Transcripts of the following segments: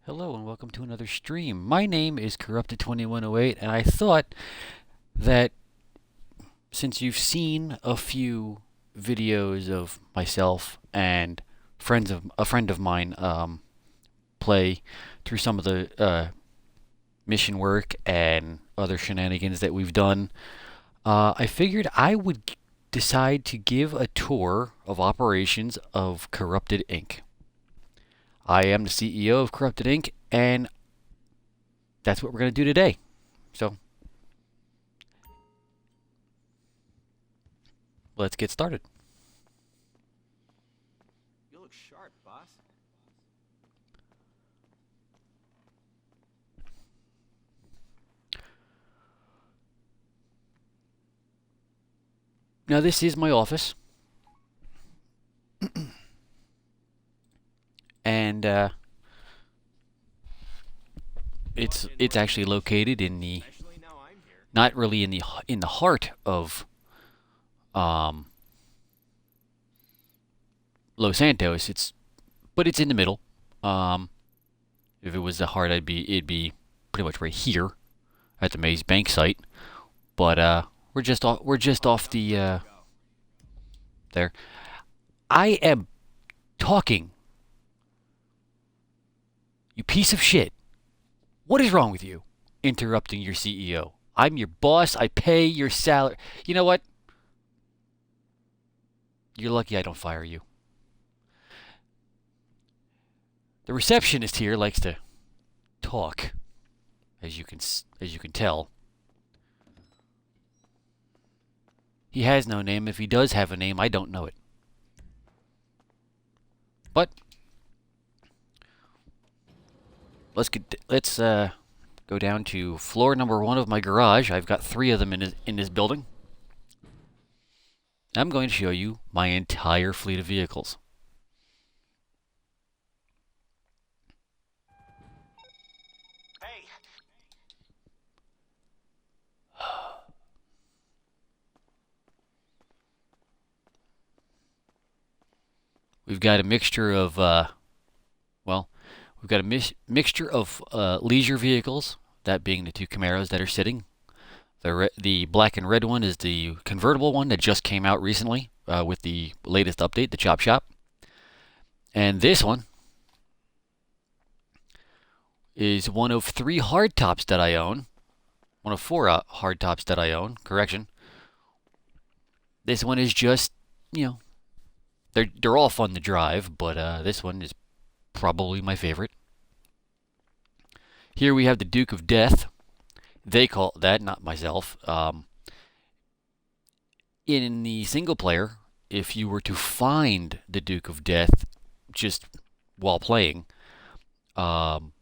Hello and welcome to another stream. My name is C0RUPT3D, and I thought that since you've seen a few videos of myself and a friend of mine play through some of the mission work and other shenanigans that we've done, I figured I would decide to give a tour of operations of Corrupted Inc. I am the CEO of Corrupted Inc., and that's what we're going to do today. So, let's get started. You look sharp, boss. Now, this is my office, and it's actually located in the Especially now I'm here. not really in the heart of um, Los Santos. But it's in the middle. If it was the heart, it'd be pretty much right here at the Maze Bank site. But we're just off the there. I am talking. You piece of shit. What is wrong with you? Interrupting your CEO. I'm your boss. I pay your salary. You know what? You're lucky I don't fire you. The receptionist here likes to talk, as you can tell. He has no name. If he does have a name, I don't know it. But let's go down to floor number 1 of my garage. I've got 3 of them in this building. I'm going to show you my entire fleet of vehicles. Hey, We've got a mixture of we've got a mixture of leisure vehicles, that being the 2 Camaros that are sitting. The black and red one is the convertible one that just came out recently with the latest update, the Chop Shop. And this one is one of 3 hardtops that I own. One of 4 hardtops that I own. Correction. This one is just, they're all fun to drive, but this one is probably my favorite. Here we have the Duke of Death. They call it that, not myself. In the single player, if you were to find the Duke of Death just while playing, all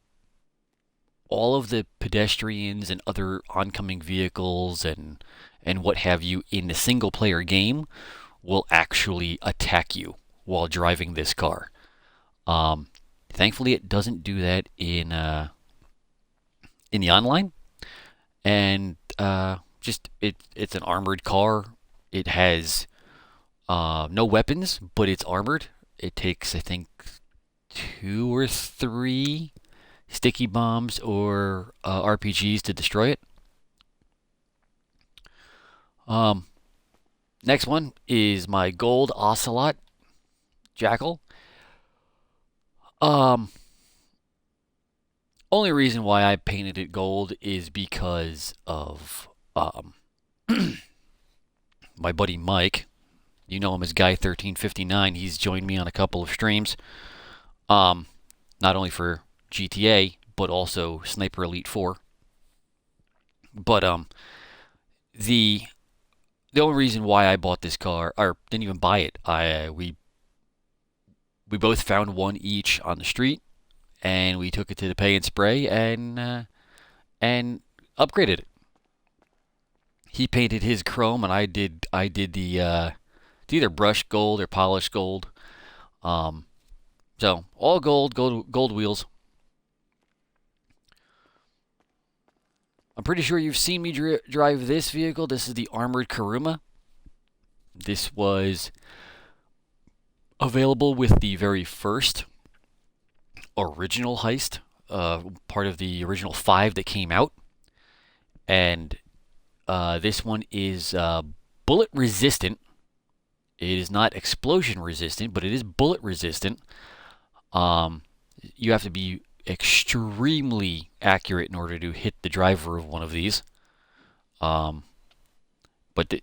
of the pedestrians and other oncoming vehicles and what have you in the single player game will actually attack you while driving this car. Thankfully, it doesn't do that in the online. And it's an armored car. It has no weapons, but it's armored. It takes, I think, 2 or 3 sticky bombs or RPGs to destroy it. Next one is my gold Ocelot Jackal. Only reason why I painted it gold is because of my buddy Mike. You know him as Guy1359. He's joined me on a couple of streams. Not only for GTA, but also Sniper Elite 4. But the only reason why I bought this car, or didn't even buy it, we both found one each on the street, and we took it to the Pay and Spray and upgraded it. He painted his chrome, and I did the it's either brushed gold or polished gold. So all gold wheels. I'm pretty sure you've seen me drive this vehicle. This is the armored Kuruma. This was available with the very first original heist part of the original 5 that came out, and this one is bullet resistant. It is not explosion resistant, but it is bullet resistant. You have to be extremely accurate in order to hit the driver of one of these. But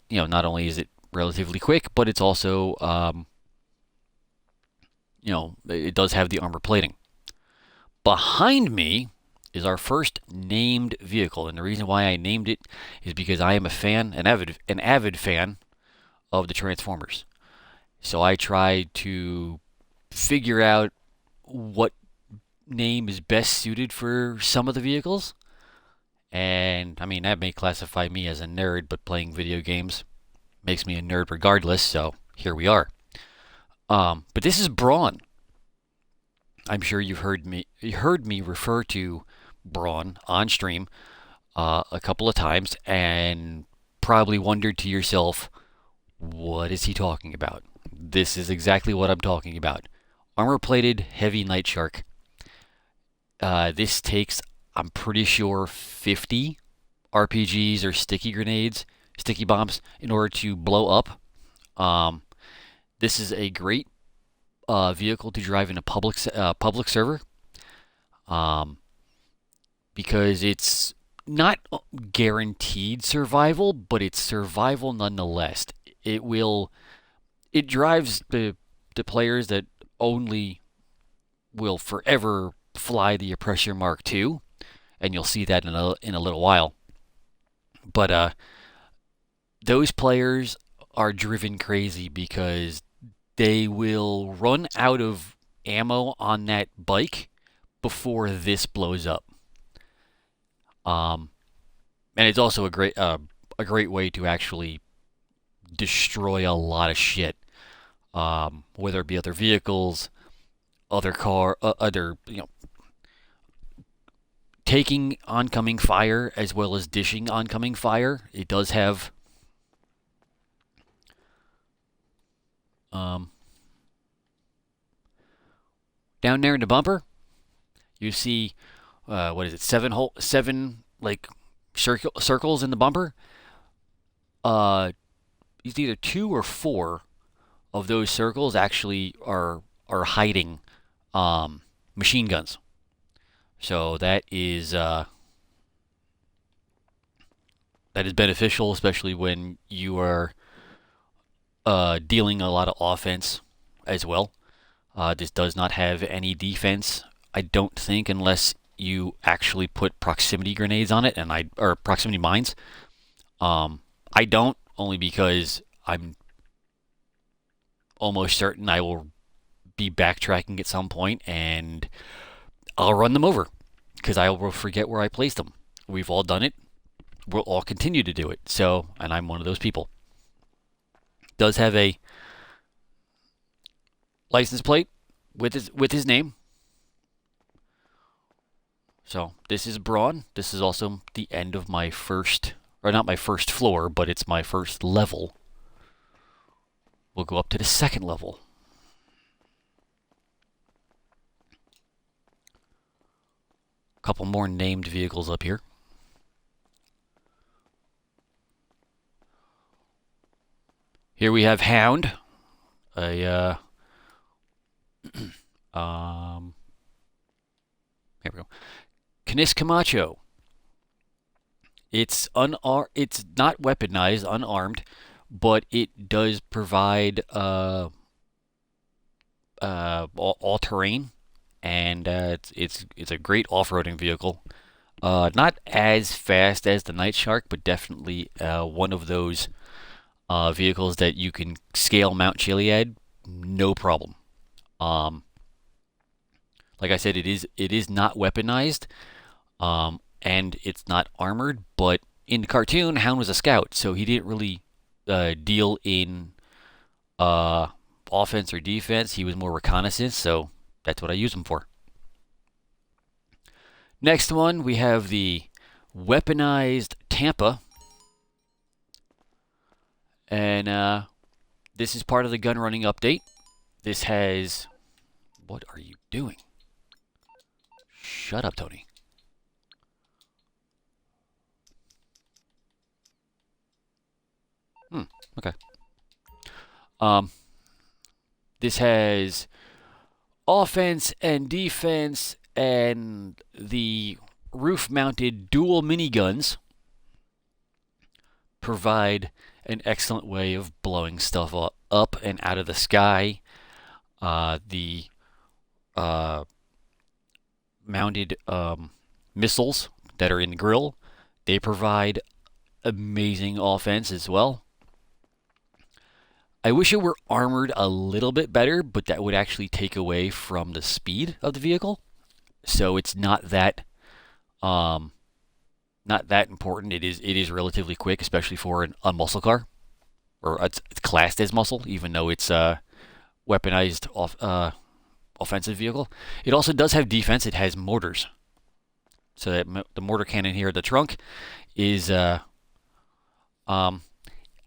not only is it relatively quick, but it's also it does have the armor plating. Behind me is our first named vehicle, and the reason why I named it is because I am an avid fan of the Transformers. So I tried to figure out what name is best suited for some of the vehicles. And I mean, that may classify me as a nerd, but playing video games makes me a nerd regardless, so here we are. But this is Brawn. I'm sure you've heard me refer to Brawn on stream a couple of times, and probably wondered to yourself, what is he talking about? This is exactly what I'm talking about. Armor-plated heavy Night Shark. This takes, I'm pretty sure, 50 RPGs or sticky bombs, in order to blow up. This is a great vehicle to drive in a public server, because it's not guaranteed survival, but it's survival nonetheless. It drives the players that only will forever fly the Oppressor Mark II, and you'll see that in a little while. But those players are driven crazy because they will run out of ammo on that bike before this blows up. And it's also a great way to actually destroy a lot of shit, whether it be other vehicles, taking oncoming fire as well as dishing oncoming fire. It does have down there in the bumper, you see what is it? Seven like circles in the bumper. It's either 2 or 4 of those circles actually are hiding machine guns. So that is beneficial, especially when you are dealing a lot of offense as well. This does not have any defense, I don't think, unless you actually put proximity grenades on it, or proximity mines. I don't, only because I'm almost certain I will be backtracking at some point and I'll run them over because I will forget where I placed them. We've all done it. We'll all continue to do it. So, and I'm one of those people. Does have a license plate with his name. So this is Brawn. This is also the end of my first, or not my first floor, but it's my first level. We'll go up to the second level. A couple more named vehicles up here. Here we have Hound, here we go. Canis Camacho. It's not weaponized, unarmed, but it does provide all terrain, and it's a great off-roading vehicle. Not as fast as the Night Shark, but definitely one of those vehicles that you can scale Mount Chiliad, no problem. Like I said, it is not weaponized, and it's not armored. But in the cartoon, Hound was a scout, so he didn't really deal in offense or defense. He was more reconnaissance, so that's what I use him for. Next one, we have the weaponized Tampa. And this is part of the gun running update. This has... What are you doing? Shut up, Tony. Okay. Um, this has offense and defense and the roof-mounted dual miniguns provide an excellent way of blowing stuff up and out of the sky. The mounted missiles that are in the grill, they provide amazing offense as well. I wish it were armored a little bit better, but that would actually take away from the speed of the vehicle. So it's not that important. It is relatively quick, especially for a muscle car, or it's classed as muscle, even though it's a weaponized offensive vehicle. It also does have defense. It has mortars. So that the mortar cannon here at the trunk is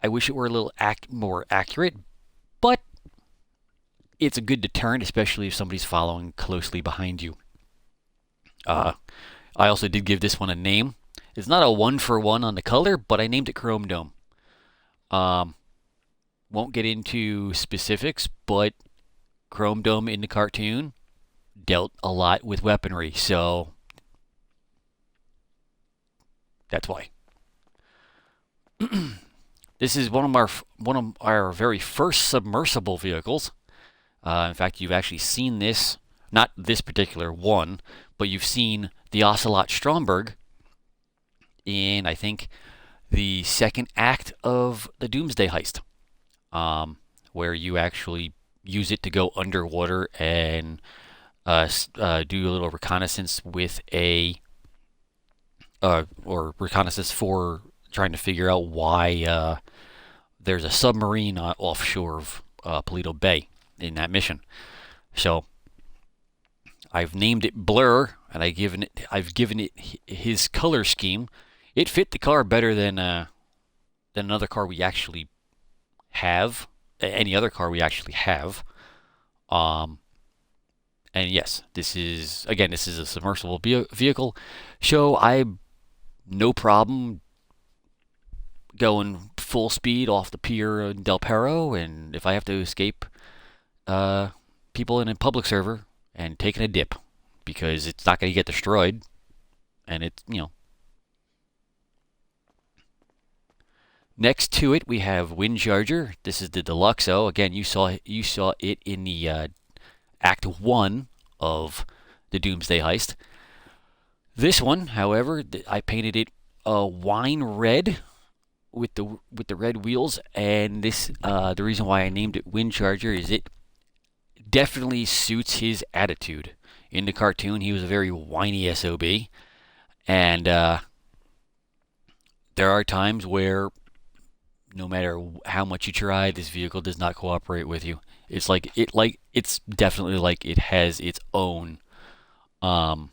I wish it were a little more accurate, but it's a good deterrent, especially if somebody's following closely behind you. I also did give this one a name. It's not a 1-for-1 on the color, but I named it Chrome Dome. Won't get into specifics, but Chrome Dome in the cartoon dealt a lot with weaponry, so that's why. This is one of our very first submersible vehicles. In fact, you've actually seen this, not this particular one, but you've seen the Ocelot Stromberg in, I think, the second act of the Doomsday Heist, where you actually use it to go underwater and do a little reconnaissance with or reconnaissance for trying to figure out why there's a submarine offshore of Paleto Bay in that mission. So I've named it Blur, and I've given it his color scheme. It fit the car better than another car we actually have, any other car we actually have. And yes, this is a submersible vehicle. So I no problem going full speed off the pier in Del Perro, and if I have to escape people in a public server and taking a dip, because it's not going to get destroyed, and it's, Next to it, we have Windcharger. This is the Deluxo. Again, you saw it in the Act 1 of the Doomsday Heist. This one, however, I painted it wine red with the red wheels, and this the reason why I named it Windcharger is it definitely suits his attitude. In the cartoon, he was a very whiny SOB, and there are times where no matter how much you try, this vehicle does not cooperate with you. It's definitely like it has its own or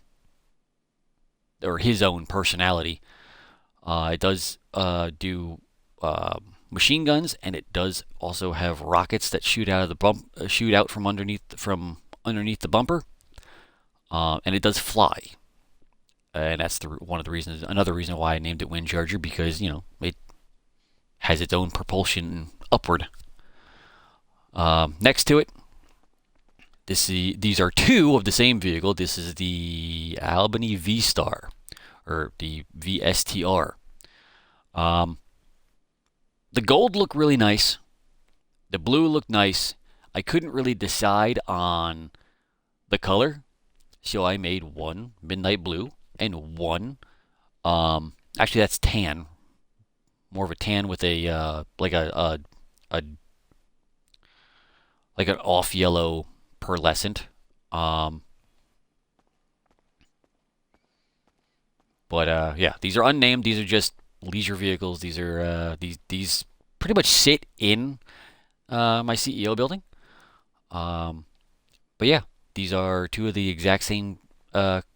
his own personality. It does do machine guns, and it does also have rockets that shoot out from underneath the bumper, and it does fly. And that's another reason why I named it Windcharger, because it has its own propulsion upward. Next to it, these are two of the same vehicle. This is the Albany V-Star, or the VSTR. The gold looked really nice. The blue looked nice. I couldn't really decide on the color, so I made one midnight blue and one, actually that's tan, more of a tan with a like an off yellow pearlescent. But yeah, these are unnamed. These are just leisure vehicles. These are these pretty much sit in my CEO building. But yeah, these are two of the exact same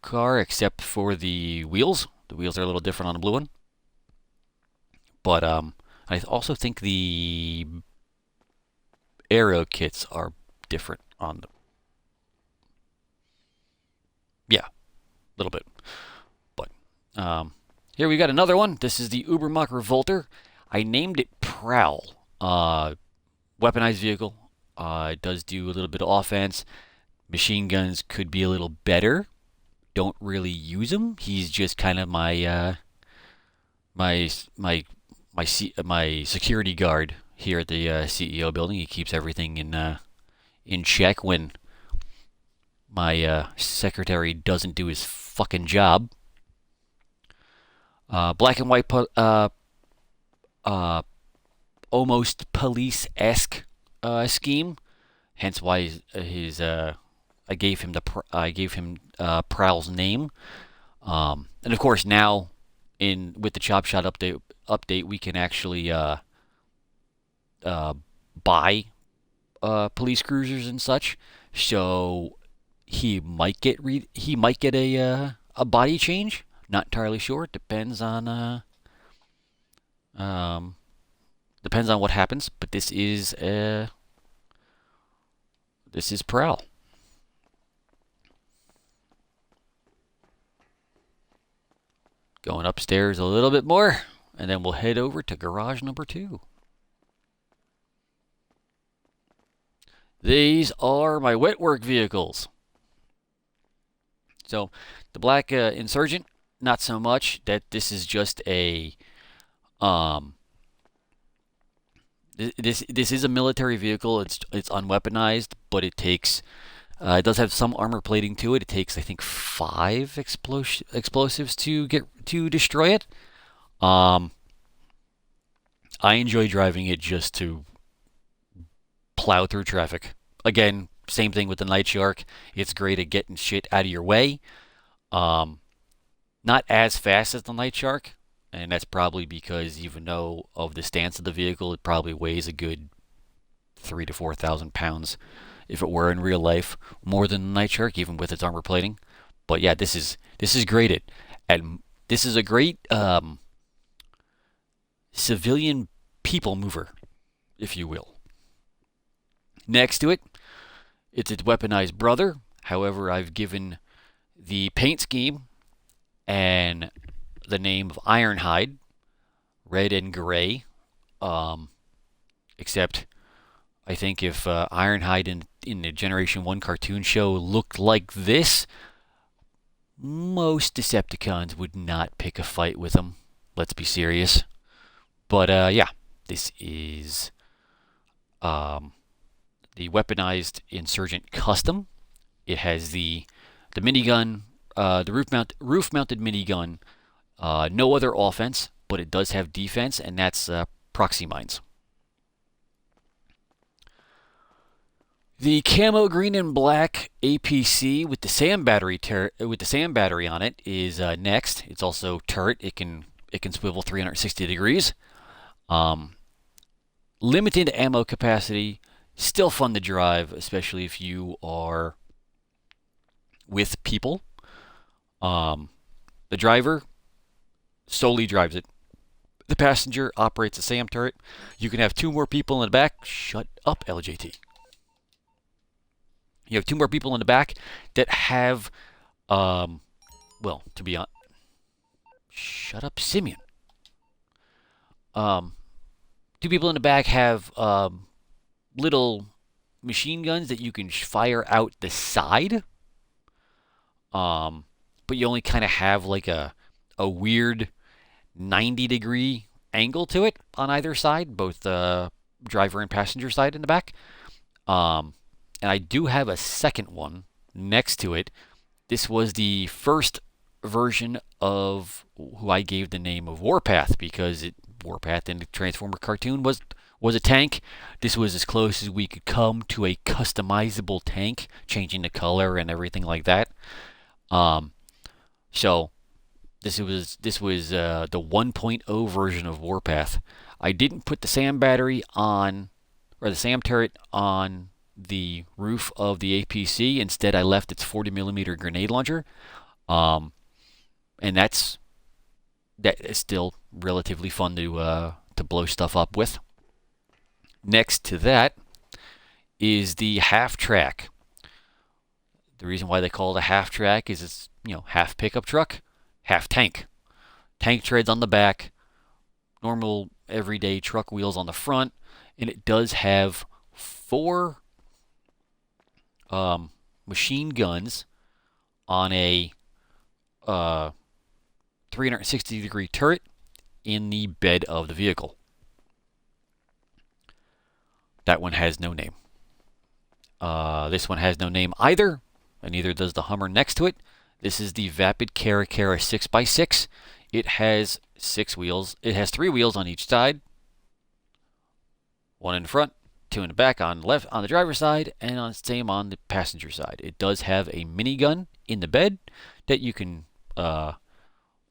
car, except for the wheels. The wheels are a little different on the blue one. But I also think the aero kits are different on the. Yeah. little bit. But here we got another one. This is the Ubermacht Revolter. I named it Prowl. Weaponized vehicle. It does do a little bit of offense. Machine guns could be a little better. Don't really use him. He's just kind of my my security guard here at the CEO building. He keeps everything in check when my secretary doesn't do his fucking job. Black and white, almost police-esque scheme. Hence why I gave him Prowl's name. And of course now with the Chop Shot update we can actually buy police cruisers and such. So he might get a body change. Not entirely sure. It depends on what happens. But this is Prowl. Going upstairs a little bit more, and then we'll head over to garage number 2. These are my wet work vehicles. So the black Insurgent, not so much. That this is just a this is a military vehicle. It's unweaponized, but it takes it does have some armor plating to it. It takes, I think, 5 explosives to destroy it. I enjoy driving it just to plow through traffic. Again, same thing with the Night Shark. It's great at getting shit out of your way. Not as fast as the Night Shark, and that's probably because even though of the stance of the vehicle, it probably weighs a good 3,000 to 4,000 pounds. If it were in real life, more than the Night Shark, even with its armor plating. But yeah, this is great and this is a great civilian people mover, if you will. Next to it, it's its weaponized brother. However, I've given the paint scheme and the name of Ironhide, red and gray. Except I think if Ironhide in the Generation 1 cartoon show looked like this, most Decepticons would not pick a fight with him. Let's be serious. But yeah, this is the weaponized Insurgent Custom. It has the minigun, the roof-mounted minigun. No other offense, but it does have defense, and that's proxy mines. The camo green and black APC with the SAM battery on it is next. It's also turret. It can swivel 360 degrees. Limited ammo capacity. Still fun to drive, especially if you are with people. The driver solely drives it. The passenger operates a SAM turret. You can have 2 more people in the back. Shut up, LJT. You have 2 more people in the back that have, well, to be honest, shut up, Simeon. 2 people in the back have little machine guns that you can fire out the side. But you only kind of have like a weird 90-degree angle to it on either side, both the driver and passenger side in the back. And I do have a second one next to it. This was the first version of who I gave the name of Warpath, because Warpath in the Transformer cartoon was a tank. This was as close as we could come to a customizable tank, changing the color and everything like that. So this was the 1.0 version of Warpath. I didn't put the SAM battery on, or the SAM turret on the roof of the APC. Instead, I left its 40mm grenade launcher, and that is still relatively fun to blow stuff up with. Next to that is the half track. The reason why they call it a half track is it's, half pickup truck, half tank. Tank treads on the back, normal everyday truck wheels on the front, and it does have 4 machine guns on a 360-degree turret in the bed of the vehicle. That one has no name. This one has no name either, and neither does the Hummer next to it. This is the Vapid Caracara 6x6. It has 6 wheels. It has 3 wheels on each side. 1 in the front, 2 in the back on the driver's side, and same on the passenger side. It does have a minigun in the bed that you can.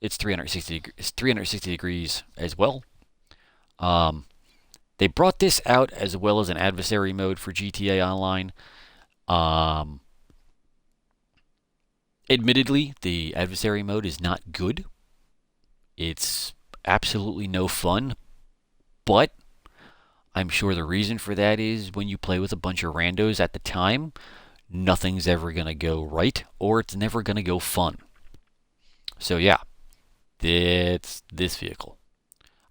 It's 360 degrees as well. They brought this out as well as an adversary mode for GTA Online. Admittedly, the adversary mode is not good. It's absolutely no fun, but I'm sure the reason for that is when you play with a bunch of randos at the time, nothing's ever going to go right, or it's never going to go fun. So yeah, it's this vehicle.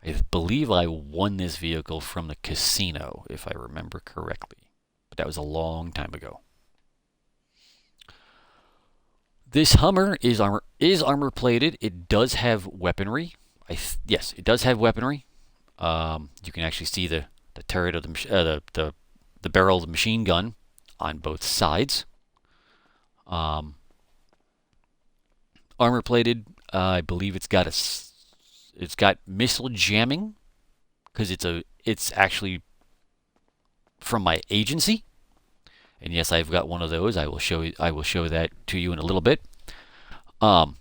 I believe I won this vehicle from the casino, if I remember correctly. But that was a long time ago. This Hummer is armor plated. It does have weaponry. Yes, it does have weaponry. You can actually see the turret of the barrel of the machine gun on both sides. Armor plated. I believe it's got missile jamming because it's actually from my agency. And yes, I've got one of those. I will show that to you in a little bit. But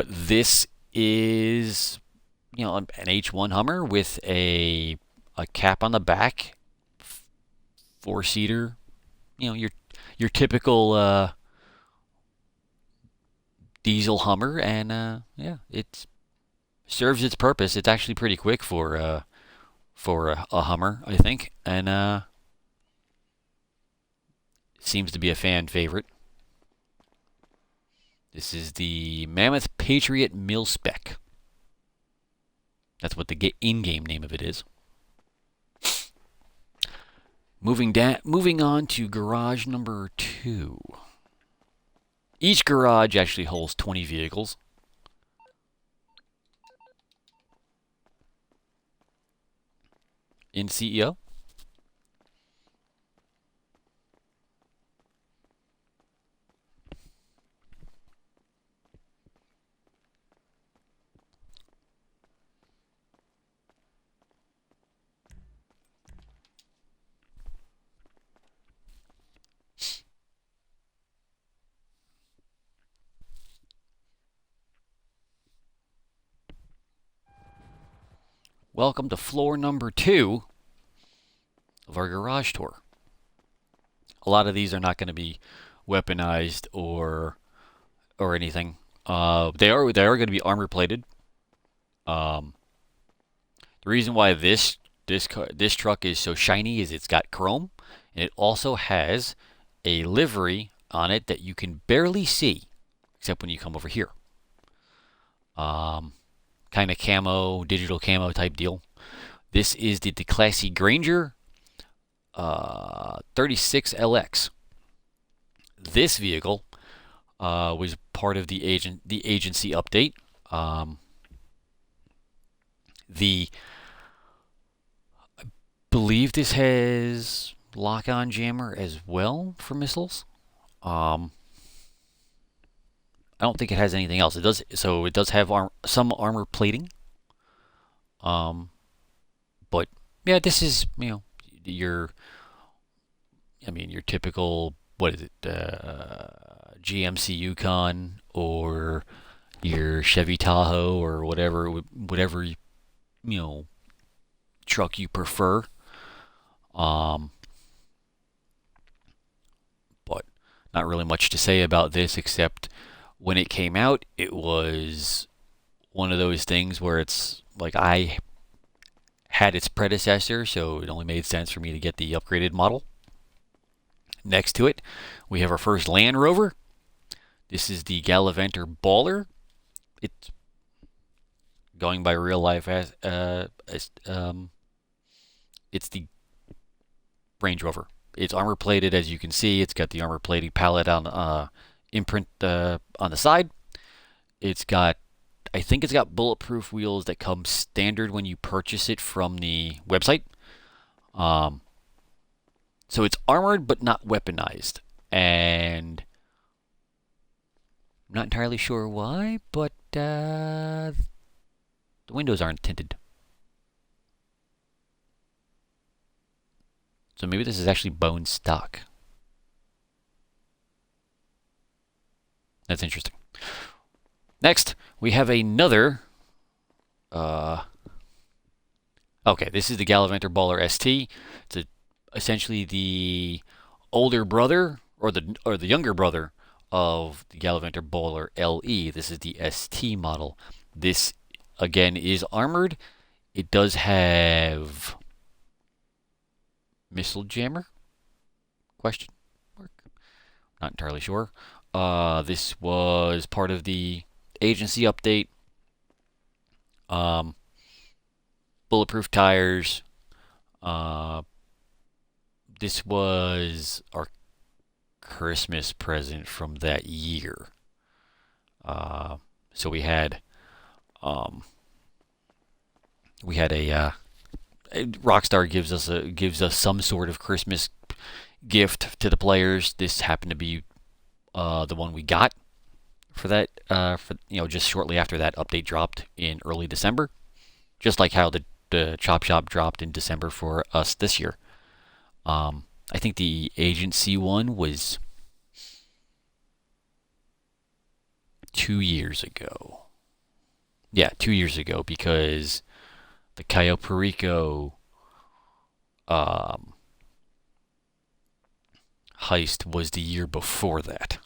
this is an H1 Hummer with a cap on the back, 4-seater. Your typical diesel Hummer, and it serves its purpose. It's actually pretty quick for a Hummer, I think, and seems to be a fan favorite. This is the Mammoth Patriot Mil Spec. That's what the in-game name of it is. Moving on to garage number 2. Each garage actually holds 20 vehicles. In CEO. Welcome to floor number 2 of our garage tour. A lot of these are not going to be weaponized or anything. They are going to be armor plated. The reason why this truck is so shiny is it's got chrome, and it also has a livery on it that you can barely see, except when you come over here. Kind of camo, digital camo type deal. This is the Classy Granger 36LX. This vehicle was part of the agency update. I believe this has lock-on jammer as well for missiles. I don't think it has anything else. It does have some armor plating. But yeah, this is your typical, what is it, GMC Yukon or your Chevy Tahoe or whatever truck you prefer. But not really much to say about this except when it came out, it was one of those things where it's like I had its predecessor, so it only made sense for me to get the upgraded model. Next to it, we have our first Land Rover. This is the Gallivanter Baller. It's going by real life as it's the Range Rover. It's armor plated, as you can see. It's got the armor plating palette on imprint on the side. It's got, I think it's got bulletproof wheels that come standard when you purchase it from the website. So it's armored but not weaponized, and I'm not entirely sure why, but the windows aren't tinted. So maybe this is actually bone stock. That's interesting. Next, we have another. Okay, this is the Gallivanter Baller ST. It's essentially the older brother or the younger brother of the Gallivanter Baller LE. This is the ST model. This again is armored. It does have missile jammer? Question mark. Not entirely sure. This was part of the agency update. Bulletproof tires. This was our Christmas present from that year. So we had a Rockstar gives us some sort of Christmas gift to the players. This happened to be the one we got for that. Just shortly after that update dropped in early December, just like how the Chop Shop dropped in December for us this year. I think the agency one was 2 years ago. Yeah, 2 years ago, because the Cayo Perico heist was the year before that.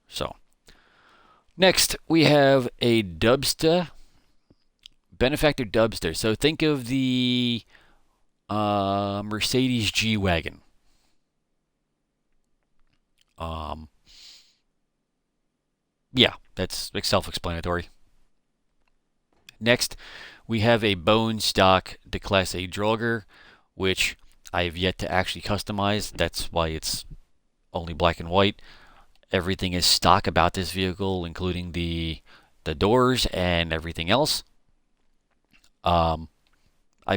So, next we have a Dubster, Benefactor Dubster. So think of the Mercedes G-Wagon. Yeah, that's self-explanatory. Next, we have a bone stock de Class A Draugr, which I have yet to actually customize. That's why it's only black and white. Everything is stock about this vehicle, including the doors and everything else. I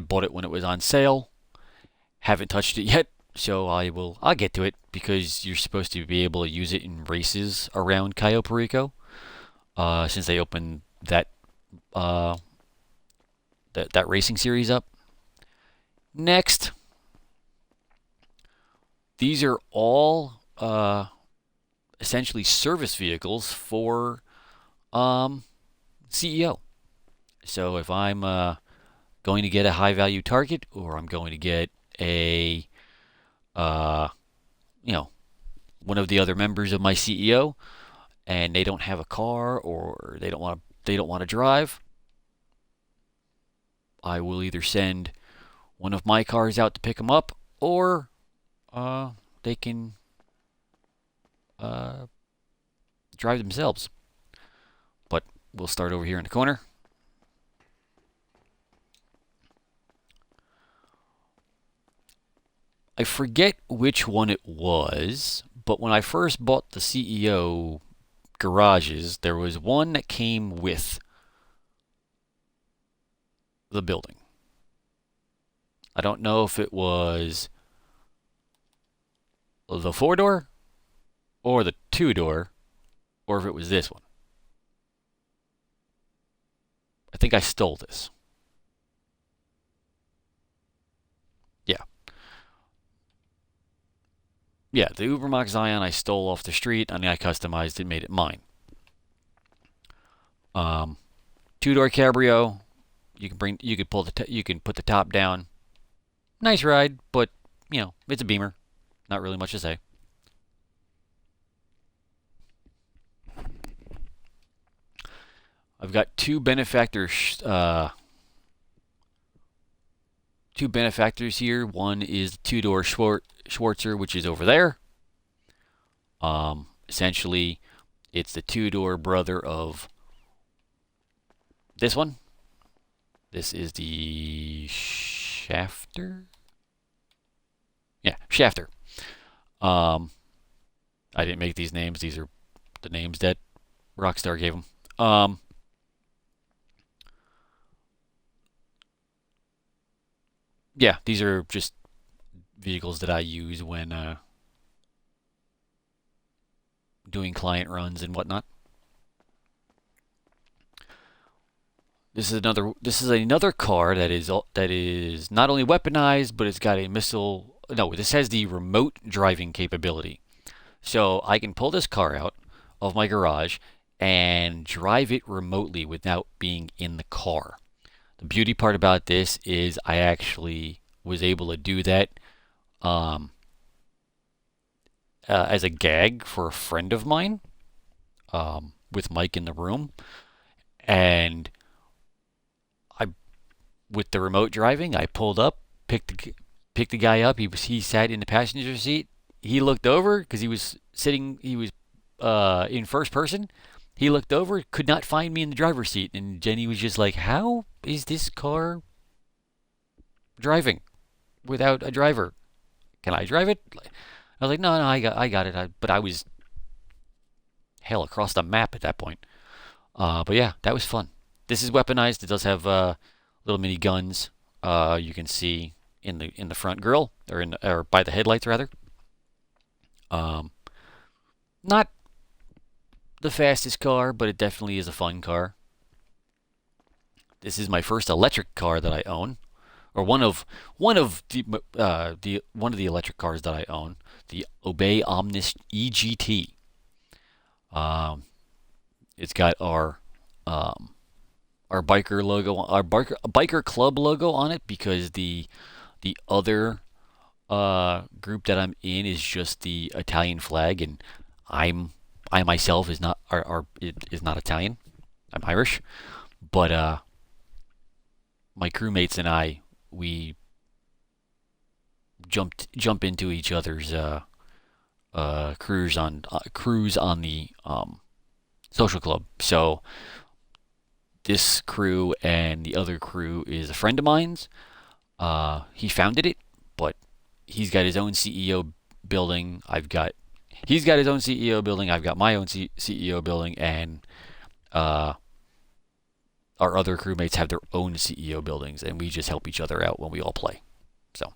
bought it when it was on sale. Haven't touched it yet, so I'll get to it, because you're supposed to be able to use it in races around Cayo Perico, since they opened that that racing series up. Next, these are all essentially service vehicles for CEO. So if I'm going to get a high value target, or I'm going to get a one of the other members of my CEO, and they don't have a car, or they don't want to drive, I will either send one of my cars out to pick them up, or they can drive themselves. But we'll start over here in the corner. I forget which one it was, but when I first bought the CEO garages, there was one that came with the building. I don't know if it was the 4-door or the 2-door, or if it was this one. I think I stole this. Yeah, the Ubermax Zion I stole off the street, and I customized it, made it mine. 2-door cabrio. You can put the top down. Nice ride, but it's a Beamer. Not really much to say. I've got two benefactors here. One is the 2-door Schwarzer, which is over there. Essentially, it's the two-door brother of this one. This is the Shafter. Yeah, Shafter. Um, I didn't make these names. These are the names that Rockstar gave them. Yeah, these are just vehicles that I use when doing client runs and whatnot. This is another car that is not only weaponized, but it's got a missile. No, this has the remote driving capability. So I can pull this car out of my garage and drive it remotely without being in the car. The beauty part about this is I actually was able to do that um, as a gag for a friend of mine with Mike in the room. And I, with the remote driving, I pulled up, picked the guy up. He sat in the passenger seat. He looked over because he was sitting. He was in first person. He looked over, could not find me in the driver's seat, and Jenny was just like, "How is this car driving without a driver? Can I drive it?" I was like, "No, no, I got it." But I was hell across the map at that point. But yeah, that was fun. This is weaponized. It does have little mini guns. You can see in the front grille or by the headlights rather. Um, Not the fastest car, but it definitely is a fun car. This is my first electric car that I own, or one of the electric cars that I own, the Obey Omnis EGT. Um, it's got um, our biker logo, our biker club logo on it because the other group that I'm in is just the Italian flag, and I myself is not Italian. I'm Irish, but my crewmates and we jump into each other's crews on the social club. So this crew and the other crew is a friend of mine's. He founded it, but he's got his own CEO building. He's got his own CEO building. I've got my own CEO building, and uh, our other crewmates have their own CEO buildings, and we just help each other out when we all play. So,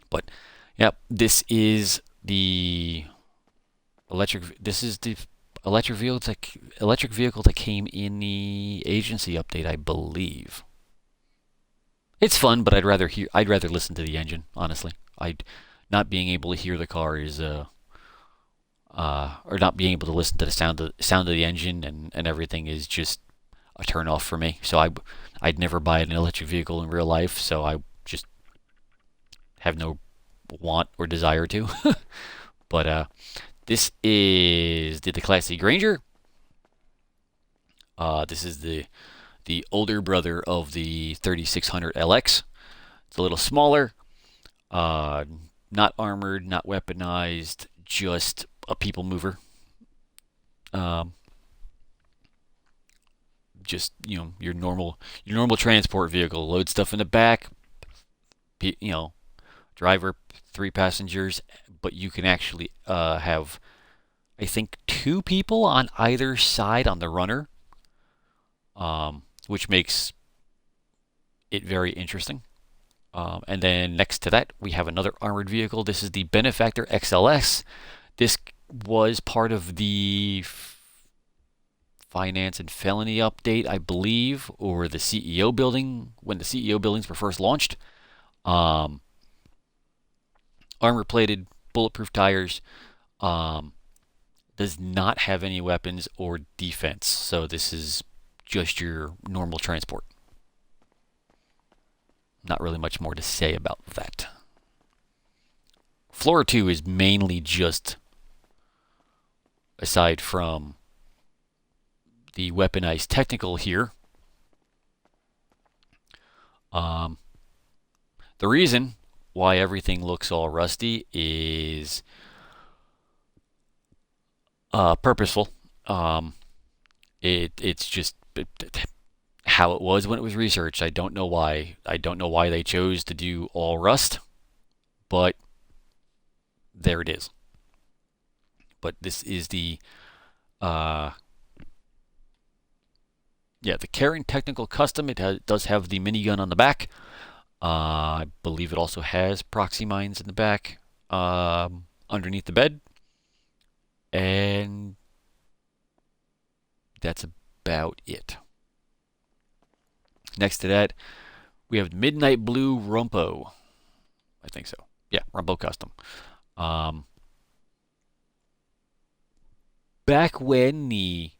but yeah, this is the electric. This is the electric vehicle that came in the agency update, I believe. It's fun, but I'd rather listen to the engine. Honestly, I'd not being able to hear the car is or not being able to listen to the sound of the engine and everything is just a turn off for me. So I'd never buy an electric vehicle in real life. So I just have no want or desire to. But this is the Class C Granger. This is the older brother of the 3600 LX. It's a little smaller, not armored, not weaponized, just a people mover. Um, just your normal transport vehicle. Load stuff in the back. Driver, 3 passengers, but you can actually have I think 2 people on either side on the runner, which makes it very interesting. And then next to that, we have another armored vehicle. This is the Benefactor XLS. This was part of the finance and felony update, I believe, or the CEO building when the CEO buildings were first launched. Armor plated, bulletproof tires. Does not have any weapons or defense, so this is just your normal transport. Not really much more to say about that. Floor 2 is mainly just, aside from the weaponized technical here, the reason why everything looks all rusty is purposeful. It's just how it was when it was researched. I don't know why. I don't know why they chose to do all rust, but there it is. But this is the the Karen Technical Custom. Does have the minigun on the back. I believe it also has proxy mines in the back, underneath the bed, and that's about it. Next to that, we have Midnight Blue Rumpo. I think so. Yeah, Rumpo Custom. Back when the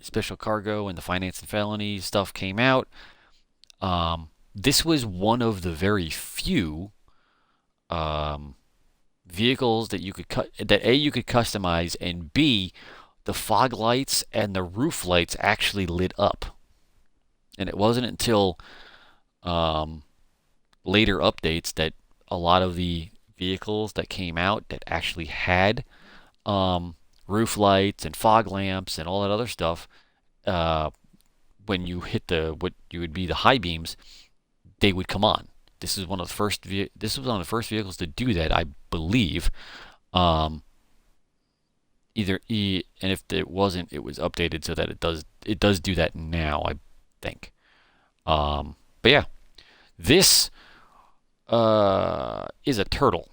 special cargo and the finance and felony stuff came out, this was one of the very few vehicles that you could you could customize, and B, the fog lights and the roof lights actually lit up. And it wasn't until later updates that a lot of the vehicles that came out that actually had roof lights and fog lamps and all that other stuff, when you hit what you would be the high beams, they would come on. This is one of the first. This was one of the first vehicles to do that, I believe. And if it wasn't, it was updated so that it does do that now, I think. But yeah, this is a turtle.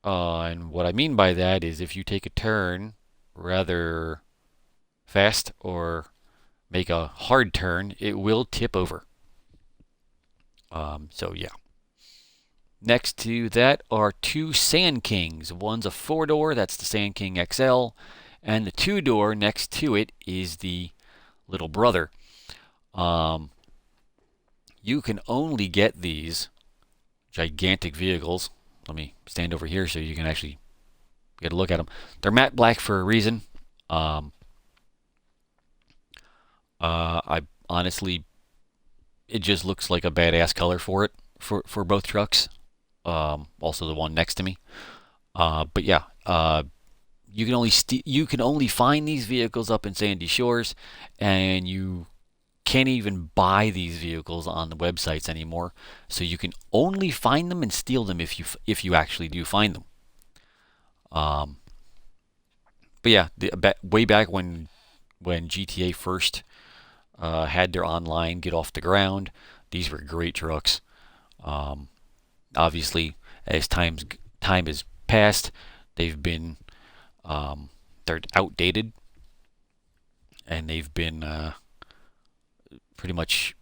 And what I mean by that is if you take a turn rather fast or make a hard turn, it will tip over. So yeah. Next to that are two Sand Kings. One's a 4-door, that's the Sand King XL, and the 2-door next to it is the little brother. You can only get these gigantic vehicles. Let me stand over here so you can actually get a look at them. They're matte black for a reason. I honestly, it just looks like a badass color for it for both trucks. Also the one next to me. But yeah, you can only find these vehicles up in Sandy Shores, and you can't even buy these vehicles on the websites anymore. So you can only find them and steal them if you actually do find them. But yeah, way back when GTA first had their online get off the ground, these were great trucks. Obviously, as time has passed, they've been they're outdated, and they've been pretty much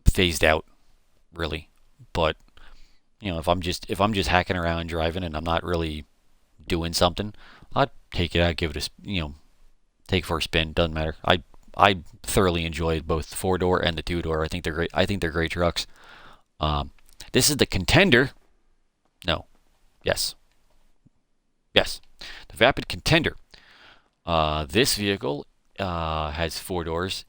phased out, really. But if I'm just hacking around driving and I'm not really doing something, I'd take it out, give it take it for a spin. Doesn't matter. I thoroughly enjoyed both the 4-door and the 2-door. I think they're great. I think they're great trucks. This is the Contender. No. Yes. Yes. The Vapid Contender. This vehicle has 4 doors.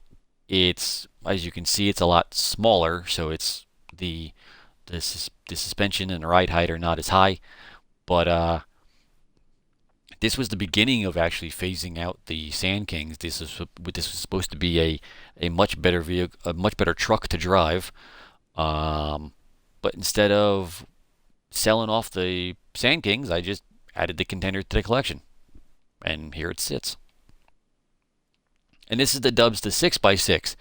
It's, as you can see, it's a lot smaller, so it's the suspension and the ride height are not as high. But this was the beginning of actually phasing out the Sand Kings. This was supposed to be a much better vehicle, a much better truck to drive. But instead of selling off the Sand Kings, I just added the Contender to the collection, and here it sits. And this is the Dubsta 6x6.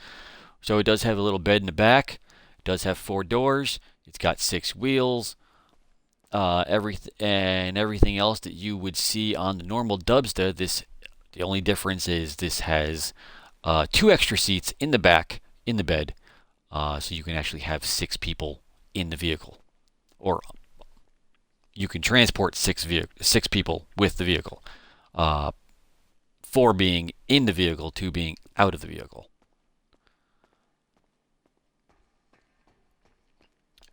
So it does have a little bed in the back. It does have 4 doors. It's got 6 wheels. Everything else that you would see on the normal Dubsta. The only difference is this has 2 extra seats in the back in the bed, so you can actually have 6 people in the vehicle, or you can transport 6 people with the vehicle. 4 being in the vehicle, 2 being out of the vehicle.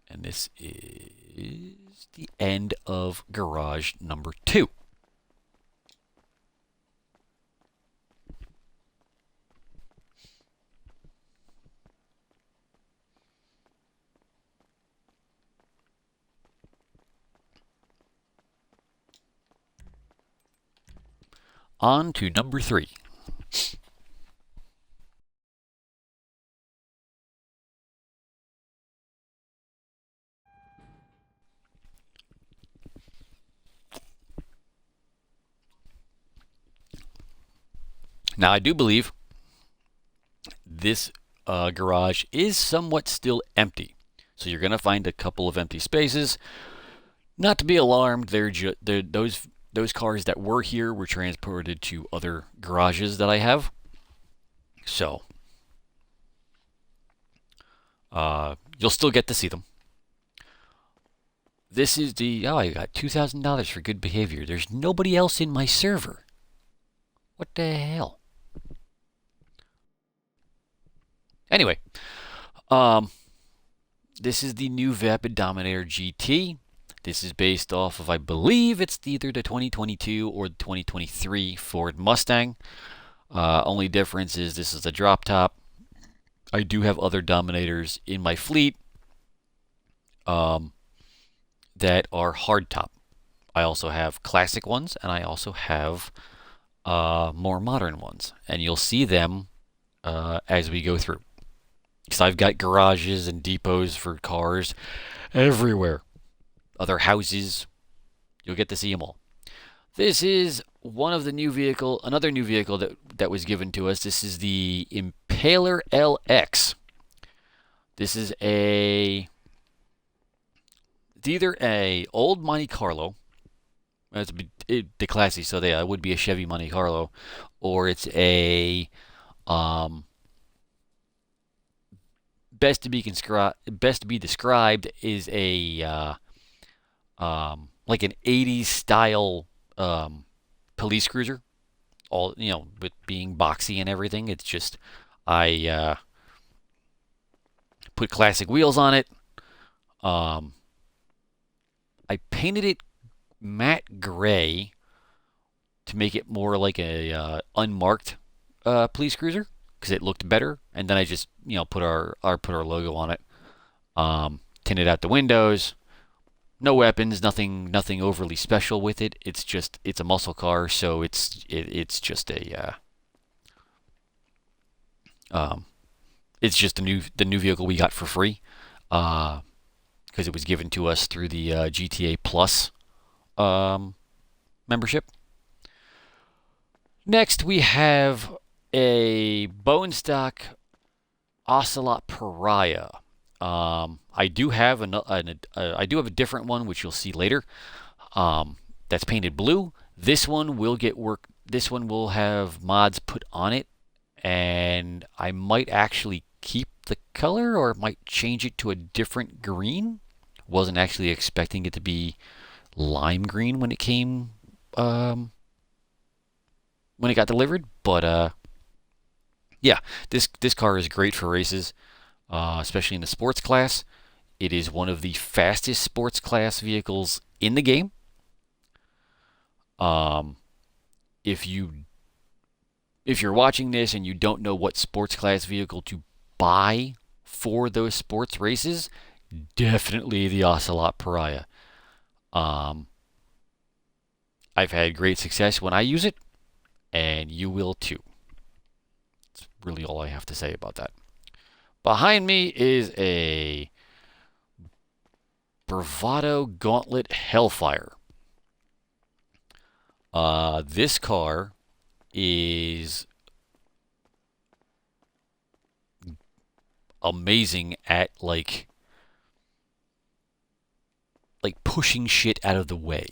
And this is the end of garage number 2. On to number 3. Now, I do believe this garage is somewhat still empty. So you're going to find a couple of empty spaces. Not to be alarmed, those cars that were here were transported to other garages that I have. So you'll still get to see them. This is I got $2,000 for good behavior. There's nobody else in my server. What the hell? Anyway, this is the new Vapid Dominator GT. This is based off of, I believe it's either the 2022 or the 2023 Ford Mustang. Only difference is this is a drop top. I do have other Dominators in my fleet that are hardtop. I also have classic ones, and I also have more modern ones. And you'll see them as we go through. Because I've got garages and depots for cars everywhere. Other houses. You'll get to see them all. This is another new vehicle that was given to us. This is the Impaler LX. This is it's either a old Monte Carlo. It's the classy, so it would be a Chevy Monte Carlo, or it's a best to be described is a like an 80s style police cruiser, all with being boxy and everything. It's just I put classic wheels on it. I painted it matte gray to make it more like a unmarked police cruiser because it looked better. And then I just put our logo on it. Tinted out the windows. No weapons, nothing overly special with it. It's a muscle car, so it's just the new vehicle we got for free, because it was given to us through the GTA Plus membership. Next, we have a bone stock Ocelot Pariah. I do have a different one, which you'll see later. That's painted blue. This one will get work. This one will have mods put on it, and I might actually keep the color, or might change it to a different green. Wasn't actually expecting it to be lime green when it came when it got delivered, but yeah, this car is great for races. Especially in the sports class. It is one of the fastest sports class vehicles in the game. If you're watching this and you don't know what sports class vehicle to buy for those sports races, definitely the Ocelot Pariah. I've had great success when I use it, and you will too. That's really all I have to say about that. Behind me is a Bravado Gauntlet Hellfire. This car is amazing at like pushing shit out of the way.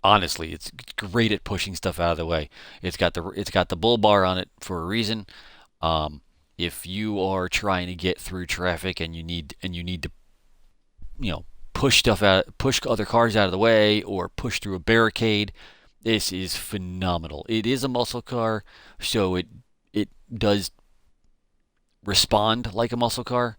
Honestly, it's great at pushing stuff out of the way. It's got the bull bar on it for a reason. If you are trying to get through traffic and you need to push other cars out of the way, or push through a barricade, this is phenomenal. It is a muscle car, so it does respond like a muscle car.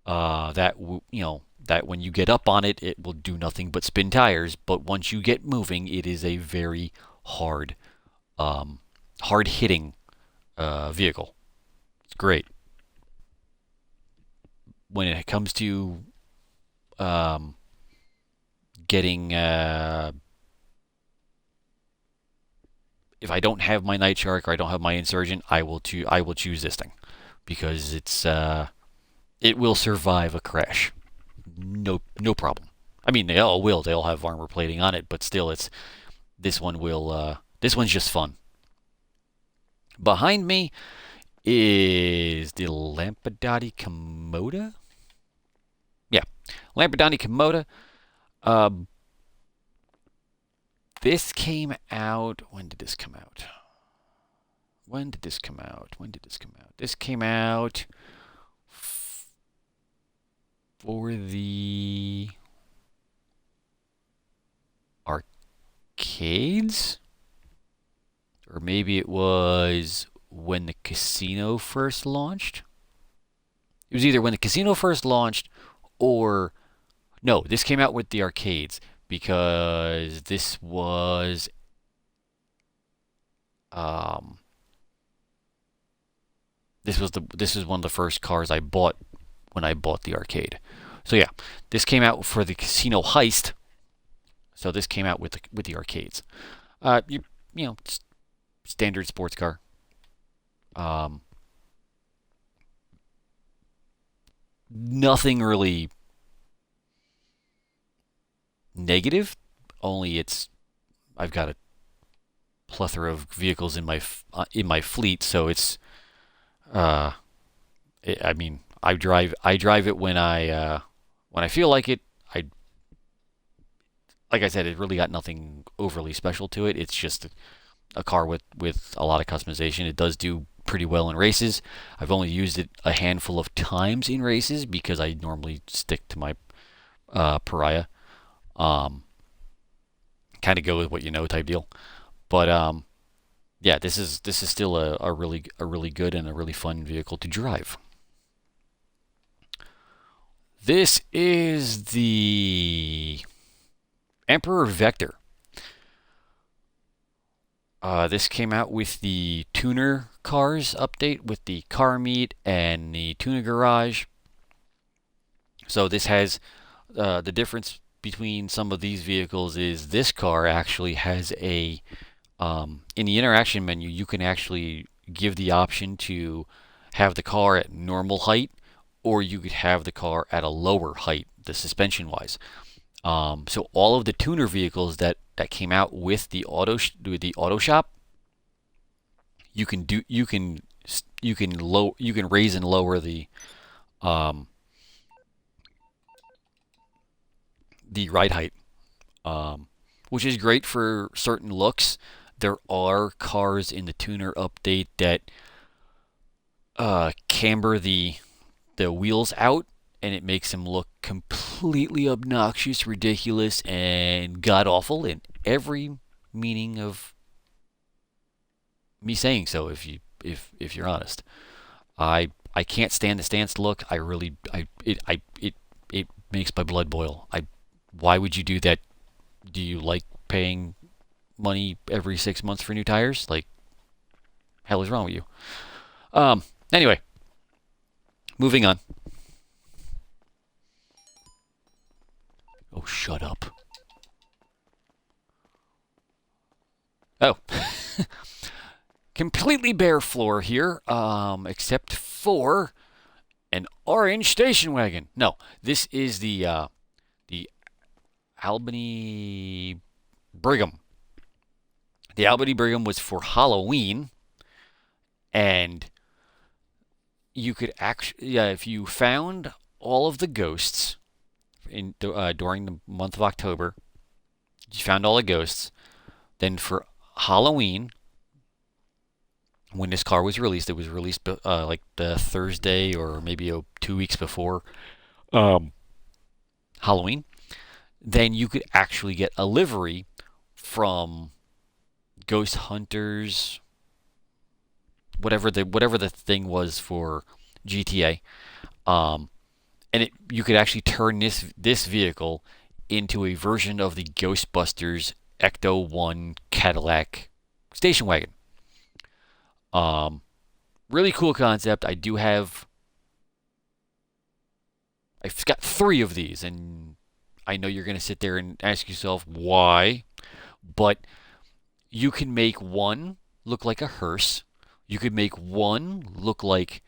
That when you get up on it, it will do nothing but spin tires. But once you get moving, it is a very hard hitting vehicle. It's great. When it comes to getting if I don't have my Night Shark or I don't have my Insurgent, I will choose this thing because it will survive a crash. No problem. I mean, they all will. They all have armor plating on it, but still, this one will. This one's just fun. Behind me is the Lampadati Komoda. Yeah, Lampadati Komoda. This came out. When did this come out? This came out for the arcades? Or maybe it was when the casino first launched? It was either when the casino first launched or. No, this came out with the arcades because this was. This is one of the first cars I bought when I bought the arcade. So yeah, this came out for the casino heist. So this came out with the arcades. You know, standard sports car. Nothing really negative. Only I've got a plethora of vehicles in my fleet, so it's I mean, I drive it when I feel like it. Like I said, it really got nothing overly special to it. It's just a car with a lot of customization. It does do pretty well in races. I've only used it a handful of times in races because I normally stick to my Pariah. Kind of go with what you know type deal. But yeah, this is still a really good and a really fun vehicle to drive. This is the Emperor Vector. This came out with the Tuner Cars update with the Car Meet and the Tuner Garage. So this has the difference between some of these vehicles is this car actually has a in the interaction menu you can actually give the option to have the car at normal height or you could have the car at a lower height, the suspension wise. So all of the tuner vehicles that came out with the auto shop, you can raise and lower the ride height, which is great for certain looks. There are cars in the tuner update that camber the wheels out, and it makes them look completely obnoxious, ridiculous, and god awful in every meaning of me saying so. If you're honest, I can't stand the stance look. It makes my blood boil. Why would you do that? Do you like paying money every 6 months for new tires? Like, hell is wrong with you? Anyway, moving on. Oh, shut up. Oh. Completely bare floor here, except for an orange station wagon. No, this is the Albany Brigham. The Albany Brigham was for Halloween, and you could actually, if you found all of the ghosts during the month of October, you found all the ghosts, then for Halloween, when this car was released, it was released like the Thursday or maybe 2 weeks before Halloween. Then you could actually get a livery from Ghost Hunters, whatever the thing was for GTA, and you could actually turn this vehicle into a version of the Ghostbusters Ecto 1 Cadillac station wagon. Really cool concept. I've got 3 of these, and I know you're going to sit there and ask yourself why, but you can make one look like a hearse. You could make one look like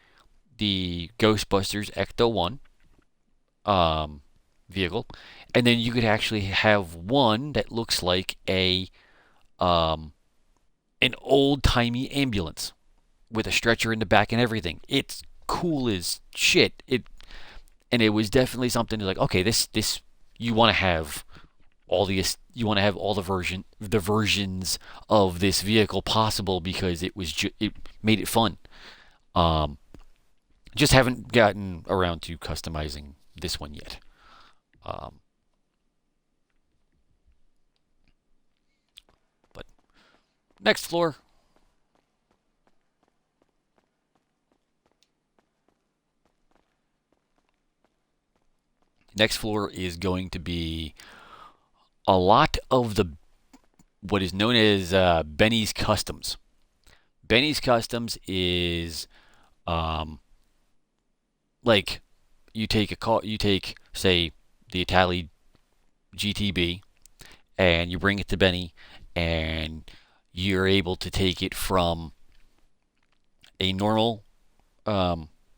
the Ghostbusters Ecto 1 vehicle. And then you could actually have one that looks like um, an old timey ambulance with a stretcher in the back and everything. It's cool as shit. It was definitely something like, okay, this you want to have all the versions of this vehicle possible because it made it fun. Um, just haven't gotten around to customizing this one yet. Um, but next floor. Next floor is going to be a lot of the what is known as Benny's Customs. Benny's Customs is like you take a car, you take say the Itali GTB, and you bring it to Benny, and you're able to take it from a normal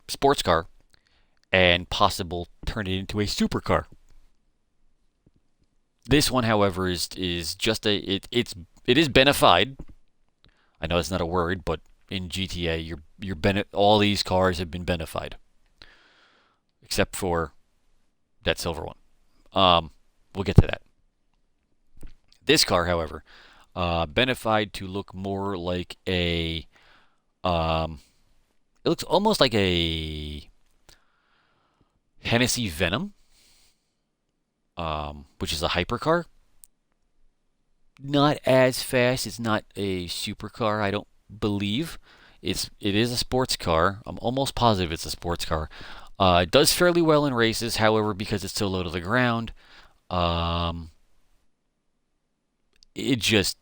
sports car and possible turn it into a supercar. This one, however, is just it is benefied. I know it's not a word, but in GTA, all these cars have been benefied, except for that silver one. We'll get to that. This car, however, benefied to look more like a. It looks almost like a Hennessy Venom, which is a hypercar. Not as fast. It's not a supercar. I don't believe. It is a sports car. I'm almost positive it's a sports car. It does fairly well in races. However, because it's so low to the ground, it just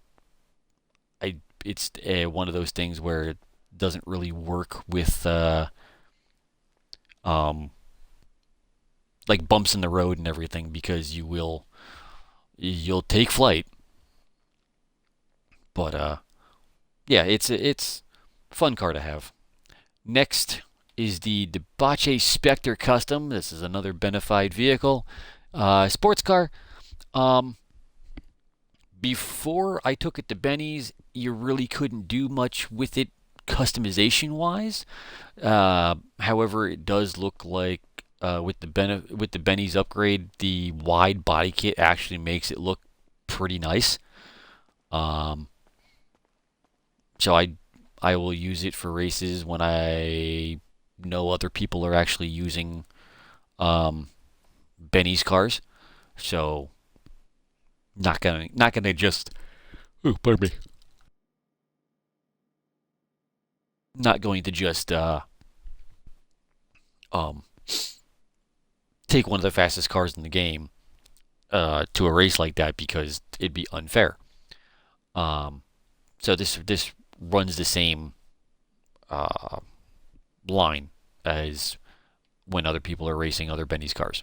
it's one of those things where it doesn't really work with like bumps in the road and everything because you'll take flight. But yeah, it's a fun car to have. Next is the Debauche Spectre Custom. This is another benefied vehicle, sports car. Before I took it to Benny's, you really couldn't do much with it customization wise. However, it does look like with the Benny's upgrade, the wide body kit actually makes it look pretty nice. So I will use it for races when I know other people are actually using Benny's cars. So not gonna just pardon me. Not going to just take one of the fastest cars in the game to a race like that because it'd be unfair. So this runs the same line as when other people are racing other Benny's cars.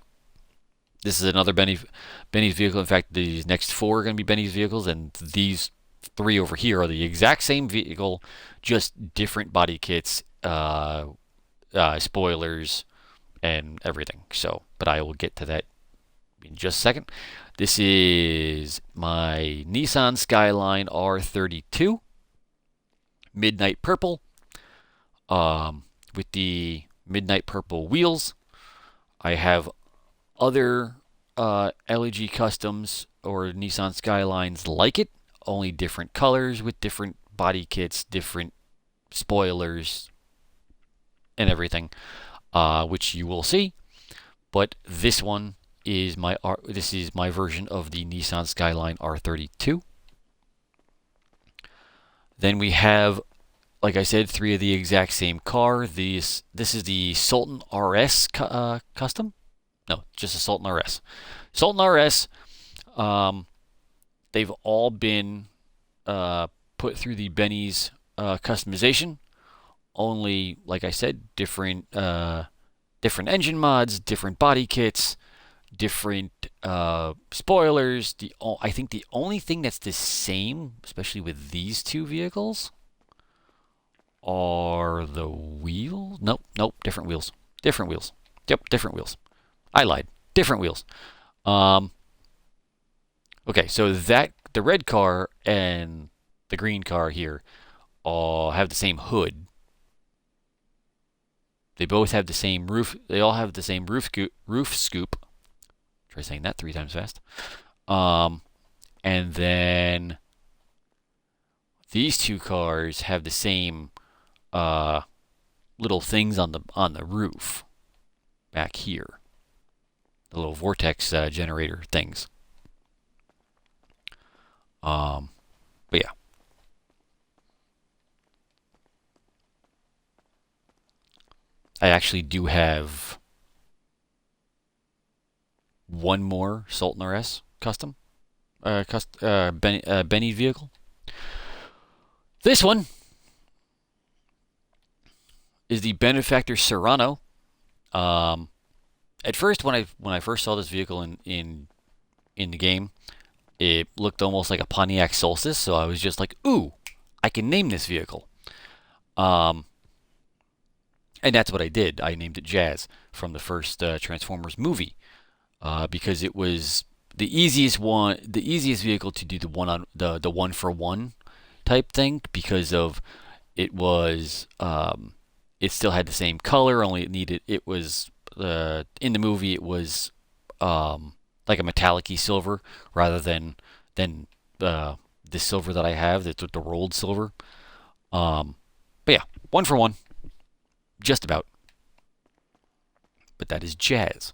This is another Benny's vehicle. In fact, these next four are going to be Benny's vehicles, and these three over here are the exact same vehicle, just different body kits, spoilers, and everything. So, but I will get to that in just a second. This is my Nissan Skyline R32, midnight purple, with the midnight purple wheels. I have other LEG customs or Nissan Skylines like it, only different colors with different body kits, different spoilers, and everything, which you will see. But this one is this is my version of the Nissan Skyline R32. Then we have, like I said, three of the exact same car. This is the Sultan RS custom. No, just a Sultan RS. Sultan RS, they've all been put through the Benny's customization. Only, like I said, different engine mods, different body kits, different Spoilers. I think the only thing that's the same, especially with these two vehicles, are the wheels. Nope, different wheels. Different wheels. Yep, different wheels. I lied. Different wheels. Okay, so that the red car and the green car here all have the same hood. They both have the same roof. They all have the same roof scoop. Try saying that 3 times fast. And then these two cars have the same little things on the roof back here. The little vortex generator things. But yeah. I actually do have one more Sultan RS custom, Benny vehicle. This one is the Benefactor Serrano. At first, when I first saw this vehicle in the game, it looked almost like a Pontiac Solstice, so I was just like, ooh, I can name this vehicle. And that's what I did. I named it Jazz from the first Transformers movie because it was the easiest vehicle to do the one for one type thing because of it was it still had the same color, only it was in the movie it was like a metallic-y silver rather than the silver that I have, the rolled silver. But yeah, one for one. Just about. But that is Jazz.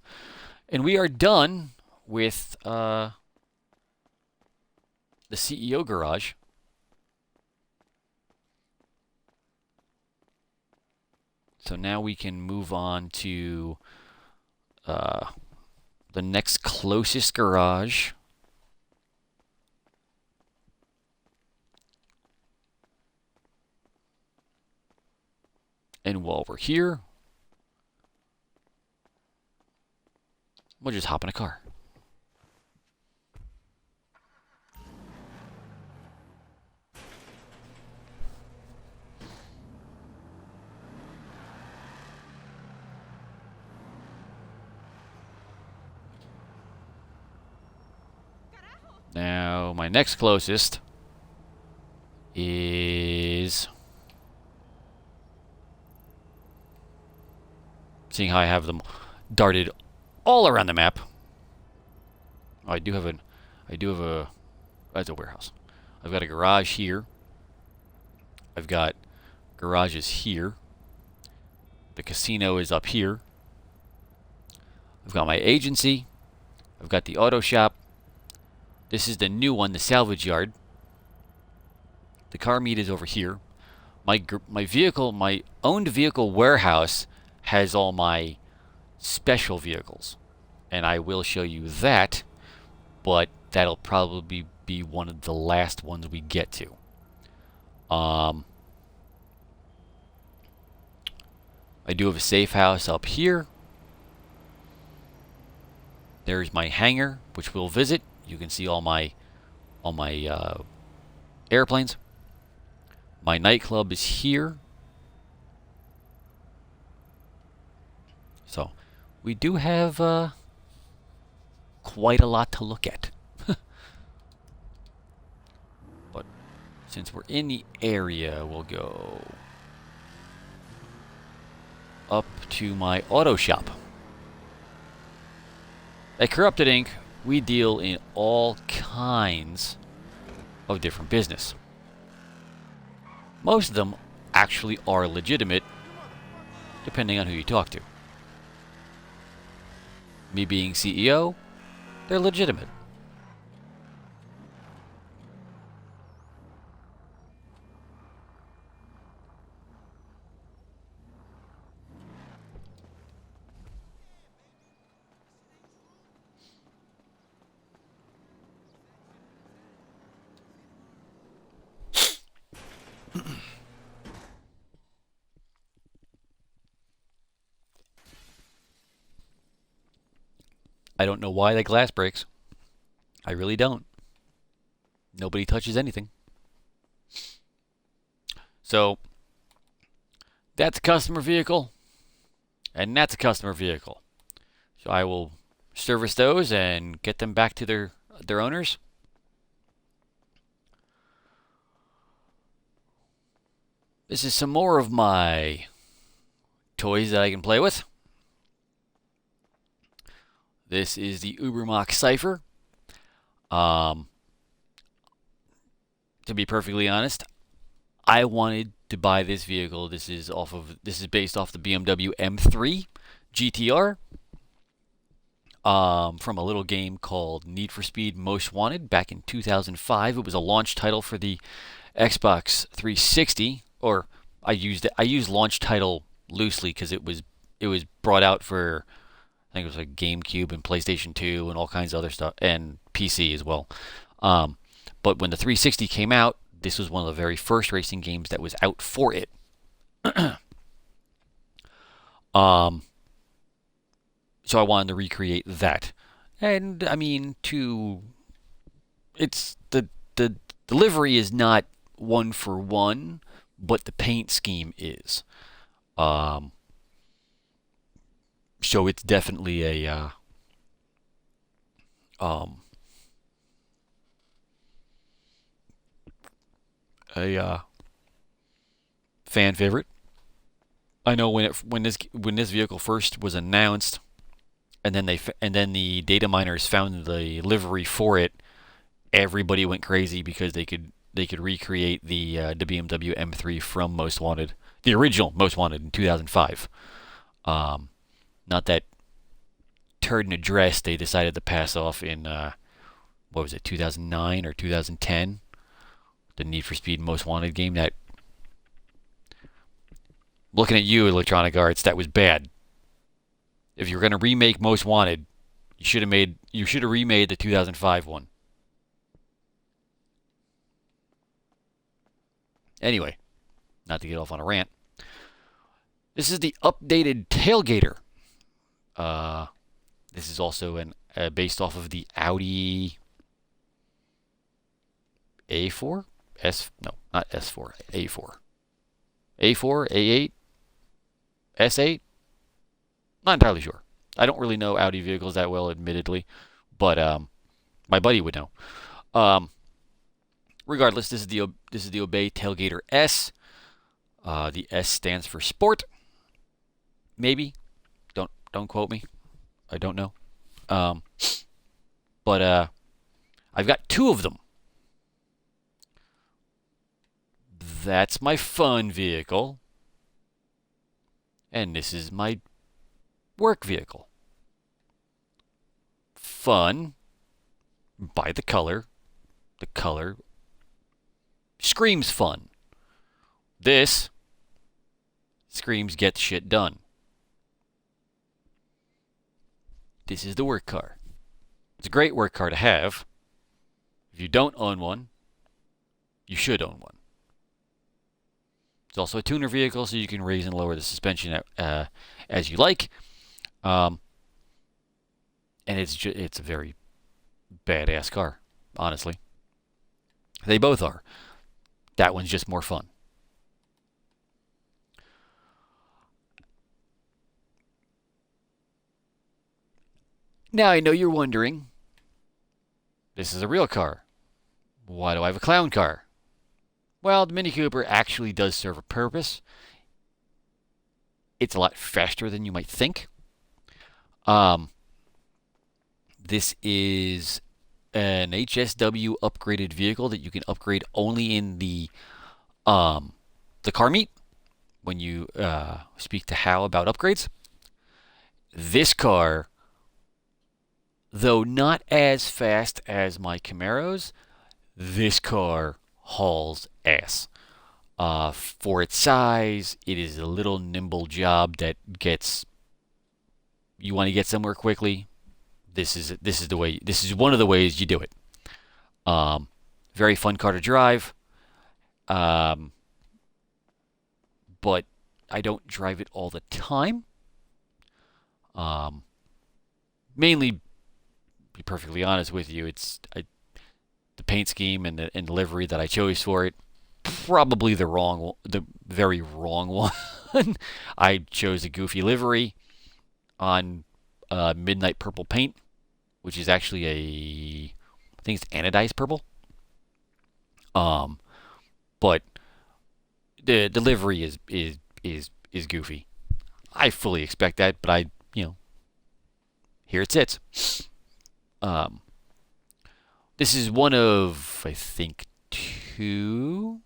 And we are done with the CEO garage. So now we can move on to the next closest garage. And while we're here, we'll just hop in a car. Now, my next closest is... Seeing how I have them darted all around the map. Oh, I do have a... That's a warehouse. I've got a garage here. I've got garages here. The casino is up here. I've got my agency. I've got the auto shop. This is the new one, the salvage yard. The car meet is over here. My owned vehicle warehouse has all my special vehicles, and I will show you that, but that'll probably be one of the last ones we get to. I do have a safe house up here. There's my hangar, which we'll visit. You can see all my airplanes. My nightclub is here. So we do have quite a lot to look at. But since we're in the area, we'll go up to my auto shop. At Corrupted Inc., we deal in all kinds of different business. Most of them actually are legitimate, depending on who you talk to. Me being CEO, they're legitimate. I don't know why that glass breaks. I really don't. Nobody touches anything. So that's a customer vehicle, and that's a customer vehicle. So I will service those and get them back to their owners. This is some more of my toys that I can play with. This is the Ubermacht Cypher. To be perfectly honest, I wanted to buy this vehicle. This is based off the BMW M3 GTR. From a little game called Need for Speed Most Wanted back in 2005. It was a launch title for the Xbox 360, or I used launch title loosely because it was brought out for, I think it was like GameCube and PlayStation 2 and all kinds of other stuff, and PC as well. But when the 360 came out, this was one of the very first racing games that was out for it. So I wanted to recreate that, and I mean, it's the delivery is not one for one, but the paint scheme is. So it's definitely a fan favorite. I know when this vehicle first was announced, and then the data miners found the livery for it, everybody went crazy because they could recreate the BMW M3 from Most Wanted, the original Most Wanted in 2005. Not that turd in a dress they decided to pass off in what was it, 2009 or 2010, the Need for Speed Most Wanted game. That, looking at you, Electronic Arts, that was bad. If you're going to remake Most Wanted, you should have remade the 2005 one. Anyway, not to get off on a rant. This is the updated Tailgater. This is also based off of the Audi A4? No, not S4, A4. A4, A8, S8? Not entirely sure. I don't really know Audi vehicles that well, admittedly, but my buddy would know. Regardless, this is the Obey Tailgater S. The S stands for Sport. Maybe. Don't quote me. I don't know. But I've got two of them. That's my fun vehicle. And this is my work vehicle. Fun by the color. The color screams fun. This screams get shit done. This is the work car. It's a great work car to have. If you don't own one, you should own one. It's also a tuner vehicle, so you can raise and lower the suspension as you like. And it's a very badass car, honestly. They both are. That one's just more fun. Now I know you're wondering, this is a real car. Why do I have a clown car? Well, the Mini Cooper actually does serve a purpose. It's a lot faster than you might think. This is an HSW upgraded vehicle that you can upgrade only in the car meet when you speak to Hal about upgrades. This car, though not as fast as my Camaros, this car hauls ass. For its size, it is a little nimble job that gets. You want to get somewhere quickly. This is the way. This is one of the ways you do it. Very fun car to drive. But I don't drive it all the time. Mainly be perfectly honest with you, the paint scheme and the livery that I chose for it, probably the very wrong one. I chose a goofy livery on midnight purple paint, which is actually I think it's anodized purple. But the delivery is goofy. I fully expect that, but here it sits. Um, this is one of, I think, two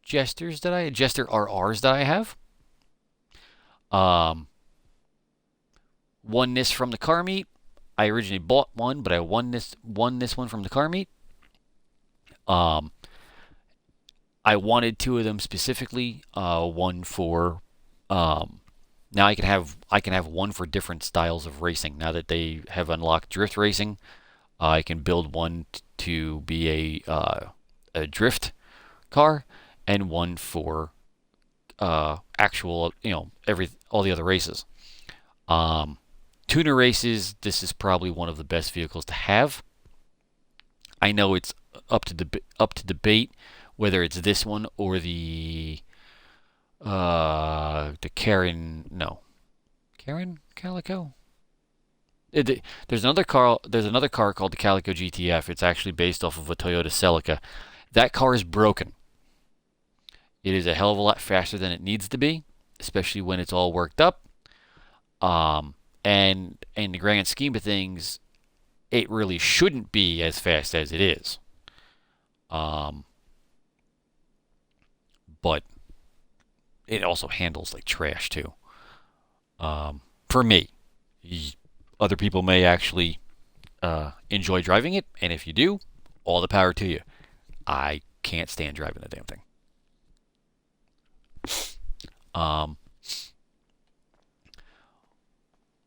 Jester RRs that I have. Won this from the car meet. I originally bought one, but I won this one from the car meet. I wanted two of them specifically. One for now I can have one for different styles of racing. Now that they have unlocked drift racing, I can build one to be a drift car, and one for actual all the other races. Tuner races. This is probably one of the best vehicles to have. I know it's up to debate whether it's this one or the Karen Calico. There's another car. There's another car called the Calico GTF. It's actually based off of a Toyota Celica. That car is broken. It is a hell of a lot faster than it needs to be, especially when it's all worked up. And in the grand scheme of things, it really shouldn't be as fast as it is. But it also handles like trash too. For me, other people may actually enjoy driving it, and if you do, all the power to you. I can't stand driving the damn thing.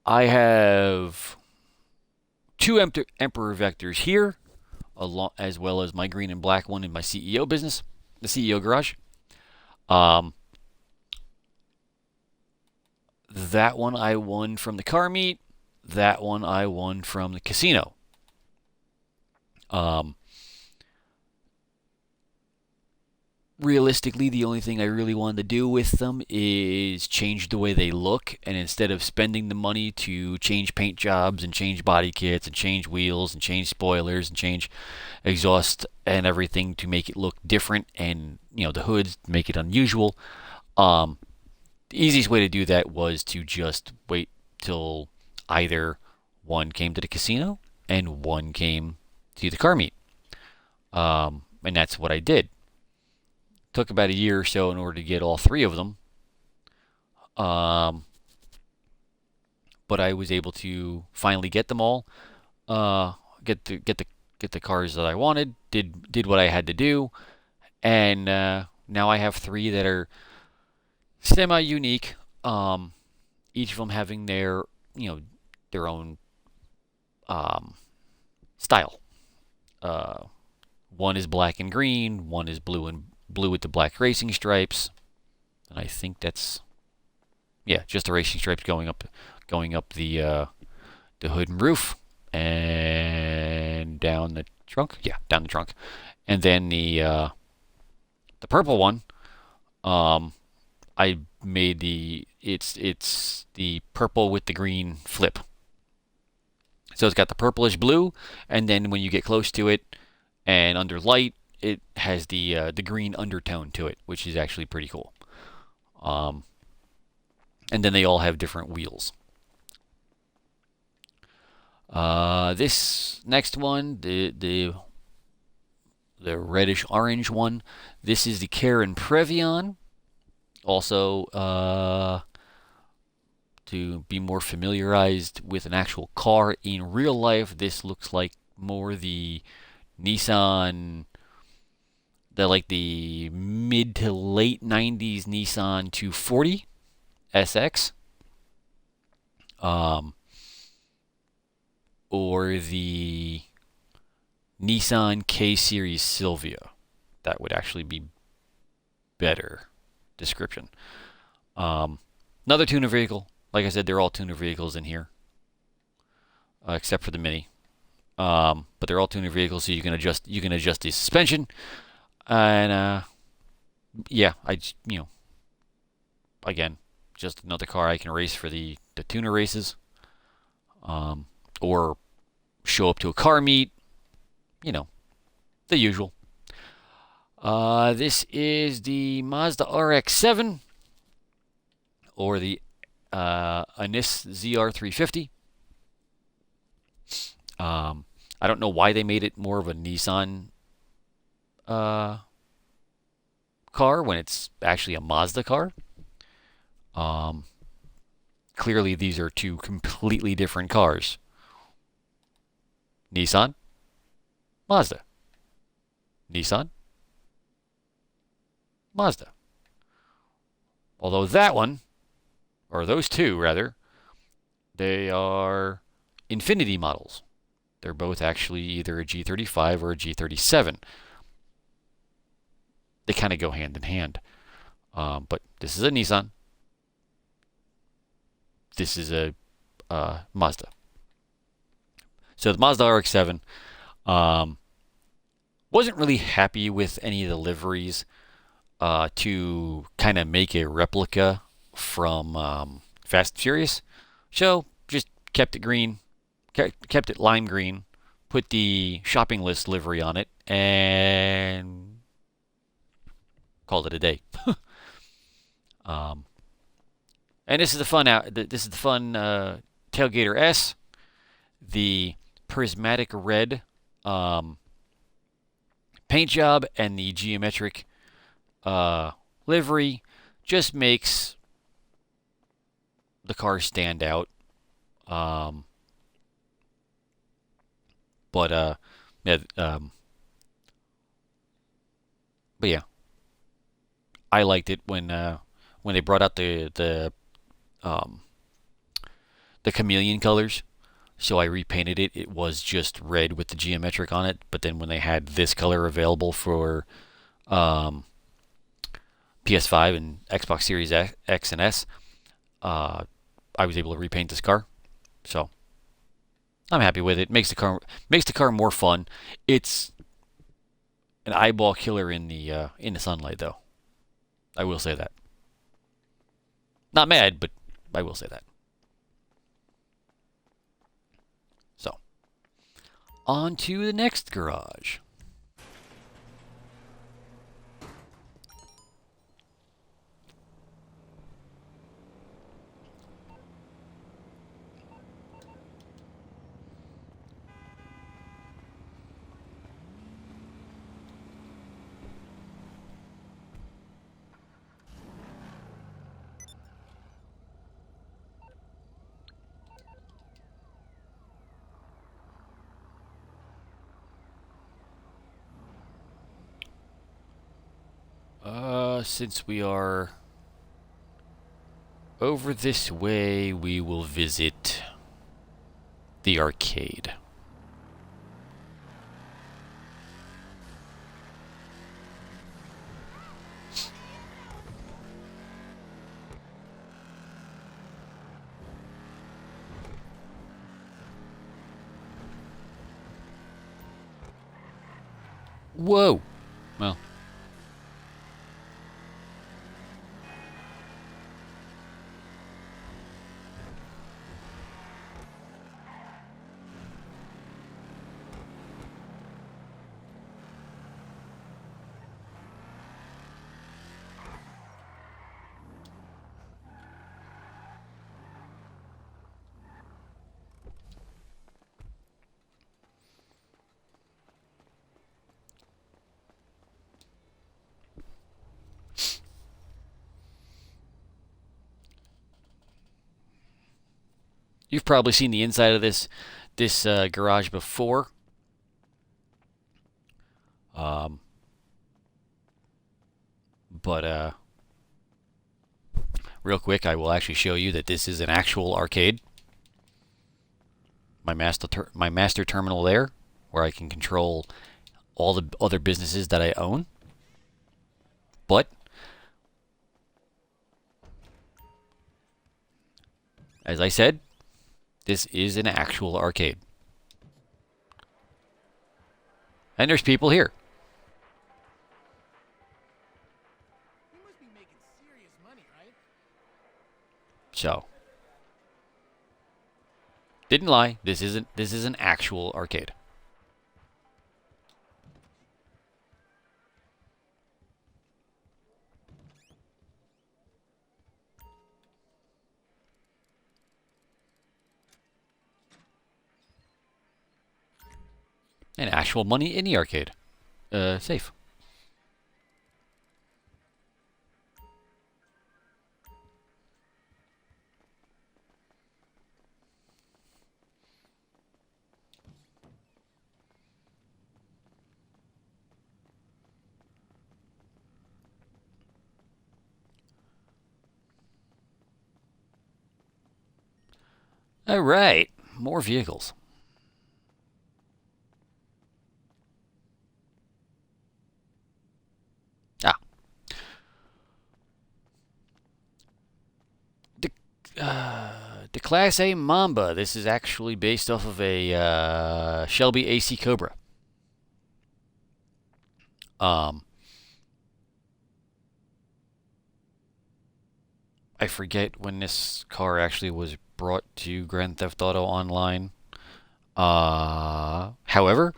I have two Emperor Vectors here, as well as my green and black one in my CEO business, the CEO garage. That one I won from the car meet. That one I won from the casino. Realistically, the only thing I really wanted to do with them is change the way they look, and instead of spending the money to change paint jobs and change body kits and change wheels and change spoilers and change exhaust and everything to make it look different, and the hoods make it unusual, the easiest way to do that was to just wait till either one came to the casino and one came to the car meet, and that's what I did. Took about a year or so in order to get all three of them. But I was able to finally get them all. Get the cars that I wanted. Did what I had to do, and now I have three that are semi-unique. Each of them having their own style. One is black and green. One is blue with the black racing stripes, and I think that's just the racing stripes going up the hood and roof and down the trunk. Yeah, down the trunk, and then the purple one. I made it's the purple with the green flip. So it's got the purplish blue, and then when you get close to it and under light, it has the green undertone to it, which is actually pretty cool. And then they all have different wheels. This next one, the reddish orange one, this is the Karen Previon. Also, to be more familiarized with an actual car in real life, this looks like more the Nissan, the mid to late 90s Nissan 240 SX. Or the Nissan K-Series Silvia. That would actually be better description. Another tuner vehicle. Like I said, they're all tuner vehicles in here, except for the Mini. But they're all tuner vehicles, so you can adjust the suspension, and yeah, again, just another car I can race for the tuner races, um, or show up to a car meet, you know, the usual. This is the Mazda RX-7 or the Anis ZR350. I don't know why they made it more of a Nissan uh, car when it's actually a Mazda car. Um, Clearly, these are two completely different cars. Nissan, Mazda. Nissan, Mazda. Although that one, or those two rather, they are Infinity models. They're both actually either a G35 or a G37. They kind of go hand in hand. But this is a Nissan. This is a Mazda. So the Mazda RX-7, wasn't really happy with any of the liveries to kind of make a replica from Fast and Furious. So just kept it green, kept it lime green, put the shopping list livery on it, and called it a day. um, and this is the fun Tailgater S, the prismatic red paint job, and the geometric livery just makes the car stand out. But yeah, but yeah, I liked it when they brought out um, the chameleon colors. So I repainted it. It was just red with the geometric on it. But then when they had this color available for um, PS5 and Xbox Series X and S, I was able to repaint this car. So I'm happy with it. Makes the car more fun. It's an eyeball killer in the sunlight, though. I will say that. Not mad, but I will say that. So on to the next garage. Since we are over this way, we will visit the arcade. Whoa! Well, you've probably seen the inside of this garage before. Um, but real quick, I will actually show you that this is an actual arcade. My master terminal there, where I can control all the other businesses that I own. But as I said, this is an actual arcade. And there's people here. You must be making serious money, right? So, didn't lie. This is an actual arcade. And actual money in the arcade. Safe. All right, more vehicles. Ah, the Class A Mamba. This is actually based off of a Shelby AC Cobra. I forget when this car actually was brought to Grand Theft Auto Online. However,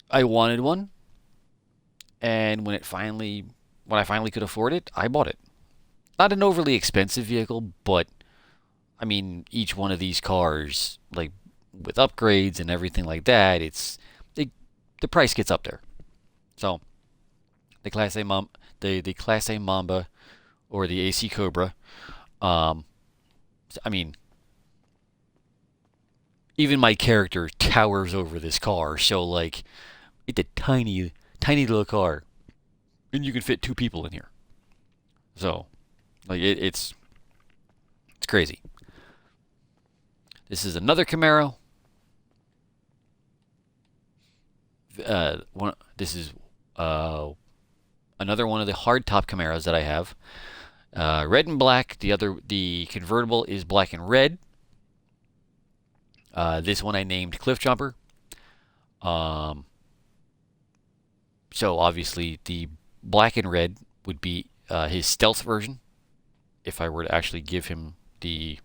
I wanted one, and when I finally could afford it, I bought it. Not an overly expensive vehicle, but I mean, each one of these cars, like with upgrades and everything like that, the price gets up there. So the the Class A Mamba or the AC Cobra. Um, I mean, even my character towers over this car, so like it's a tiny little car, and you can fit two people in here. So like it's crazy. This is another Camaro. This is another one of the hardtop Camaros that I have. Red and black. The convertible is black and red. This one I named Cliff Jumper. So obviously the black and red would be his stealth version. If I were to actually give him the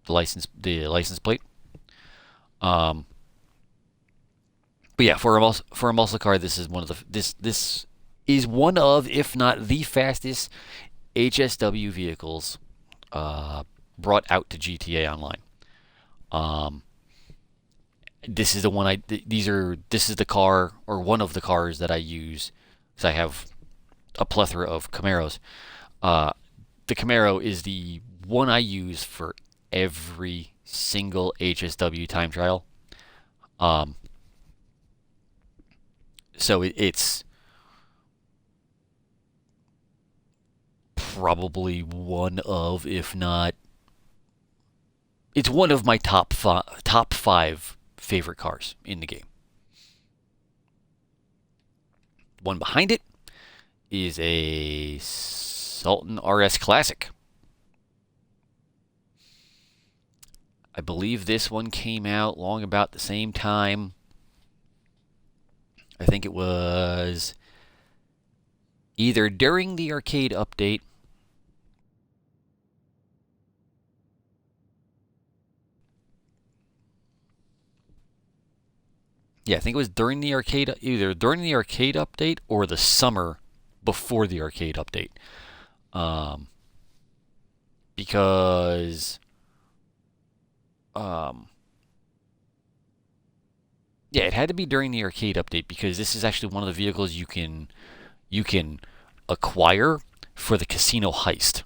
license plate. But yeah, for a muscle car, this is this is one of, if not the fastest HSW vehicles brought out to GTA Online. This is the one this is the car, or one of the cars that I use, because I have a plethora of Camaros. The Camaro is the one I use for every single HSW time trial. So it's probably one of, if not, it's one of my top five favorite cars in the game. One behind it is a Sultan RS Classic. I believe this one came out long about the same time. I think it was either during the arcade update I think it was either during the arcade update or the summer before the arcade update. Because yeah, it had to be during the arcade update, because this is actually one of the vehicles you can acquire for the casino heist.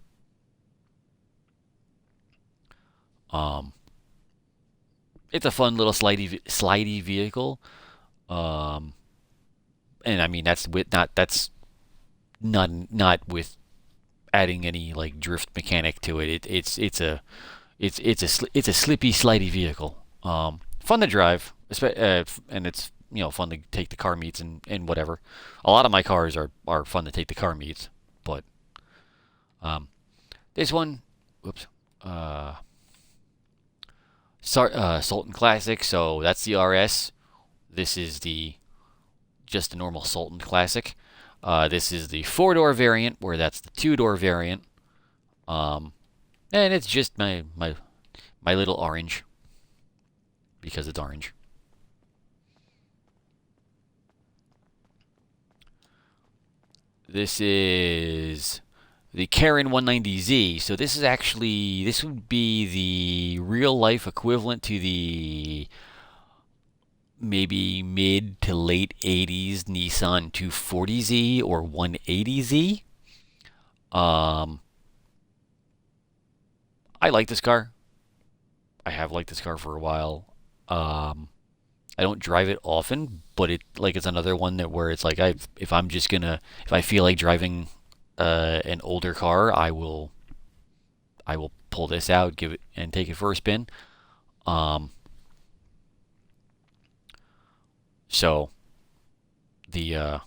It's a fun little slidey vehicle. And I mean that's not with adding any like drift mechanic to it. It's a slippy slidey vehicle. Fun to drive, and it's fun to take the car meets and whatever. A lot of my cars are fun to take the car meets, but this one, whoops, Sultan Classic. So that's the RS. This is just the normal Sultan Classic. This is the 4-door variant, where that's the 2-door variant. And it's just my little orange, because it's orange. This is the Karen 190Z. So this would be the real life equivalent to the maybe mid to late 80s Nissan 240Z or 180Z. I like this car. I have liked this car for a while. I don't drive it often, but it's another one where it's like if I feel like driving an older car, I will pull this out, give it and take it for a spin. So the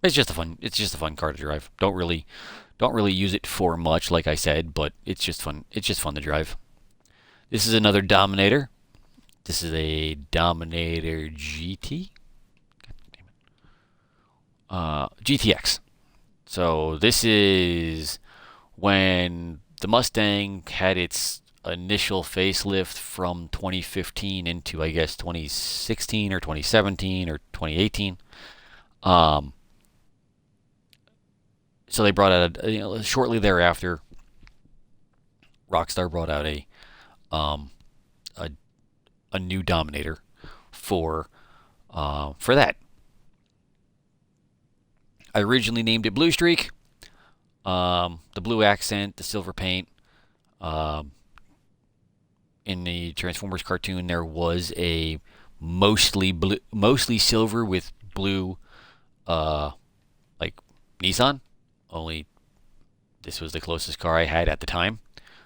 it's just a fun car to drive. Don't really use it for much, like I said, but it's just fun. It's just fun to drive. This is another Dominator. This is a Dominator GT. GTX. So this is when the Mustang had its initial facelift from 2015 into, I guess, 2016 or 2017 or 2018. So they brought out shortly thereafter, Rockstar brought out a new Dominator for that. I originally named it Blue Streak. The blue accent, the silver paint. In the Transformers cartoon, there was a mostly silver with blue, like Nissan. Only this was the closest car I had at the time,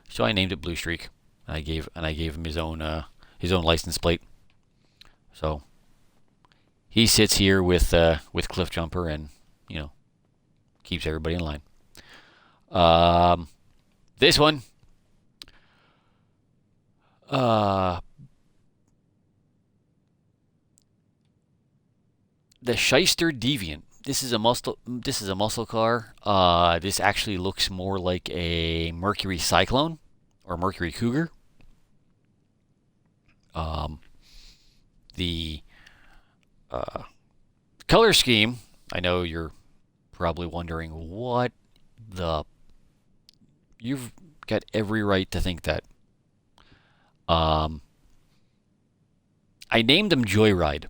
so I named it Blue Streak. I gave him his own license plate. So he sits here with Cliff Jumper and keeps everybody in line. This one, the Shyster Deviant. This is a muscle car. This actually looks more like a Mercury Cyclone or Mercury Cougar. The color scheme, I know you're probably wondering you've got every right to think that. I named them Joyride.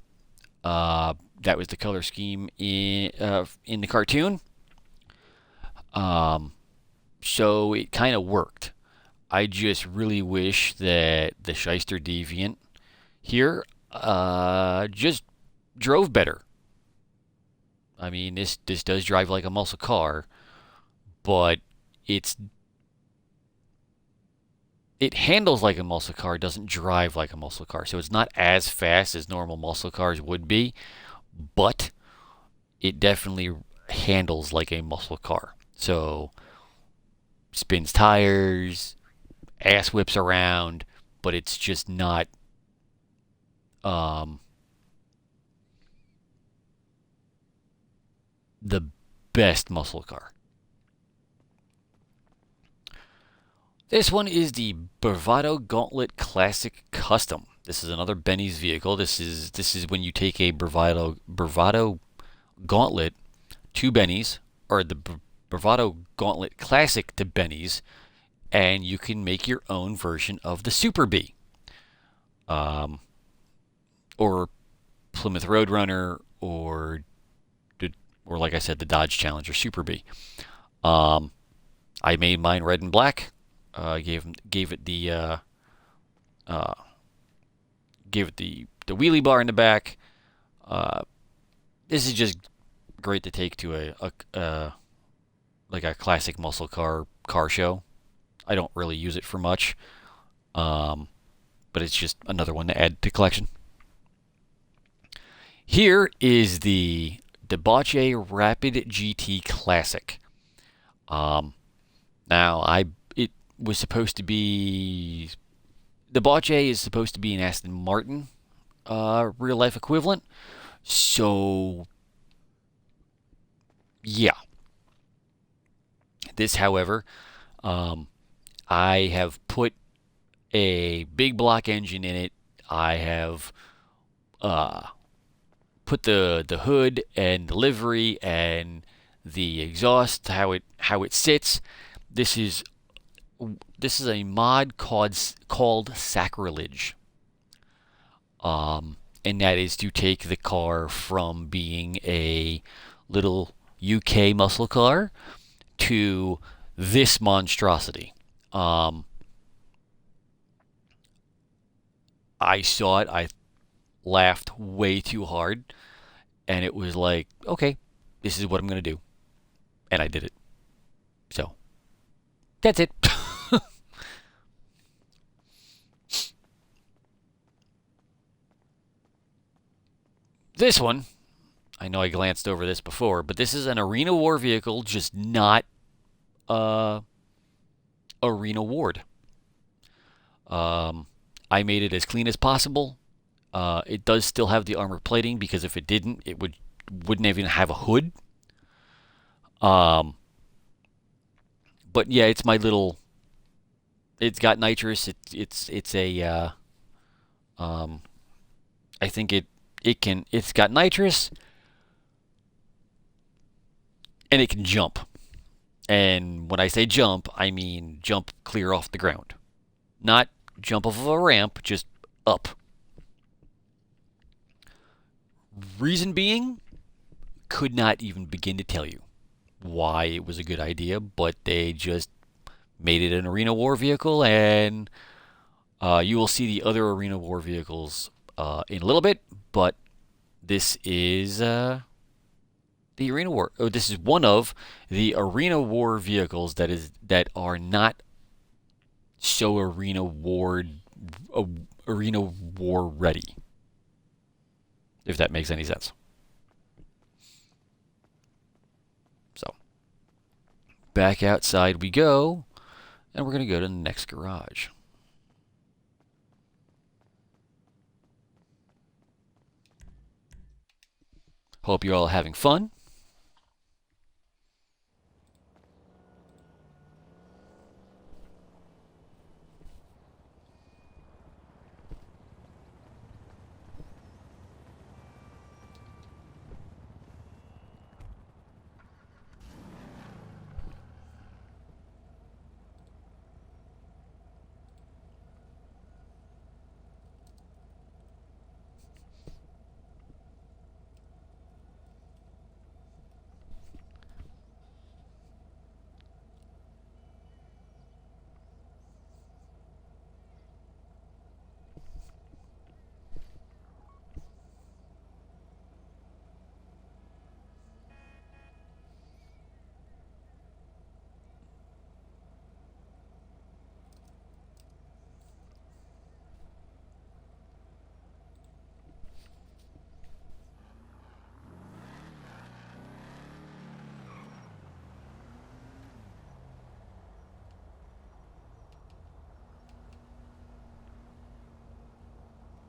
That was the color scheme in the cartoon. So it kind of worked. I just really wish that the Shyster Deviant here just drove better. I mean, this does drive like a muscle car, but it handles like a muscle car, doesn't drive like a muscle car. So it's not as fast as normal muscle cars would be, but it definitely handles like a muscle car. So spins tires, ass whips around, but it's just not the best muscle car. This one is the Bravado Gauntlet Classic Custom. This is another Benny's vehicle. This is when you take a Bravado Gauntlet to Benny's, or the Bravado Gauntlet Classic to Benny's, and you can make your own version of the Super B, or Plymouth Roadrunner, or like I said, the Dodge Challenger Super B. I made mine red and black. Gave it the wheelie bar in the back. This is just great to take to a classic muscle car show. I don't really use it for much, but it's just another one to add to collection. Here is the Debauche Rapid GT Classic. Now it was supposed to be the Botch A is supposed to be an Aston Martin real life equivalent. So, yeah. This, however, I have put a big block engine in it. I have put the hood and the livery and the exhaust, how it sits. This is a mod called Sacrilege, and that is to take the car from being a little UK muscle car to this monstrosity. I saw it. I laughed way too hard, and it was like, okay, this is what I'm gonna do, and I did it. So that's it. This one, I know I glanced over this before, but this is an arena war vehicle, just not arena ward. I made it as clean as possible. It does still have the armor plating because if it didn't, it wouldn't even have a hood. But yeah, it's my little. It's got nitrous. It's a. I think it can. It's got nitrous, and it can jump. And when I say jump, I mean jump clear off the ground, not jump off of a ramp, just up. Reason being, could not even begin to tell you why it was a good idea, but they just made it an arena war vehicle, and you will see the other arena war vehicles in a little bit, but this is the arena war. Oh, this is one of the arena war vehicles that are not so arena war ready, if that makes any sense. So back outside we go, and we're going to go to the next garage. Hope you're all having fun.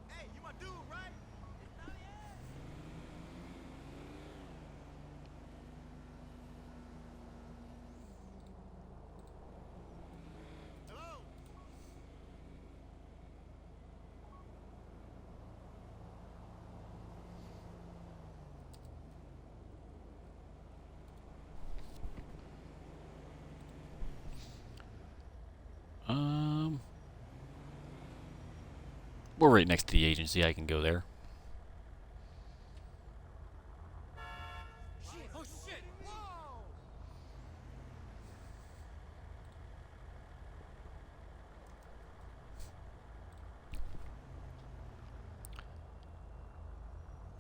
Hey, you my dude, right? Italian! Hello? We're right next to the agency. I can go there. Shit. Oh shit! Whoa!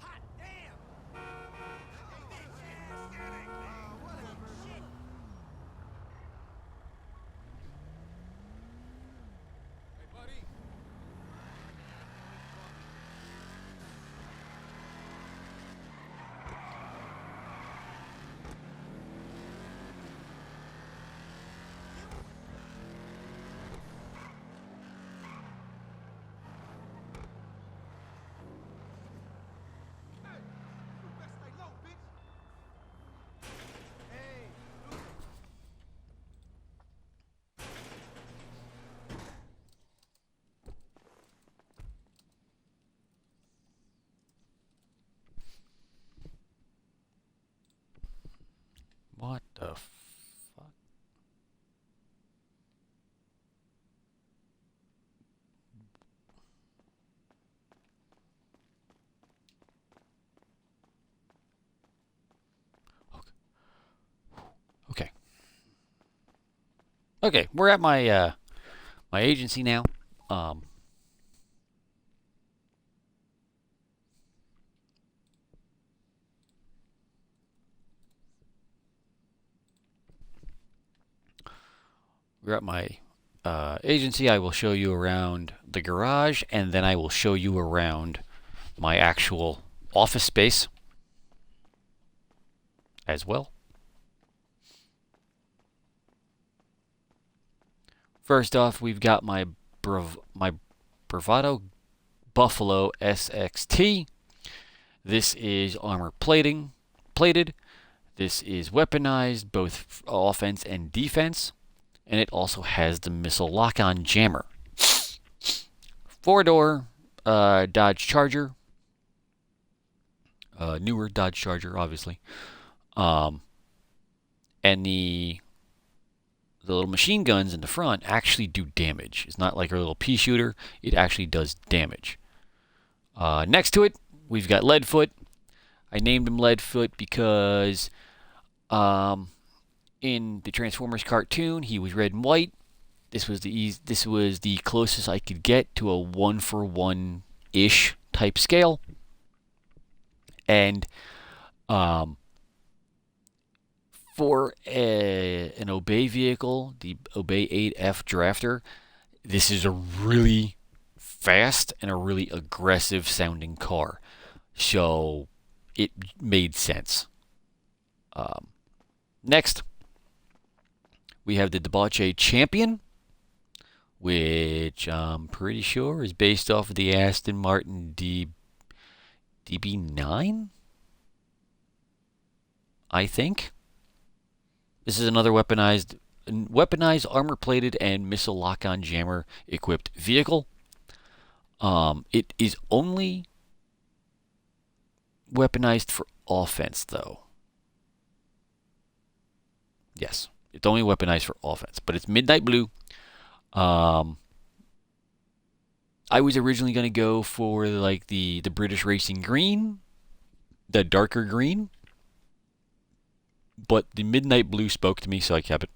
Hot damn! Whatever. Shit. Hey, buddy. Okay, we're at my my agency now. Um, we're at my agency. I will show you around the garage, and then I will show you around my actual office space as well. First off, we've got my Bravado Buffalo SXT. This is armor plated. This is weaponized, both offense and defense, and it also has the missile lock-on jammer. 4-door Dodge Charger, newer Dodge Charger, obviously, and the little machine guns in the front actually do damage. It's not like a little pea shooter; it actually does damage. Next to it, we've got Leadfoot. I named him Leadfoot because in the Transformers cartoon, he was red and white. This was the closest I could get to a 1-for-1 ish type scale, and for an Obey vehicle, the Obey 8F Drafter, this is a really fast and a really aggressive sounding car, so it made sense. Next, we have the Debauche Champion, which I'm pretty sure is based off of the Aston Martin DB9, I think. This is another weaponized armor-plated and missile lock-on jammer equipped vehicle. It is only weaponized for offense, though. Yes, it's only weaponized for offense, but it's midnight blue. I was originally going to go for like the British Racing green, the darker green, but the midnight blue spoke to me, so I kept it.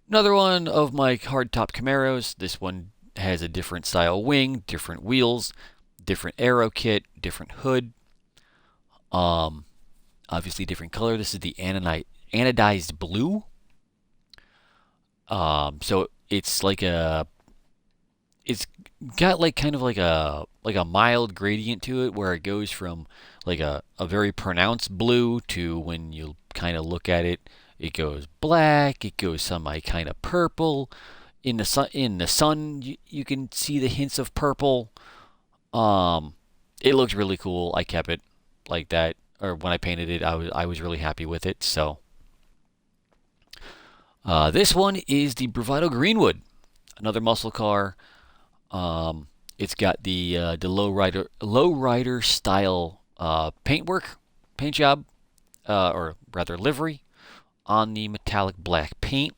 Another one of my hardtop Camaros. This one has a different style wing, different wheels, different aero kit, different hood. Obviously different color. This is the anodized blue. So it's like it's got like kind of like a mild gradient to it, where it goes from like a very pronounced blue to, when you kind of look at it, it goes black, it goes semi kind of purple. In the sun, you can see the hints of purple. It looks really cool. I kept it like that, or when I painted it, I was really happy with it. So this one is the Bravado Greenwood, another muscle car. It's got the lowrider style paint job, or rather livery, on the metallic black paint.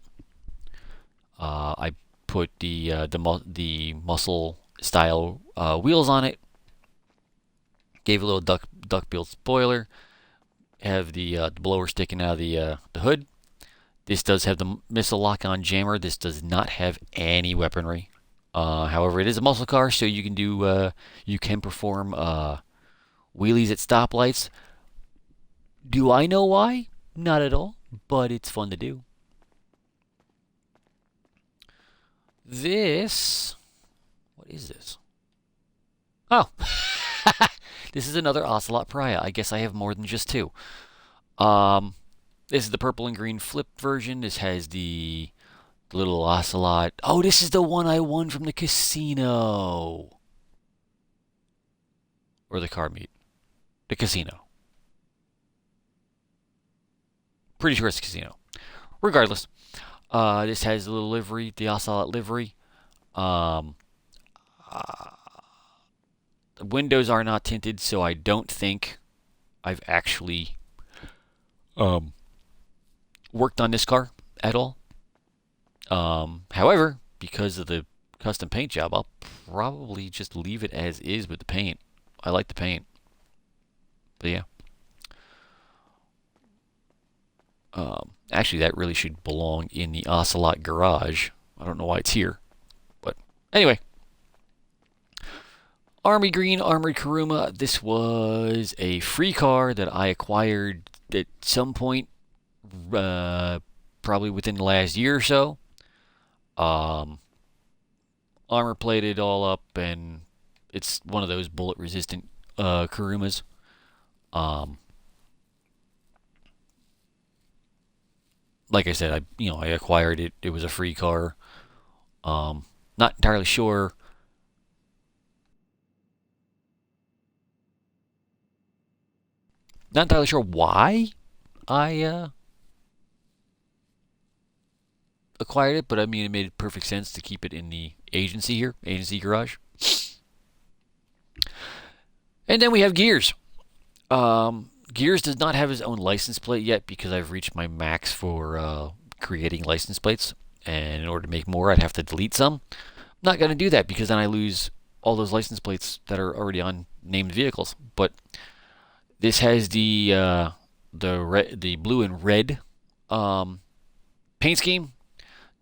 I put the muscle style wheels on it. Gave a little duck-built spoiler. Have the blower sticking out of the hood. This does have the missile lock-on jammer. This does not have any weaponry. However, it is a muscle car, so you can perform wheelies at stoplights. Do I know why? Not at all, but it's fun to do. This, what is this? Oh, this is another Ocelot Pariah. I guess I have more than just two. This is the purple and green flip version. This has the little Ocelot. Oh, this is the one I won from the casino. Or the car meet. The casino. Pretty sure it's the casino. Regardless, this has a little livery, the Ocelot livery. The windows are not tinted, so I don't think I've actually worked on this car at all. However, because of the custom paint job, I'll probably just leave it as is with the paint. I like the paint. But yeah. Actually, that really should belong in the Ocelot garage. I don't know why it's here. But anyway. Army Green Armored Kuruma. This was a free car that I acquired at some point, probably within the last year or so. Armor plated all up, and it's one of those bullet resistant Kurumas. Like I said, I acquired it. It was a free car. Not entirely sure. Not entirely sure why I acquired it, but I mean, it made perfect sense to keep it in the agency here, agency garage. And then we have Gears. Gears does not have his own license plate yet because I've reached my max for creating license plates. And in order to make more, I'd have to delete some. I'm not going to do that because then I lose all those license plates that are already on named vehicles. But this has the blue and red paint scheme.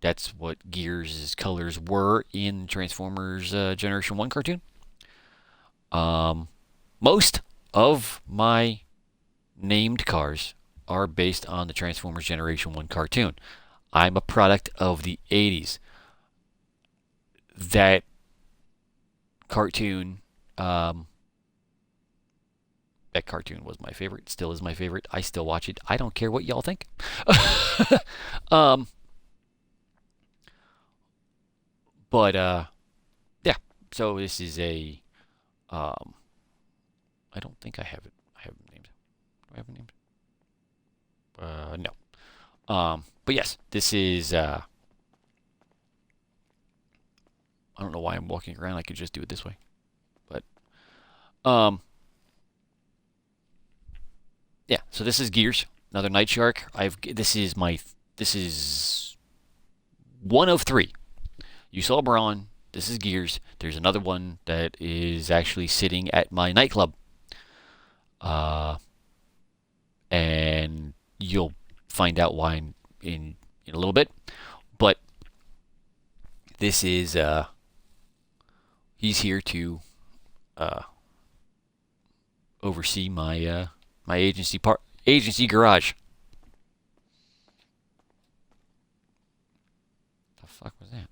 That's what Gears' colors were in Transformers Generation 1 cartoon. Most of my named cars are based on the Transformers Generation 1 cartoon. I'm a product of the 80s. That cartoon, that cartoon was my favorite, still is my favorite. I still watch it. I don't care what y'all think. But yeah. So this is a I don't think I have it. I have it named. Do I have it named? No. But yes, this is I don't know why I'm walking around. I could just do it this way. But yeah, so this is Gears, another Night Shark. This is one of three. You saw Brawn. This is Gears. There's another one that is actually sitting at my nightclub. And you'll find out why in a little bit. But this is he's here to oversee my my agency garage. The fuck was that?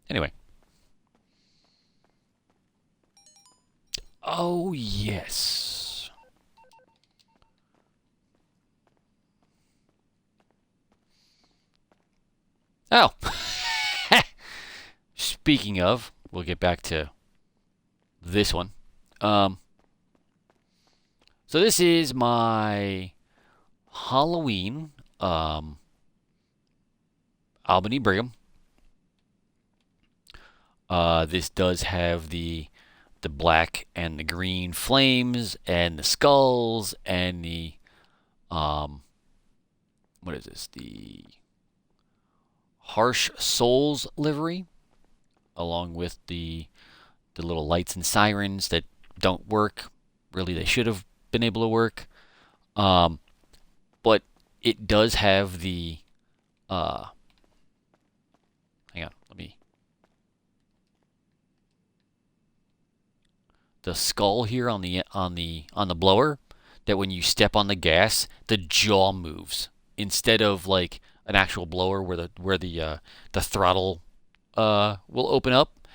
Anyway. Oh, yes. Oh. Speaking of, we'll get back to this one. So this is my Halloween Albany Brigham. This does have the black and the green flames and the skulls and the what is this? The Harsh Souls livery, along with the little lights and sirens that don't work. Really, they should have been able to work. But it does have the hang on, let me. The skull here on the blower, that when you step on the gas, the jaw moves instead of like an actual blower where the throttle will open up.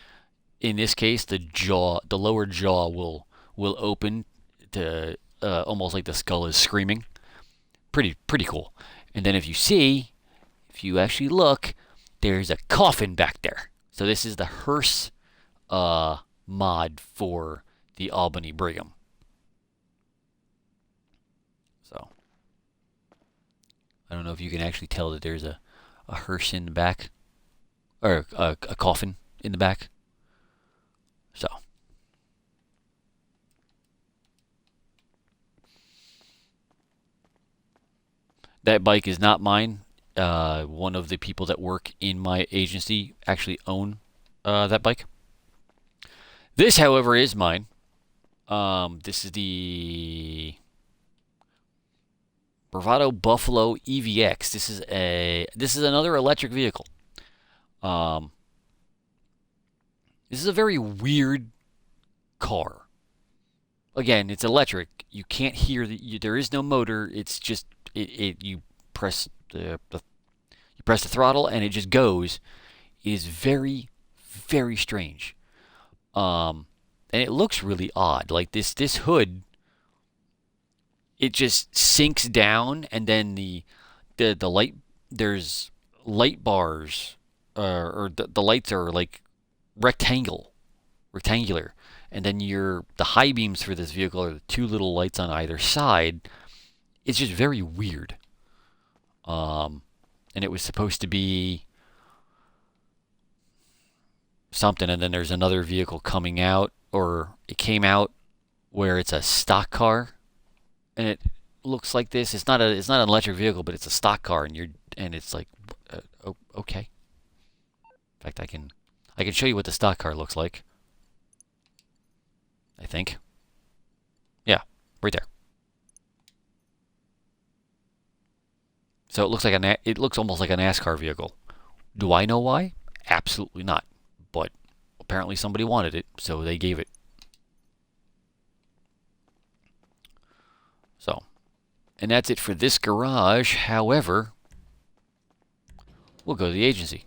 In this case, the lower jaw will open to almost like the skull is screaming. Pretty cool. And then if you actually look, there's a coffin back there. So this is the hearse mod for the Albany Brigham. So I don't know if you can actually tell that there's a hearse in the back, or a coffin in the back. So That bike is not mine. One of the people that work in my agency actually own that bike. This, however, is mine. This is the Bravado Buffalo EVX. This is another electric vehicle. This is a very weird car. Again, it's electric. You can't hear there is no motor. It's just you press you press the throttle and it just goes. It is very, very strange. And it looks really odd. Like this hood, it just sinks down, and then the light, there's light bars, or the lights are like rectangular, and then the high beams for this vehicle are the two little lights on either side. It's just very weird. And it was supposed to be something, and then there's another vehicle coming out, or it came out where it's a stock car, and it looks like this. It's not an electric vehicle, but it's a stock car, and it's like, okay. In fact, I can show you what the stock car looks like. I think. Yeah, right there. So it looks almost like a NASCAR vehicle. Do I know why? Absolutely not. But apparently somebody wanted it, so they gave it. So, and that's it for this garage. However, we'll go to the agency.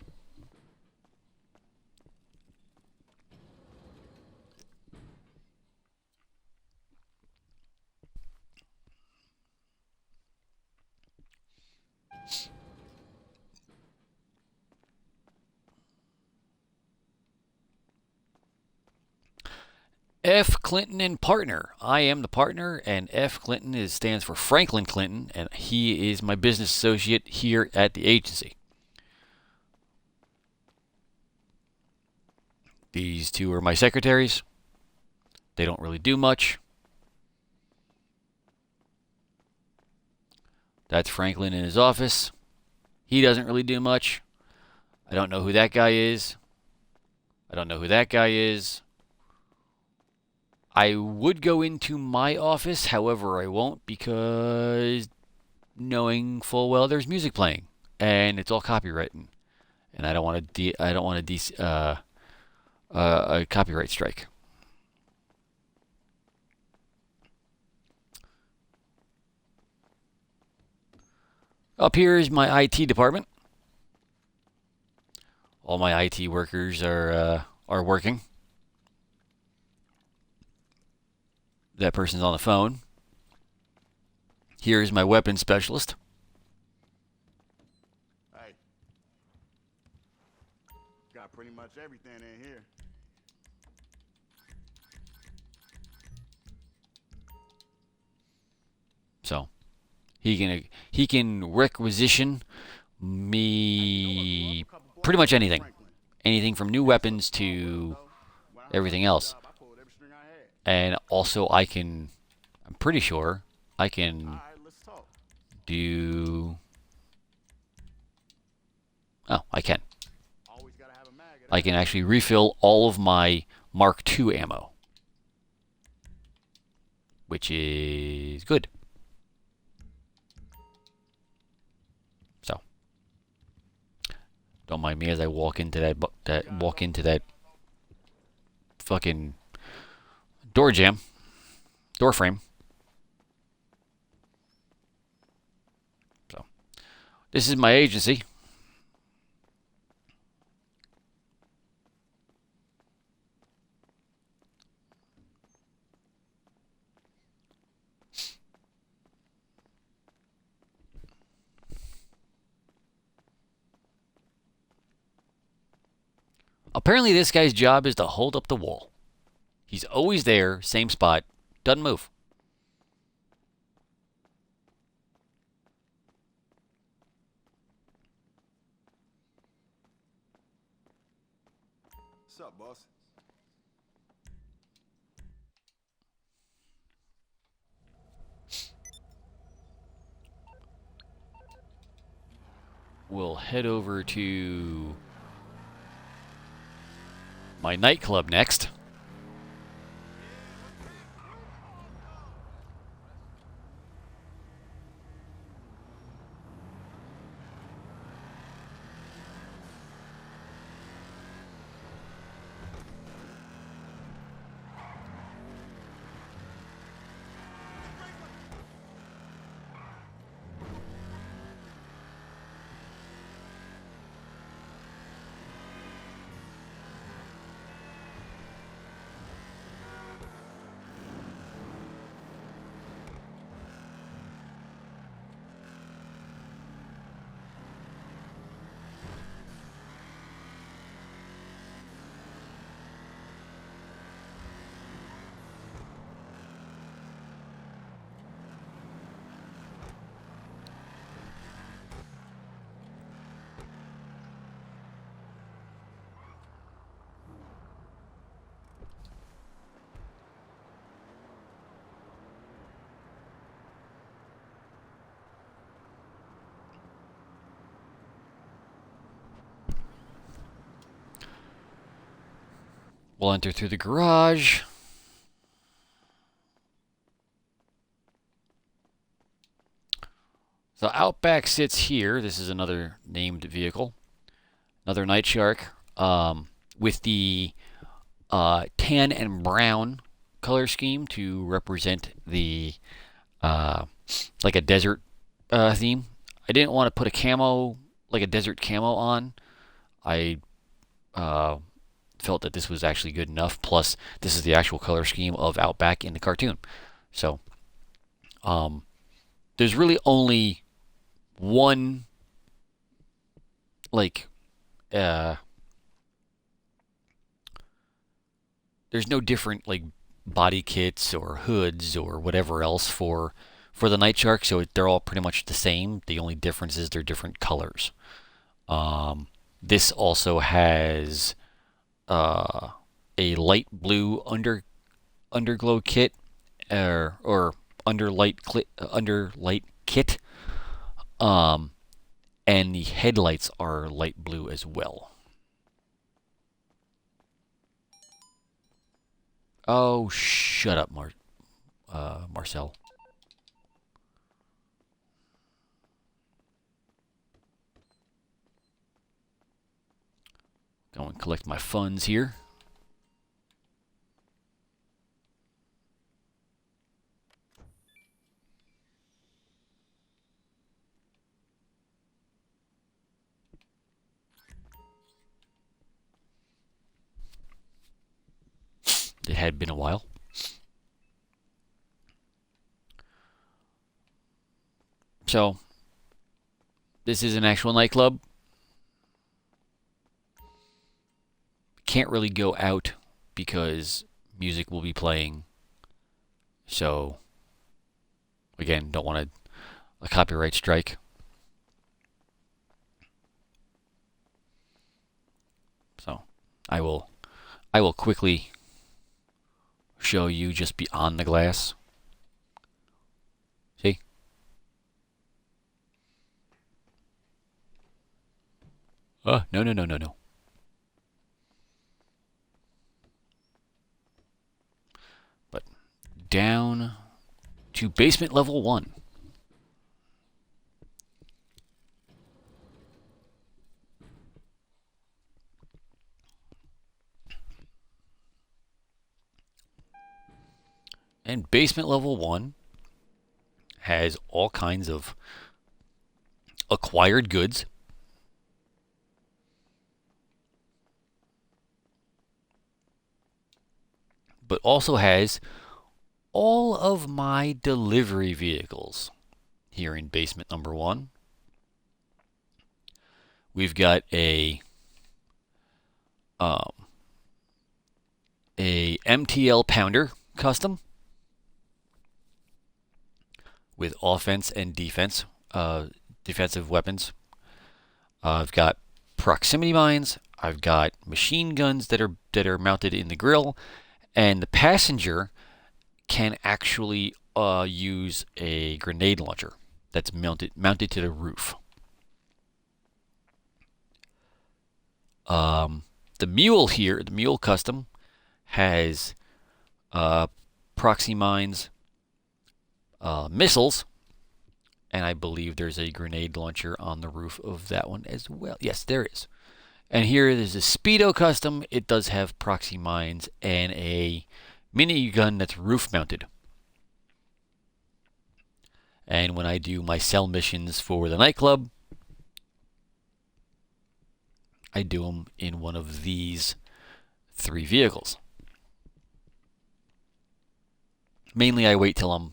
F. Clinton and Partner. I am the partner, and F. Clinton stands for Franklin Clinton, and he is my business associate here at the agency. These two are my secretaries. They don't really do much. That's Franklin in his office. He doesn't really do much. I don't know who that guy is. I don't know who that guy is. I would go into my office, however, I won't, because knowing full well there's music playing and it's all copywritten, and I don't want a copyright strike. Up here is my IT department. All my IT workers are working. That person's on the phone. Here's my weapons specialist. Hey, got pretty much everything in here. So he can requisition me pretty much anything from new weapons to everything else. And also I'm pretty sure I can do, I can actually refill all of my Mark II ammo, which is good. So don't mind me as I walk into that fucking door frame. So, this is my agency. Apparently, this guy's job is to hold up the wall. He's always there, same spot, doesn't move. What's up, boss? we'll head over to my nightclub next. We'll enter through the garage. So Outback sits here. This is another named vehicle. Another Night Shark with the tan and brown color scheme to represent the like a desert theme. I didn't want to put a camo, like a desert camo on. I felt that this was actually good enough. Plus, this is the actual color scheme of Outback in the cartoon. So, there's really only one, like, there's no different, like, body kits or hoods or whatever else for the Night Shark, so they're all pretty much the same. The only difference is they're different colors. This also has a light blue underglow kit or underlight kit, and the headlights are light blue as well. Oh, shut up, Marcel. Go and collect my funds here. It had been a while. So, this is an actual nightclub. Can't really go out because music will be playing. So, again, don't want a copyright strike. So, I will quickly show you just beyond the glass. See? No. But down to basement level 1. And basement level 1 has all kinds of acquired goods. But also has all of my delivery vehicles here in basement number 1. We've got a MTL Pounder custom with offense and defense, defensive weapons. I've got proximity mines. I've got machine guns that are mounted in the grill, and the passenger can actually use a grenade launcher that's mounted to the roof. The Mule here, the Mule Custom, has proxy mines, missiles, and I believe there's a grenade launcher on the roof of that one as well. Yes, there is. And here is a Speedo Custom. It does have proxy mines and a minigun that's roof mounted. And when I do my cell missions for the nightclub, I do them in one of these 3 vehicles. Mainly I wait till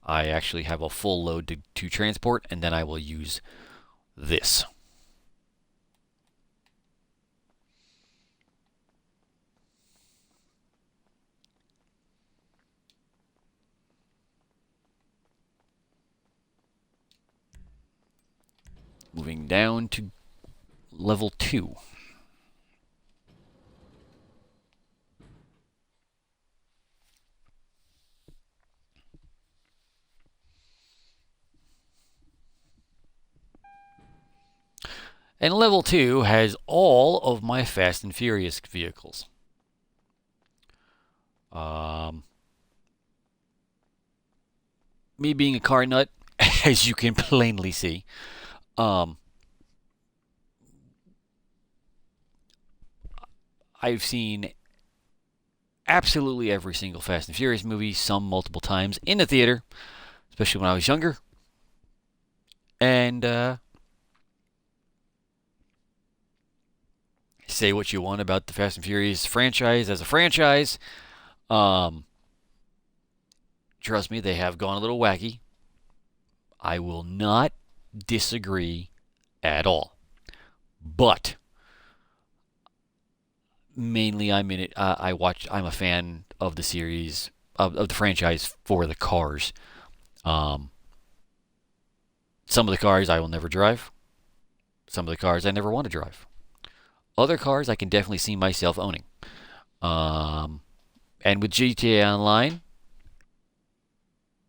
I actually have a full load to transport, and then I will use this. Moving down to level 2. And level 2 has all of my Fast and Furious vehicles. Me being a car nut, as you can plainly see, I've seen absolutely every single Fast and Furious movie, some multiple times in the theater, especially when I was younger. And say what you want about the Fast and Furious franchise as a franchise. Trust me, they have gone a little wacky. I will not disagree at all. But mainly I'm in it. I'm a fan of the series, of the franchise for the cars. Some of the cars I will never drive. Some of the cars I never want to drive. Other cars I can definitely see myself owning. And with GTA Online,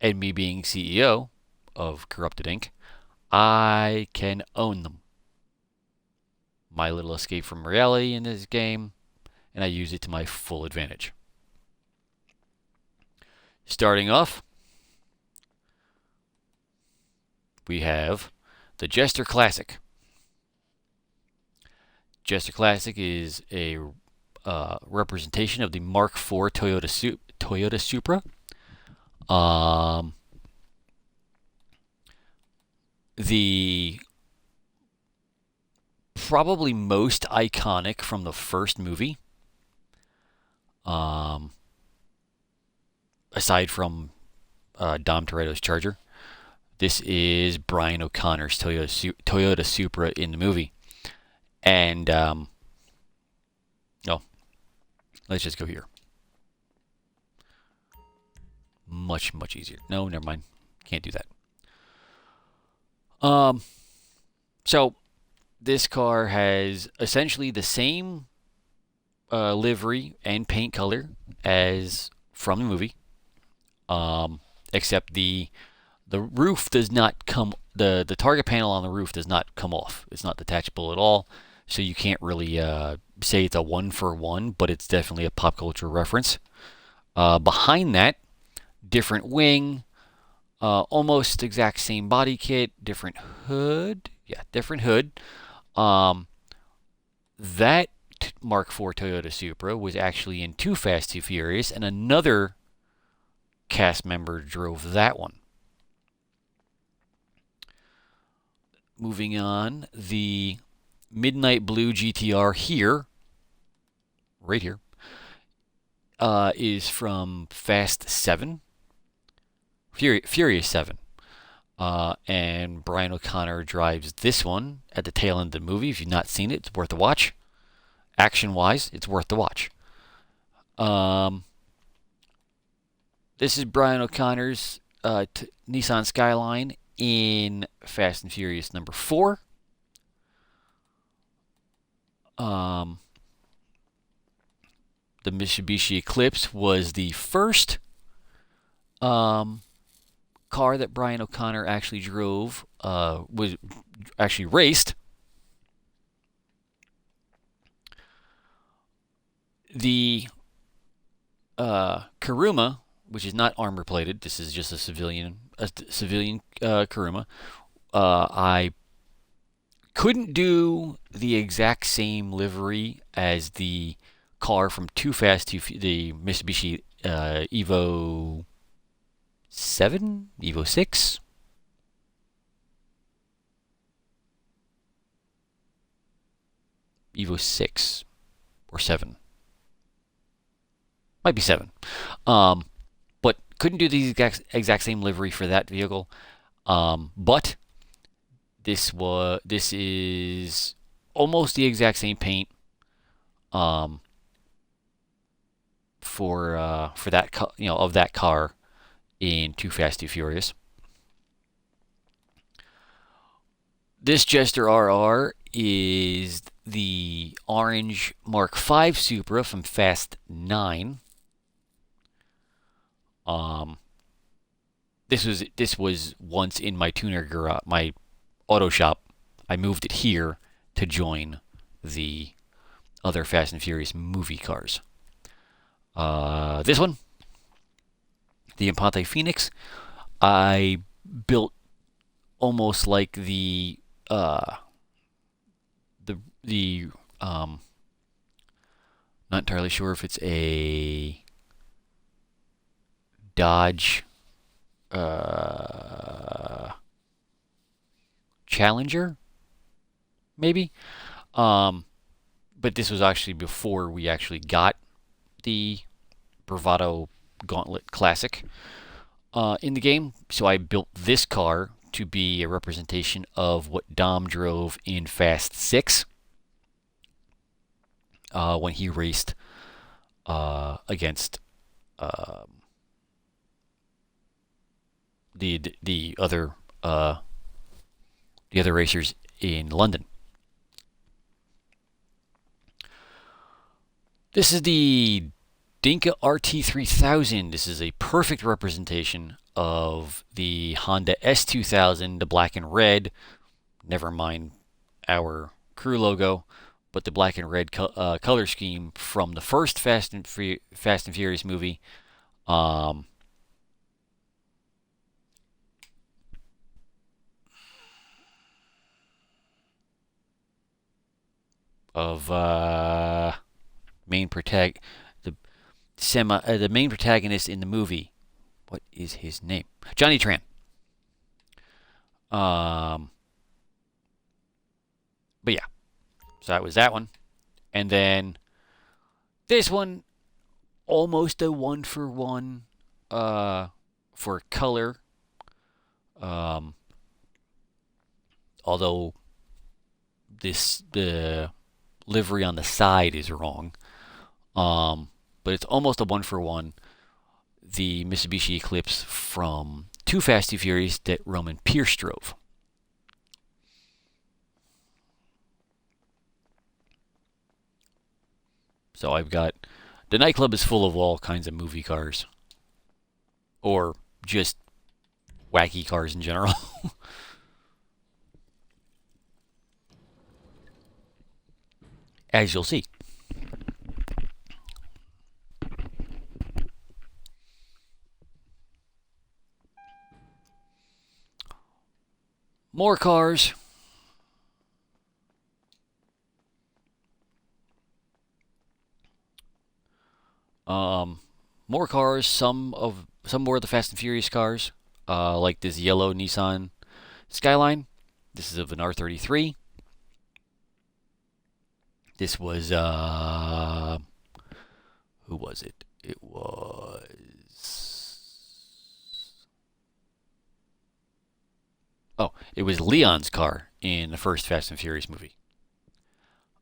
and me being CEO of Corrupted Inc., I can own them. My little escape from reality in this game, and I use it to my full advantage. Starting off, we have the Jester Classic. Jester Classic is a representation of the Mark IV Toyota Supra. The probably most iconic from the first movie, aside from Dom Toretto's Charger. This is Brian O'Connor's Toyota Supra in the movie. And, let's just go here. Much, much easier. No, never mind. Can't do that. So, this car has essentially the same livery and paint color as from the movie, except the roof does not come. The target panel on the roof does not come off. It's not detachable at all, so you can't really say it's a 1-for-1, but it's definitely a pop culture reference. Behind that, different wing, almost exact same body kit, different hood. Yeah, different hood. That Mark IV Toyota Supra was actually in Too Fast, Too Furious, and another cast member drove that one. Moving on, the Midnight Blue GTR here, right here, is from Fast 7, Furious 7. And Brian O'Connor drives this one at the tail end of the movie. If you've not seen it, it's worth a watch. Action-wise, it's worth the watch. This is Brian O'Connor's Nissan Skyline in Fast and Furious number 4. The Mitsubishi Eclipse was the first car that Brian O'Connor actually drove, was actually raced. The Kuruma, which is not armor plated, this is just a civilian Kuruma. I couldn't do the exact same livery as the car from Too Fast, the Mitsubishi Evo 7, Evo 6. Evo 6 or 7. Might be 7. But couldn't do the exact same livery for that vehicle. But this is almost the exact same paint for that of that car in Too Fast Too Furious. This Jester RR is the orange Mark V Supra from Fast 9. This was once in my tuner garage, my auto shop. I moved it here to join the other Fast and Furious movie cars. This one, the Impante Phoenix, I built almost like the not entirely sure if it's a Dodge Challenger, maybe. But this was actually before we actually got the Bravado Gauntlet Classic in the game. So I built this car to be a representation of what Dom drove in Fast 6 when he raced against the other racers in London. This is the Dinka RT3000. This is a perfect representation of the Honda S2000, the black and red. Never mind our crew logo, but the black and red color scheme from the first Fast and Furious movie. Of main the main protagonist in the movie. What is his name? Johnny Tran. But yeah, so that was that one, and then this one, almost a 1-for-1 for color. Although the livery on the side is wrong. But it's almost a 1-for-1. The Mitsubishi Eclipse from Too Fast Too Furious that Roman Pierce drove. So I've got, the nightclub is full of all kinds of movie cars. Or just wacky cars in general. As you'll see. More cars. More cars. Some more of the Fast and Furious cars, like this yellow Nissan Skyline. This is of an R33. This was who was it? It was it was Leon's car in the first Fast and Furious movie.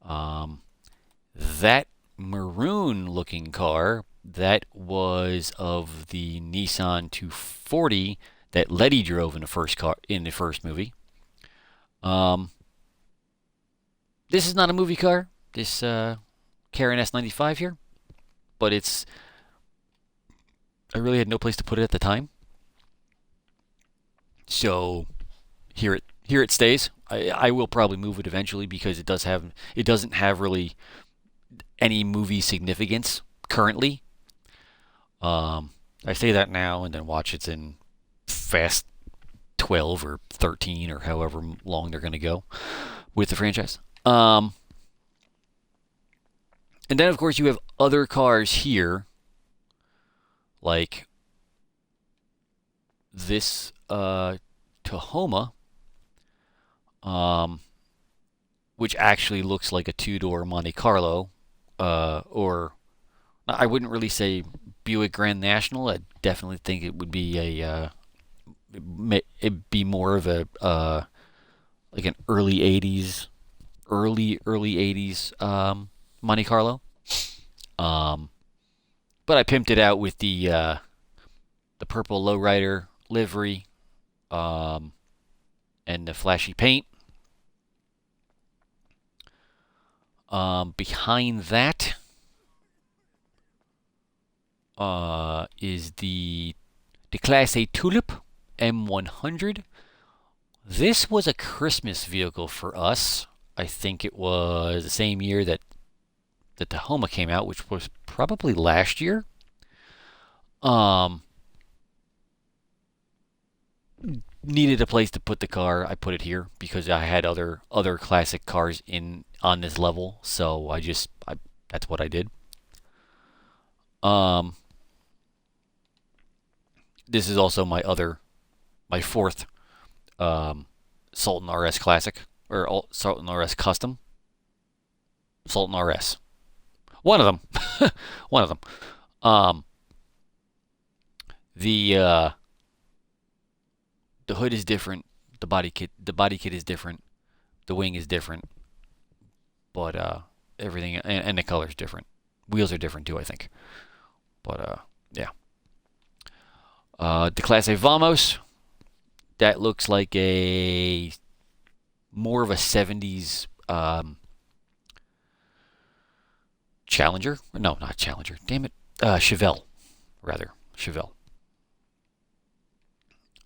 That maroon-looking car, that was of the Nissan 240 that Letty drove in the first movie. This is not a movie car, this Karen S95 here, but I really had no place to put it at the time. So here it stays. I will probably move it eventually because it doesn't have really any movie significance currently. I say that now and then watch it's in Fast 12 or 13 or however long they're going to go with the franchise. And then, of course, you have other cars here, like this Tahoma, which actually looks like a two-door Monte Carlo, or I wouldn't really say Buick Grand National. I definitely think it would be it'd be more of a like an early '80s, early '80s Monte Carlo. But I pimped it out with the purple lowrider livery, and the flashy paint. Behind that is the Class A Tulip M100. This was a Christmas vehicle for us. I think it was the same year that the Tahoma came out, which was probably last year. Needed a place to put the car. I put it here because I had other classic cars in on this level, so that's what I did. This is also my fourth Sultan RS Classic or Sultan RS Custom. Sultan RS. One of them. One of them. The hood is different. The body kit is different. The wing is different. But everything and the color is different. Wheels are different too, I think. But yeah. The Class A Vamos. That looks like a more of a 70s Challenger. No, not Challenger. Damn it. Chevelle, rather. Chevelle.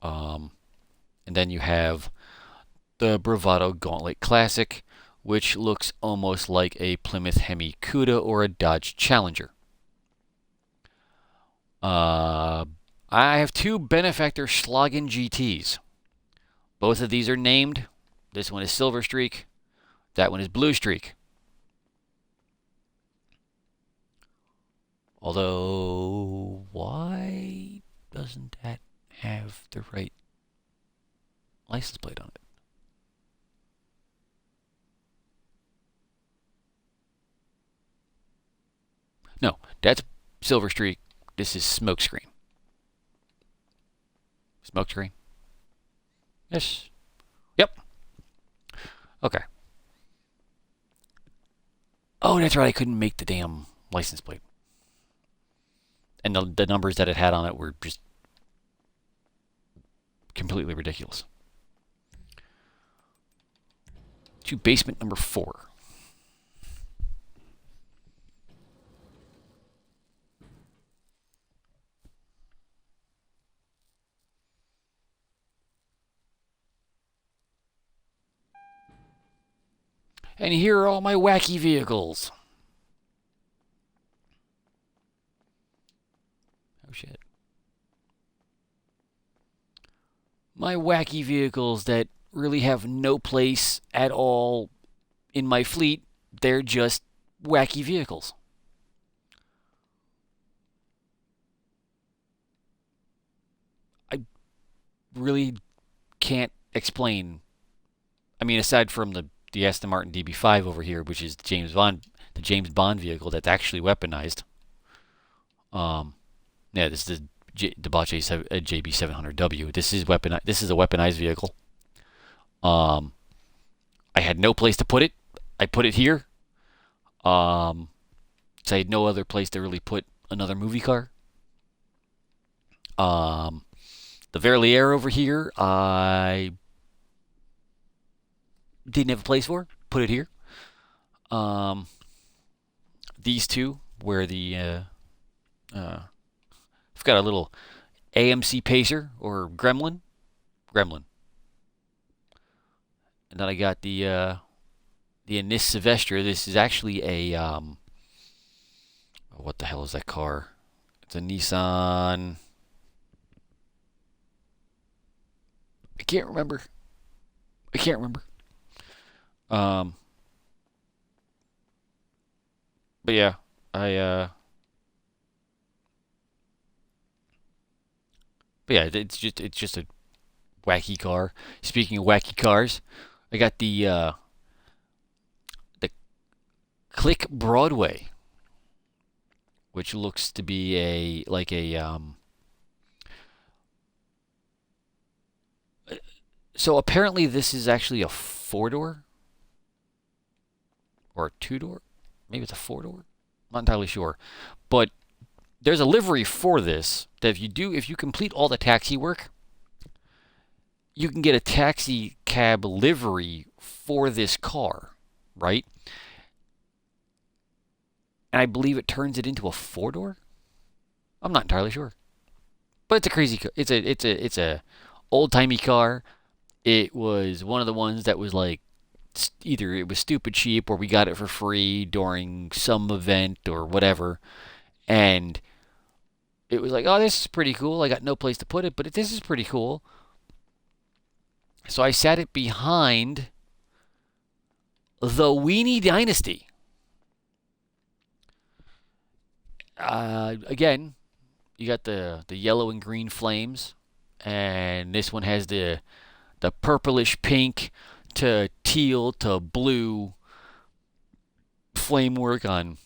And then you have the Bravado Gauntlet Classic, which looks almost like a Plymouth Hemi Cuda or a Dodge Challenger. I have two Benefactor Schlagen GTs. Both of these are named. This one is Silver Streak. That one is Blue Streak. Although, why doesn't that have the right license plate on it? No, that's Silver Streak. This is Smokescreen. Smokescreen? Yes. Yep. Okay. Oh, that's right. I couldn't make the damn license plate. And the numbers that it had on it were just completely ridiculous. To basement number 4. And here are all my wacky vehicles. Oh shit. My wacky vehicles that really have no place at all in my fleet. They're just wacky vehicles. I really can't explain. I mean, aside from the Aston Martin DB5 over here, which is the James Bond vehicle that's actually weaponized. Yeah, this is the Debauche JB700W. This is weaponized. This is a weaponized vehicle. I had no place to put it. I put it here. So I had no other place to really put another movie car. The Verlier over here, I didn't have a place for. Put it here. These two, where I've got a little AMC Pacer or Gremlin. And then I got the Anis Silvestre. This is actually a What the hell is that car? It's a Nissan. I can't remember. I can't remember. But yeah, I but yeah, it's just a wacky car. Speaking of wacky cars, I got the Click Broadway, which looks to be so apparently this is actually a four-door or a two-door. Maybe it's a four-door. Not entirely sure. But there's a livery for this that if you complete all the taxi work, you can get a taxi cab livery for this car, right? And I believe it turns it into a four-door. I'm not entirely sure, but it's a crazy. It's a old-timey car. It was one of the ones that was like either it was stupid cheap or we got it for free during some event or whatever, and it was like, oh, this is pretty cool. I got no place to put it, but this is pretty cool. So I sat it behind the Weenie Dynasty. Again, you got the yellow and green flames, and this one has the purplish pink to teal to blue flame work on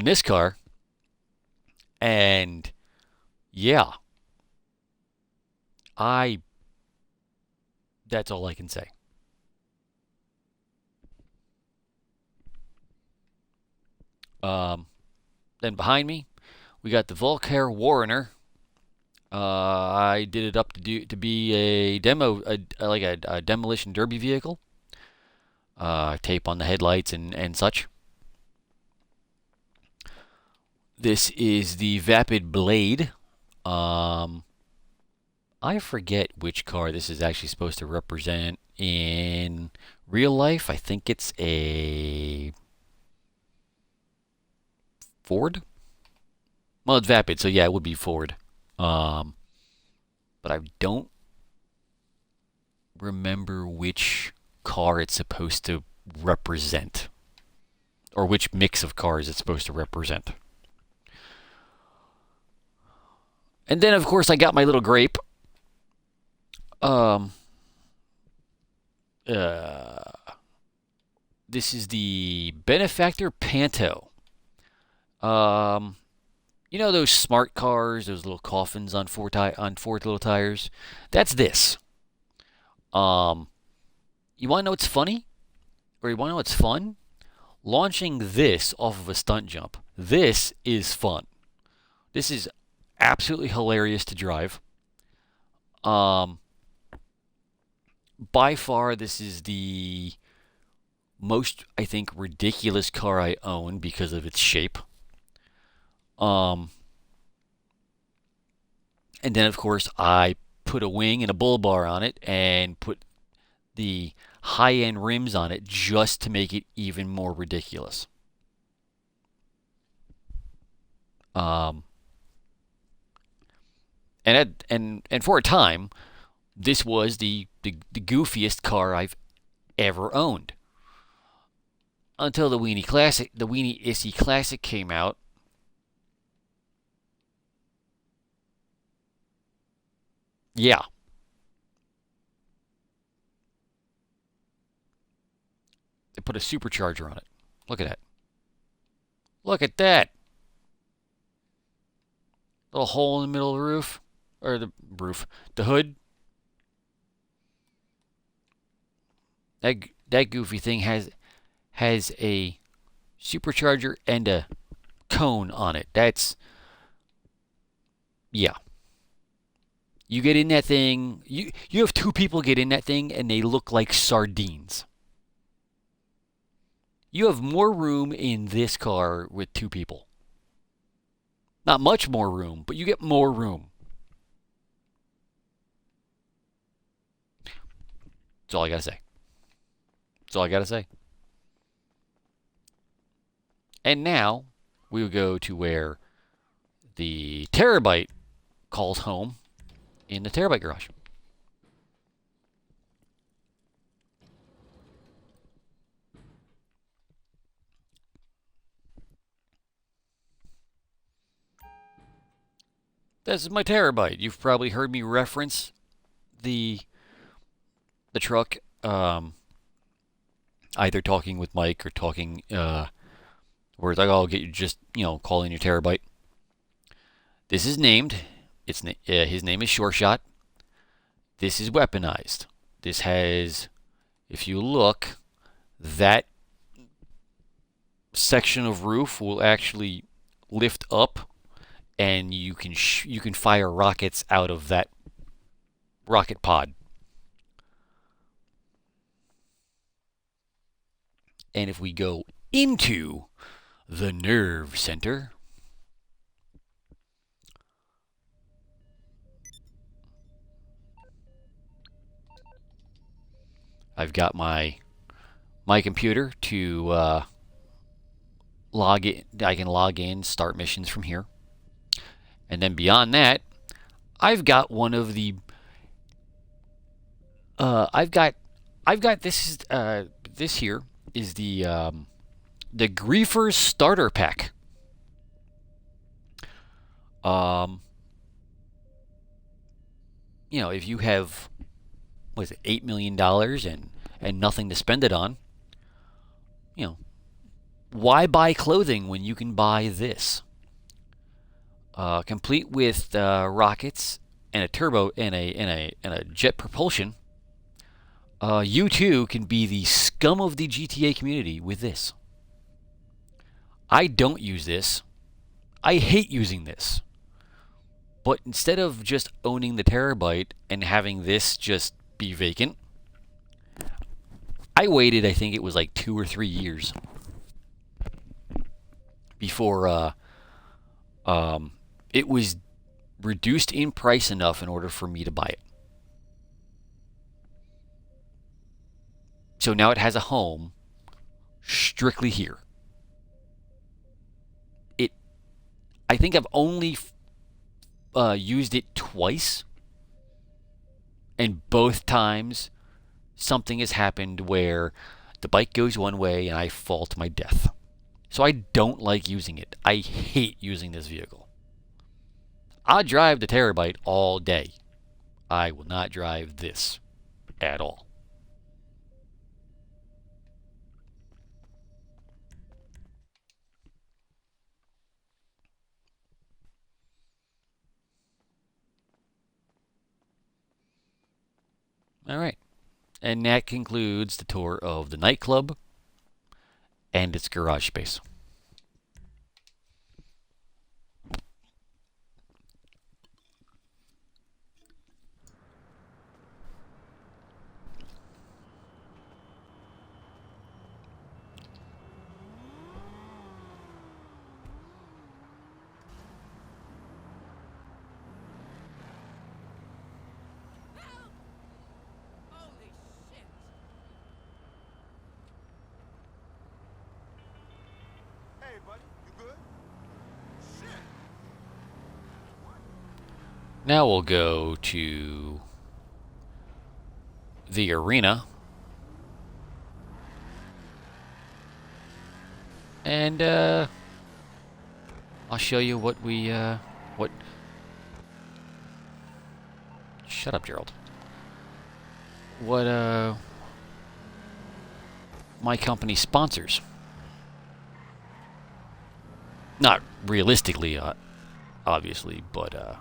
this car. And yeah, that's all I can say. Then behind me, we got the Volker Warrener. I did it up to be a demolition derby vehicle. Tape on the headlights and such. This is the Vapid Blade. I forget which car this is actually supposed to represent in real life. I think it's a Ford. Well, it's Vapid, so yeah, it would be Ford. But I don't remember which car it's supposed to represent, or which mix of cars it's supposed to represent. And then, of course, I got my little grape. This is the Benefactor Panto. You know those smart cars, those little coffins on four little tires? That's this. You want to know what's funny? Or you want to know what's fun? Launching this off of a stunt jump. This is fun. This is absolutely hilarious to drive. By far, this is the most, I think, ridiculous car I own because of its shape. And then, of course, I put a wing and a bull bar on it and put the high-end rims on it just to make it even more ridiculous. And for a time, this was the goofiest car I've ever owned. Until the Weenie Issy Classic came out. Yeah. They put a supercharger on it. Look at that. Look at that. Little hole in the middle of the roof. Or the roof. The hood. That goofy thing has a supercharger and a cone on it. That's... yeah. You get in that thing, you have two people get in that thing and they look like sardines. You have more room in this car with two people. Not much more room, but you get more room. That's all I gotta say. That's all I gotta say. And now we will go to where the Terabyte calls home in the Terabyte garage. This is my Terabyte. You've probably heard me reference the truck, either talking with Mike or talking, where it's like, "Oh, I'll get you just, calling your Terabyte." This is named. His name is SureShot. This is weaponized. This has, if you look, that section of roof will actually lift up, and you can fire rockets out of that rocket pod. And if we go into the nerve center, I've got my computer to log in. I can log in, start missions from here, and then beyond that, I've got one of the. I've got this is this here is the Griefers starter pack. If you have, what is it, $8 million and nothing to spend it on, why buy clothing when you can buy this? Complete with rockets and a turbo and a jet propulsion. You too can be the scum of the GTA community with this. I don't use this. I hate using this. But instead of just owning the Terabyte and having this just be vacant, I waited, I think it was like 2 or 3 years before it was reduced in price enough in order for me to buy it. So now it has a home strictly here. I think I've only used it twice, and both times something has happened where the bike goes one way and I fall to my death. So I don't like using it. I hate using this vehicle. I'll drive the Terabyte all day. I will not drive this at all. All right. And that concludes the tour of the nightclub and its garage space. Holy shit! Hey, buddy, you good? Shit! Now we'll go to the arena. And I'll show you what we what. Shut up, Gerald. What my company sponsors. Not realistically, obviously, but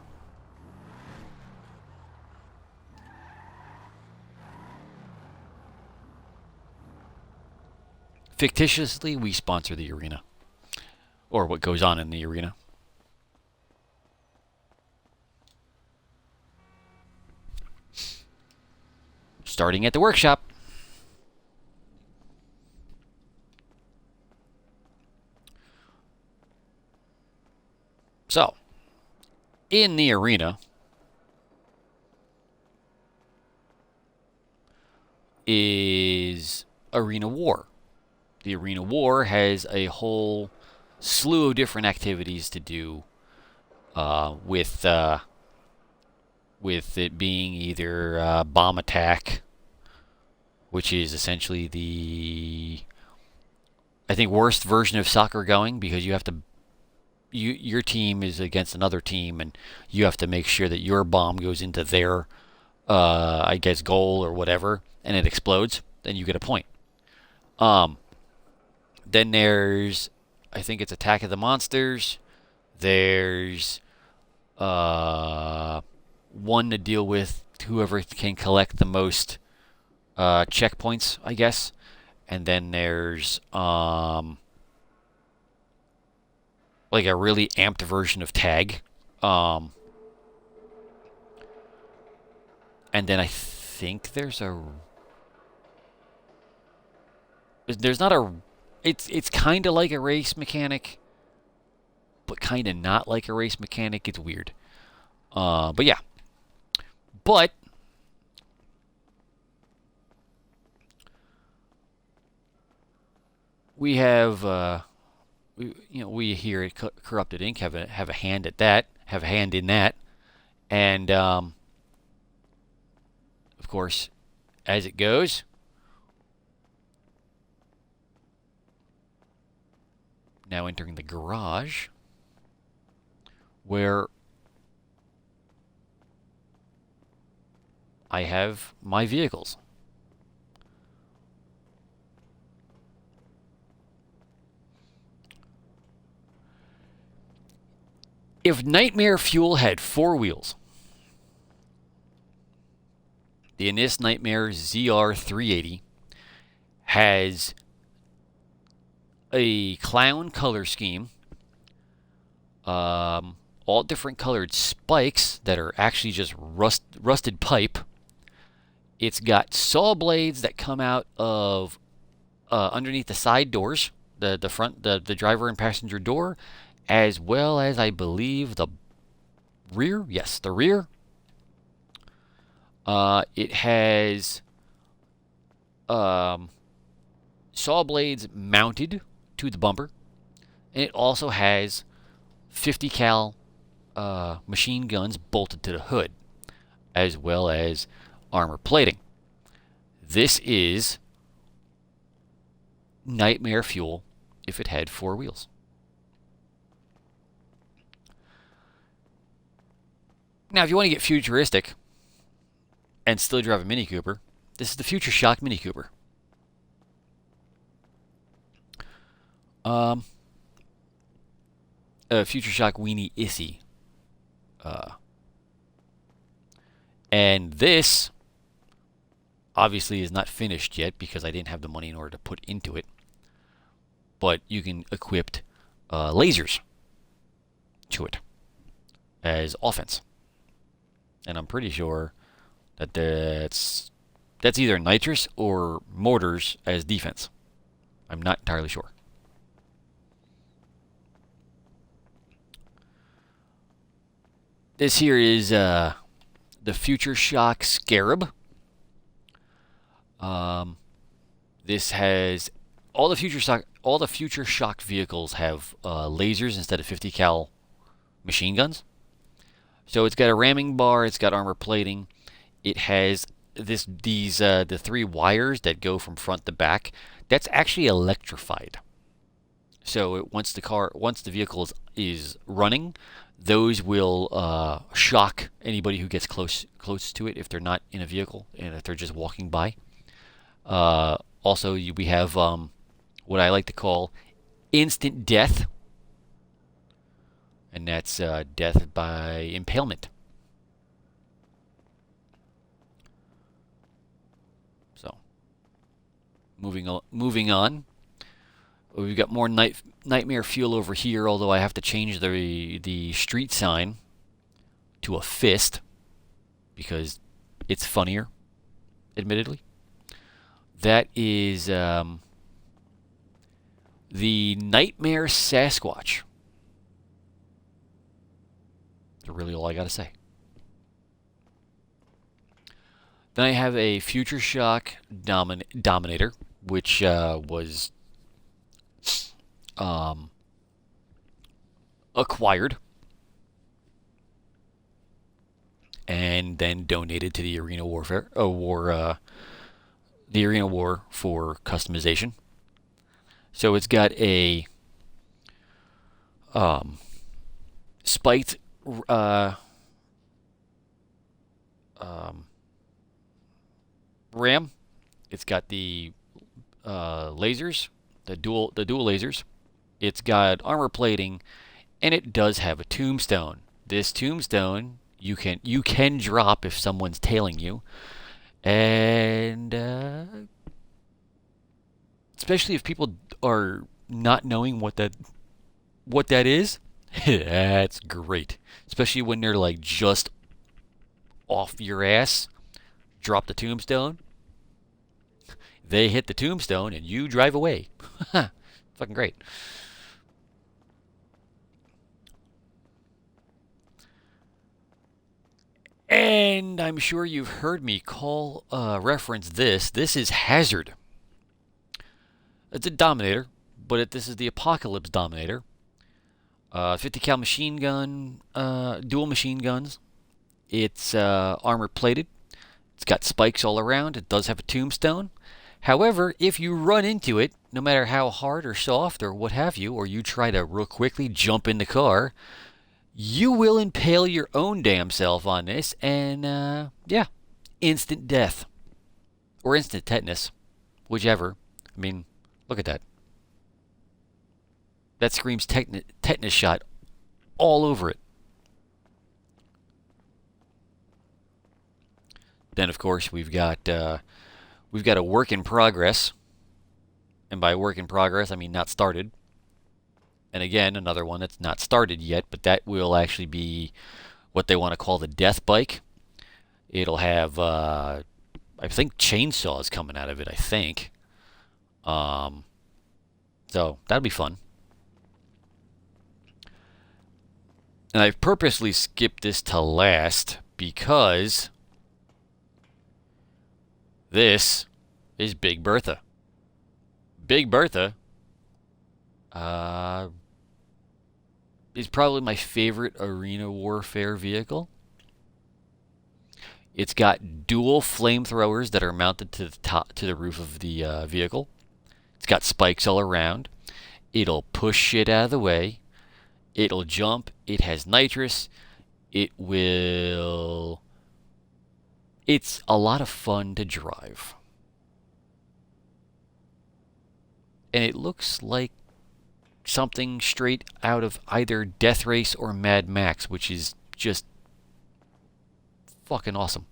fictitiously, we sponsor the arena, or what goes on in the arena. Starting at the workshop. So, in the arena is Arena War. The Arena War has a whole slew of different activities to do with it being either bomb attack, which is essentially the, I think, worst version of soccer going, because you have to, your team is against another team, and you have to make sure that your bomb goes into their, I guess, goal or whatever, and it explodes. Then you get a point. Then there's, I think it's Attack of the Monsters. There's one to deal with whoever can collect the most checkpoints, I guess. And then there's like a really amped version of tag. And then I think there's not a, it's kind of like a race mechanic, but kind of not like a race mechanic. It's weird. But yeah. But we have, we here at Corrupted Inc. have a hand at that, have a hand in that, and of course, as it goes, now entering the garage, where I have my vehicles. If Nightmare Fuel had 4 wheels, the Innis Nightmare ZR380 has a clown color scheme, all different colored spikes that are actually just rusted pipe. It's got saw blades that come out of underneath the side doors, the front, the driver and passenger door, as well as, I believe, the rear. Yes, the rear. It has saw blades mounted to the bumper, and it also has 50 cal machine guns bolted to the hood, as well as armor plating. This is Nightmare Fuel if it had 4 wheels. Now, if you want to get futuristic and still drive a Mini Cooper, this is the Future Shock Mini Cooper. Future Shock Weenie Issy. And this obviously is not finished yet because I didn't have the money in order to put into it. But you can equip lasers to it as offense. And I'm pretty sure that that's either nitrous or mortars as defense. I'm not entirely sure. This here is the Future Shock Scarab. This has all the Future Shock vehicles have lasers instead of 50 cal machine guns. So it's got a ramming bar, it's got armor plating, it has the 3 wires that go from front to back. That's actually electrified. So once the vehicle is running, those will shock anybody who gets close to it if they're not in a vehicle and if they're just walking by. Also, we have what I like to call instant death, and that's death by impalement. So, moving on. We've got more Nightmare Fuel over here, although I have to change the street sign to a fist because it's funnier, admittedly. That is the Nightmare Sasquatch. That's really all I got to say. Then I have a Future Shock Dominator, which was acquired and then donated to the Arena Warfare the Arena War for customization. So it's got a spiked ram. It's got the lasers, the dual lasers. It's got armor plating, and it does have a tombstone. This tombstone you can drop if someone's tailing you, and especially if people are not knowing what that is. That's great, especially when they're like just off your ass. Drop the tombstone. They hit the tombstone, and you drive away. Fucking great. And I'm sure you've heard me reference this. This is Hazard. It's a Dominator, but this is the Apocalypse Dominator. 50 cal machine gun, dual machine guns. It's armor plated. It's got spikes all around. It does have a tombstone. However, if you run into it, no matter how hard or soft or what have you, or you try to real quickly jump in the car, you will impale your own damn self on this, and yeah, instant death. Or instant tetanus. Whichever. I mean, look at that. That screams tetanus shot all over it. Then, of course, we've got a work in progress. And by work in progress, I mean not started. And again, another one that's not started yet, but that will actually be what they want to call the death bike. It'll have, I think, chainsaws coming out of it, I think. So, that'll be fun. And I've purposely skipped this to last because this is Big Bertha. Big Bertha is probably my favorite arena warfare vehicle. It's got dual flamethrowers that are mounted to the roof of the vehicle. It's got spikes all around. It'll push shit out of the way. It'll jump. It has nitrous. It's a lot of fun to drive. And it looks like something straight out of either Death Race or Mad Max, which is just fucking awesome.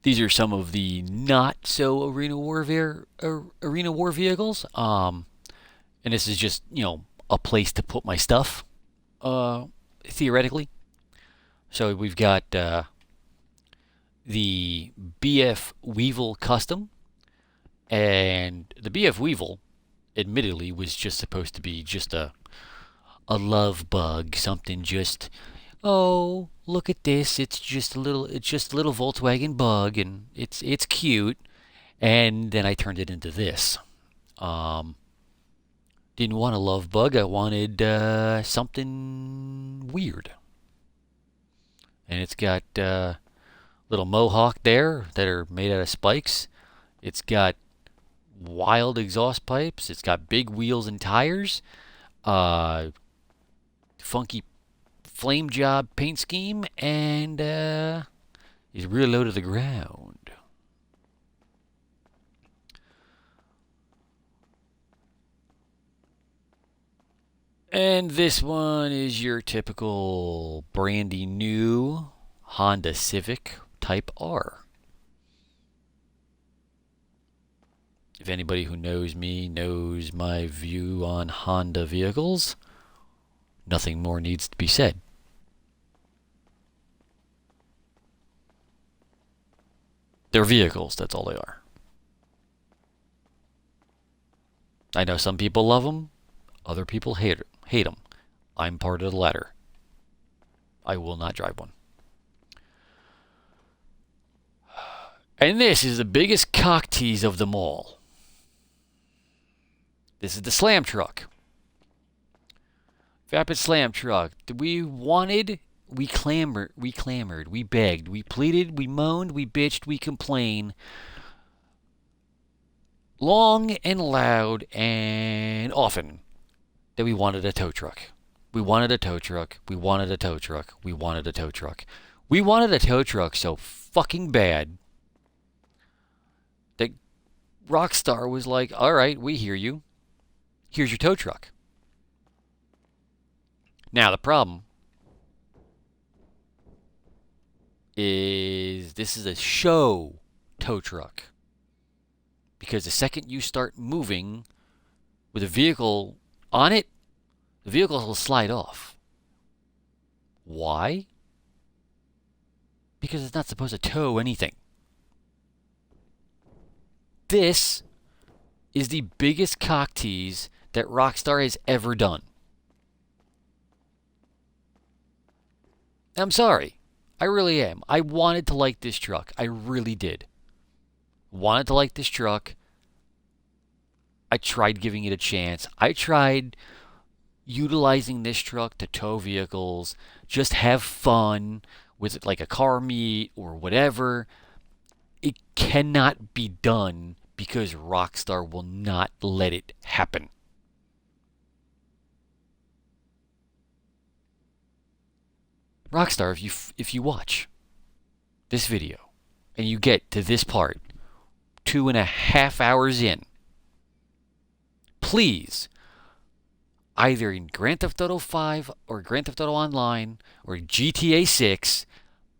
These are some of the not so arena war vehicles. And this is just, a place to put my stuff, theoretically. So we've got the BF Weevil Custom, and the BF Weevil, admittedly, was just supposed to be just a love bug, something just, oh, look at this, it's just a little Volkswagen bug, and it's cute. And then I turned it into this. Didn't want a love bug, I wanted something weird. And it's got little mohawk there that are made out of spikes. It's got wild exhaust pipes. It's got big wheels and tires. Funky flame job paint scheme, and is real low to the ground. And this one is your typical brandy new Honda Civic Type R. If anybody who knows me knows my view on Honda vehicles, nothing more needs to be said. They're vehicles, that's all they are. I know some people love them, other people hate them. I'm part of the latter. I will not drive one. And this is the biggest cock tease of them all. This is the slam truck. Vapid slam truck. We wanted, we clamored, we begged, we pleaded, we moaned, we bitched, we complained. Long and loud and often that we wanted a tow truck. We wanted a tow truck. We wanted a tow truck. We wanted a tow truck. We wanted a tow truck so fucking bad that Rockstar was like, all right, we hear you. Here's your tow truck. Now, the problem is this is a show tow truck. Because the second you start moving with a vehicle on it, the vehicle will slide off. Why? Because it's not supposed to tow anything. This is the biggest cock tease that Rockstar has ever done. I'm sorry. I really am. I wanted to like this truck. I really did. Wanted to like this truck. I tried giving it a chance. I tried utilizing this truck to tow vehicles, just have fun with it, like a car meet or whatever. It cannot be done because Rockstar will not let it happen. Rockstar, if you watch this video and you get to this part, 2.5 hours in, please, either in Grand Theft Auto 5 or Grand Theft Auto Online or GTA 6,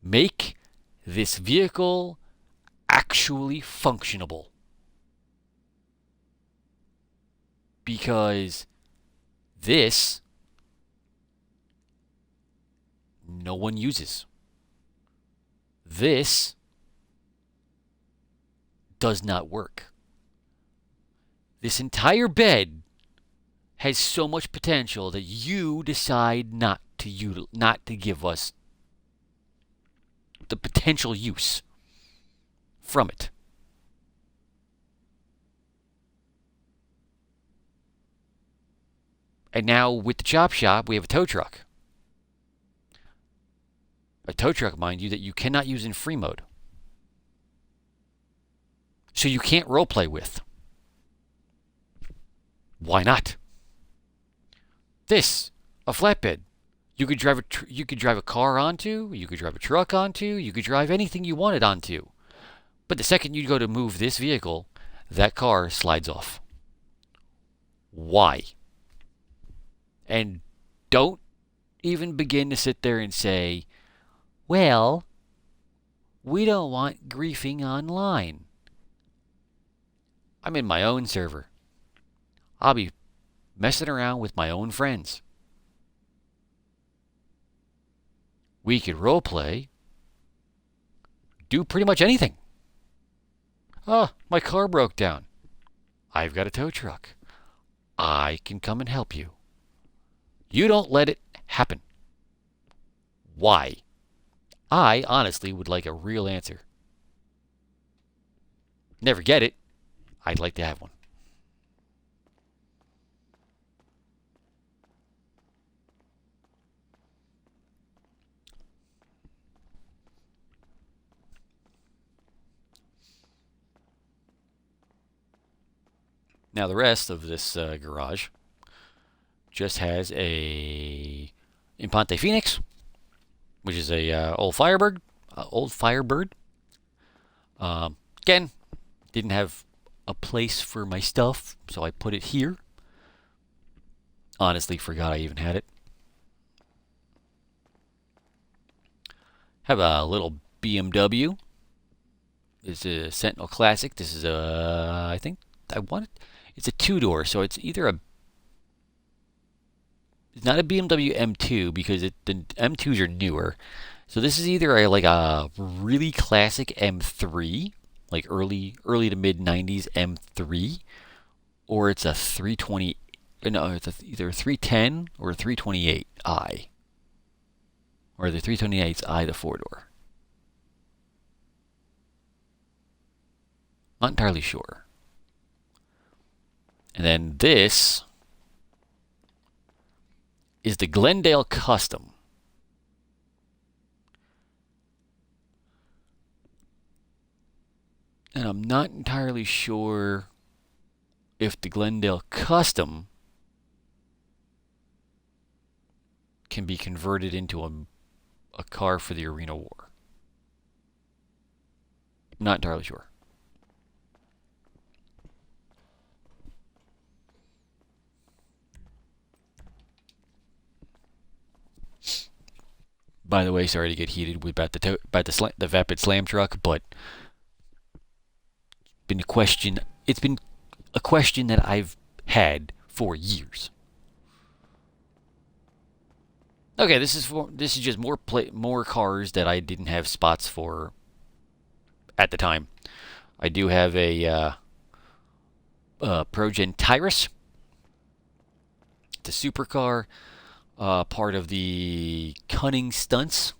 make this vehicle actually functionable. Because this, no one uses. This does not work. This entire bed has so much potential that you decide not to give us the potential use from it. And now with the chop shop, we have a tow truck. A tow truck, mind you, that you cannot use in free mode. So you can't roleplay with. Why not? This, a flatbed. You could drive a car onto, you could drive a truck onto, you could drive anything you wanted onto. But the second you go to move this vehicle, that car slides off. Why? And don't even begin to sit there and say, well, we don't want griefing online. I'm in my own server. I'll be messing around with my own friends. We could roleplay. Do pretty much anything. Oh, my car broke down. I've got a tow truck. I can come and help you. You don't let it happen. Why? I honestly would like a real answer. Never get it. I'd like to have one. Now the rest of this garage just has a Impante Phoenix, which is a old Firebird. Again, didn't have a place for my stuff, so I put it here. Honestly, forgot I even had it. Have a little BMW. It's a Sentinel Classic. This is a, I think I want it. It's a two-door, so it's either a. It's not a BMW M2 because the M2s are newer. So this is either like a really classic M3, like early to mid 90s M3, or it's a 320. No, it's either a 310 or a 328i, or the 328's I, the 4-door. Not entirely sure. And then this is the Glendale Custom. And I'm not entirely sure if the Glendale Custom can be converted into a car for the Arena War. I'm not entirely sure. By the way, sorry to get heated about the Vapid Slam truck, but it's been a question that I've had for years. Okay, this is just more cars that I didn't have spots for at the time. I do have a Progen Tyrus. It's a supercar, part of the Cunning Stunts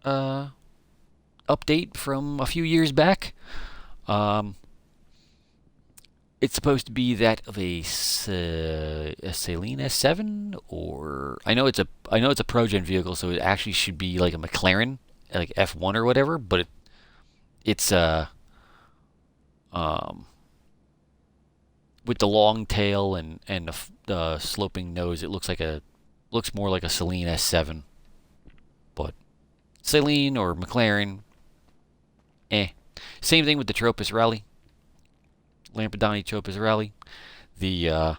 update from a few years back. It's supposed to be that of a Saleen S7, or I know it's a Progen vehicle, so it actually should be like a McLaren, like F1 or whatever. But it's with the long tail and the sloping nose, it looks more like a Saleen S7. But Saleen or McLaren, Same thing with the Tropus Rally. Lampadani Tropus Rally. It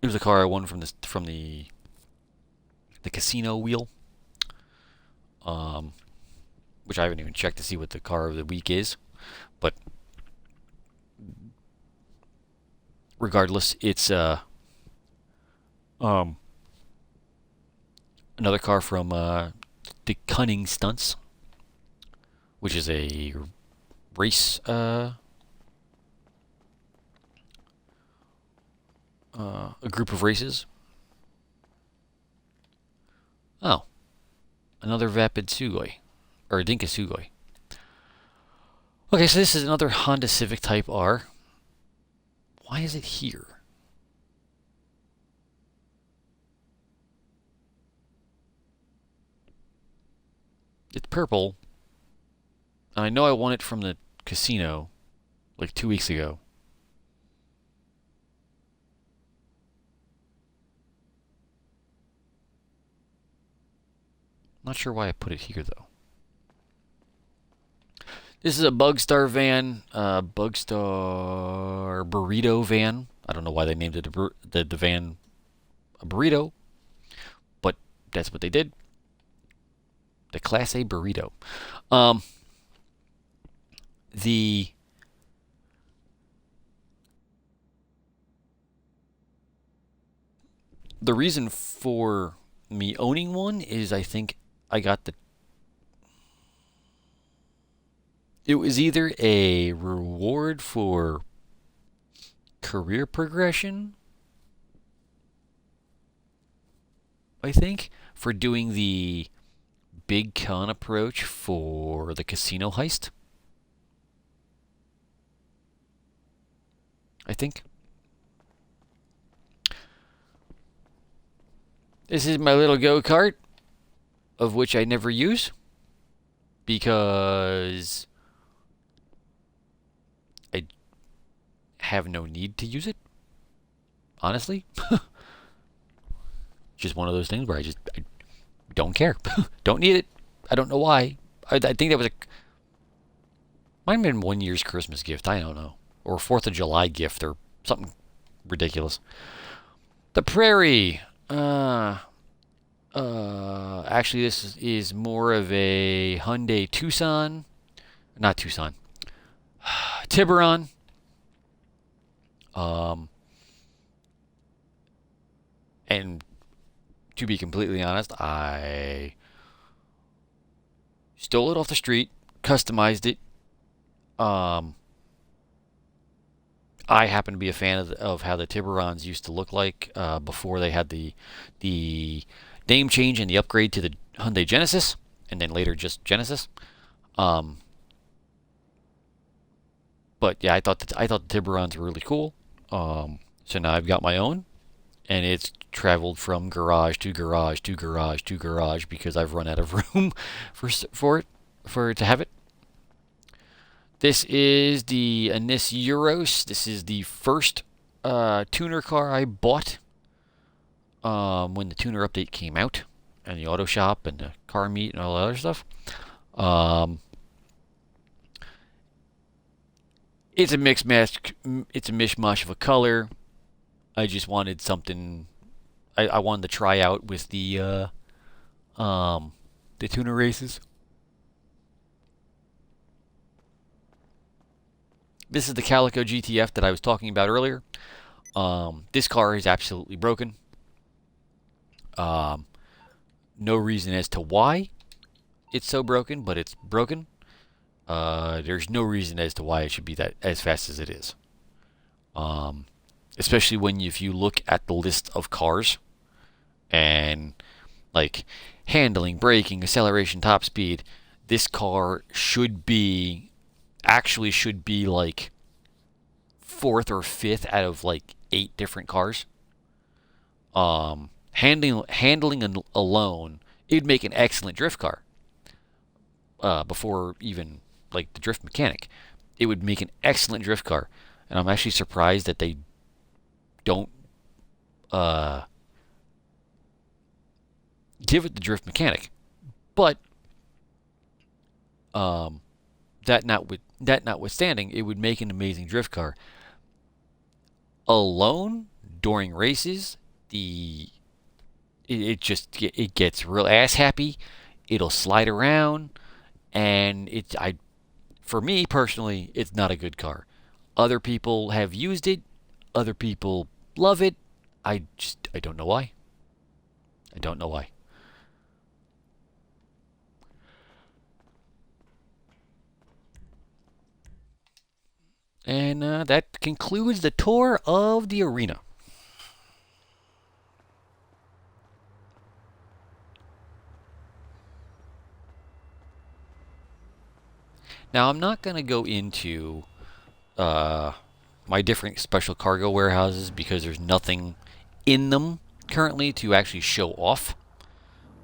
was a car I won from the casino wheel. Which I haven't even checked to see what the car of the week is, but regardless, it's another car from the Cunning Stunts, which is a race a group of races. Oh, another Vapid Sugoi, or a Dinka Sugoi. Okay, so this is another Honda Civic Type R. Why is it here? It's purple. And I know I won it from the casino like 2 weeks ago. Not sure why I put it here, though. This is a Bugstar van, Bugstar Burrito van. I don't know why they named it the van a burrito, but that's what they did. The Class A burrito. The reason for me owning one is I think I got it was either a reward for career progression, I think, for doing the big con approach for the casino heist. I think. This is my little go-kart, of which I never use, because I have no need to use it, honestly. Just one of those things where I don't care. Don't need it. I don't know why. I think that was might have been 1 year's Christmas gift. I don't know. Or 4th of July gift or something ridiculous. The Prairie. Actually, this is more of a Hyundai Tucson. Not Tucson. Tiburon. And to be completely honest, I stole it off the street, customized it, I happen to be a fan of how the Tiburons used to look like before they had the name change and the upgrade to the Hyundai Genesis, and then later just Genesis. Um, but yeah, I thought the Tiburons were really cool. So now I've got my own, and it's traveled from garage to garage to garage to garage because I've run out of room for it to have it. This is the Anis Euros. This is the first tuner car I bought when the tuner update came out, and the auto shop and the car meet and all that other stuff. Um, it's a mixed match. It's a mishmash of a color. I just wanted something. I wanted to try out with the tuner races. This is the Calico GTF that I was talking about earlier. This car is absolutely broken. No reason as to why it's so broken, but it's broken. There's no reason as to why it should be that as fast as it is. Especially if you look at the list of cars and like handling, braking, acceleration, top speed, this car should be like fourth or fifth out of like 8 different cars. Handling alone, it'd make an excellent drift car. Before even like the drift mechanic, it would make an excellent drift car, and I'm actually surprised that they don't give it the drift mechanic. But that notwithstanding, it would make an amazing drift car. Alone during races, it gets real ass happy. It'll slide around, and for me personally, it's not a good car. Other people have used it. Other people love it. I don't know why. I don't know why. And that concludes the tour of the arena. Now, I'm not going to go into my different special cargo warehouses because there's nothing in them currently to actually show off.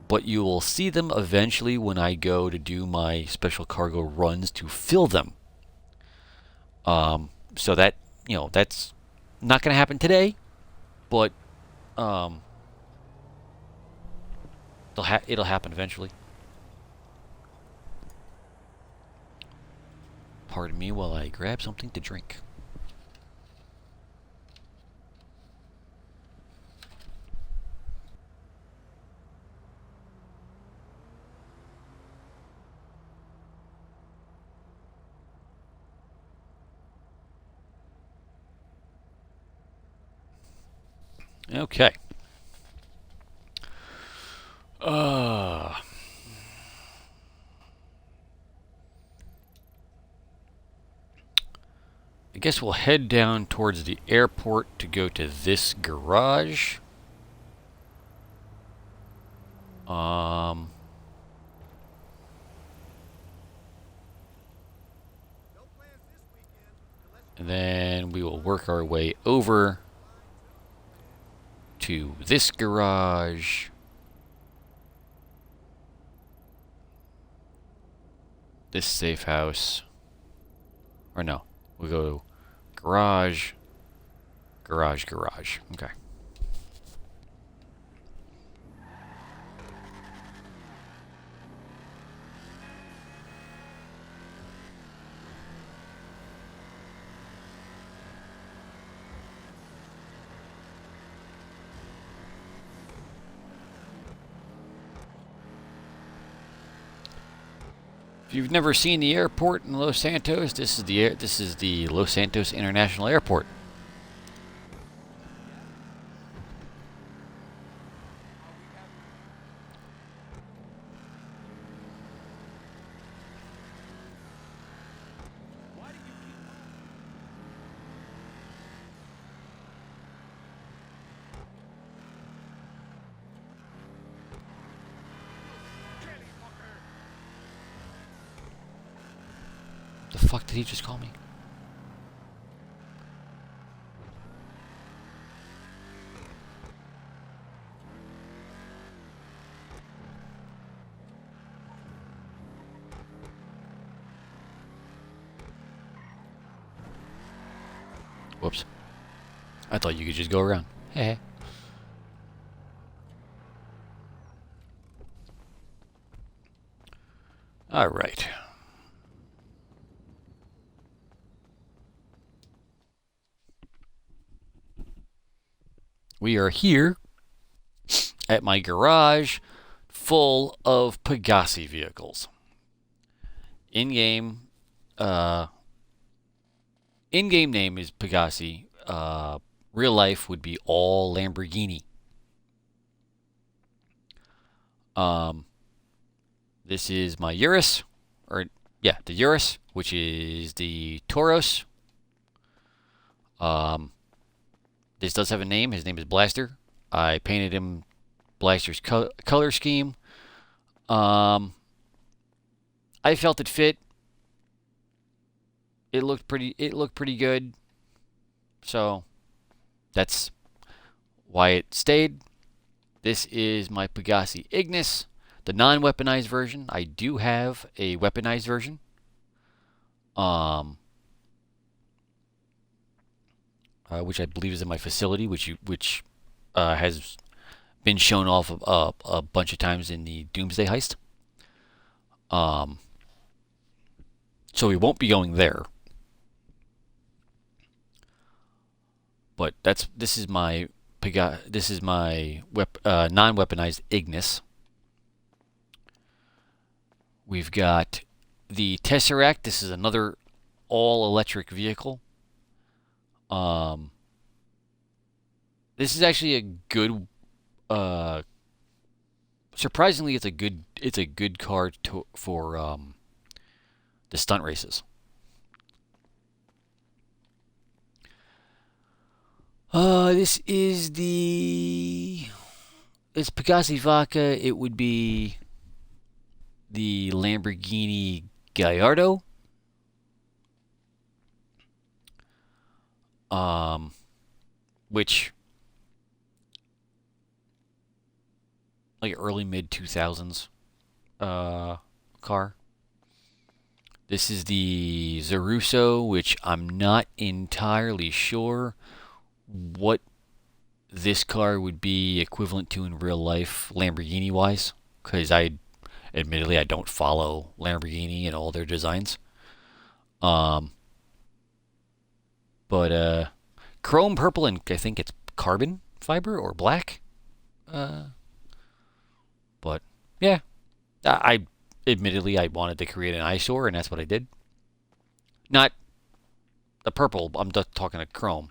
But you will see them eventually when I go to do my special cargo runs to fill them. So that's not going to happen today, but it'll happen eventually. Pardon me while I grab something to drink. Okay. I guess we'll head down towards the airport to go to this garage. And then we will work our way over to this garage. This safe house. Or no, we'll go garage, garage, garage. Okay. If you've never seen the airport in Los Santos, this is the Los Santos International Airport. The fuck did he just call me? Whoops. I thought you could just go around. Hey. All right. We are here at my garage full of Pegassi vehicles. In-game name is Pegassi. Real life would be all Lamborghini. This is my Urus, the Urus, which is the Tauros. This does have a name. His name is Blaster. I painted him Blaster's color scheme. I felt it fit. It looked pretty good. So that's why it stayed. This is my Pegassi Ignis, the non-weaponized version. I do have a weaponized version. Which I believe is in my facility, which has been shown off a bunch of times in the Doomsday Heist. So we won't be going there. But this is my non-weaponized Ignis. We've got the C0RUPT. This is another all-electric vehicle. This is actually a good. Surprisingly, it's a good car for the stunt races. This is it's Pegassi Vodka. It would be the Lamborghini Gallardo. Which like early mid 2000s car. This is the C0RUPT3D, which I'm not entirely sure what this car would be equivalent to in real life Lamborghini wise, because admittedly I don't follow Lamborghini and all their designs. But chrome purple and I think it's carbon fiber or black. But yeah, I admittedly I wanted to create an eyesore and that's what I did. Not the purple. I'm just talking to chrome.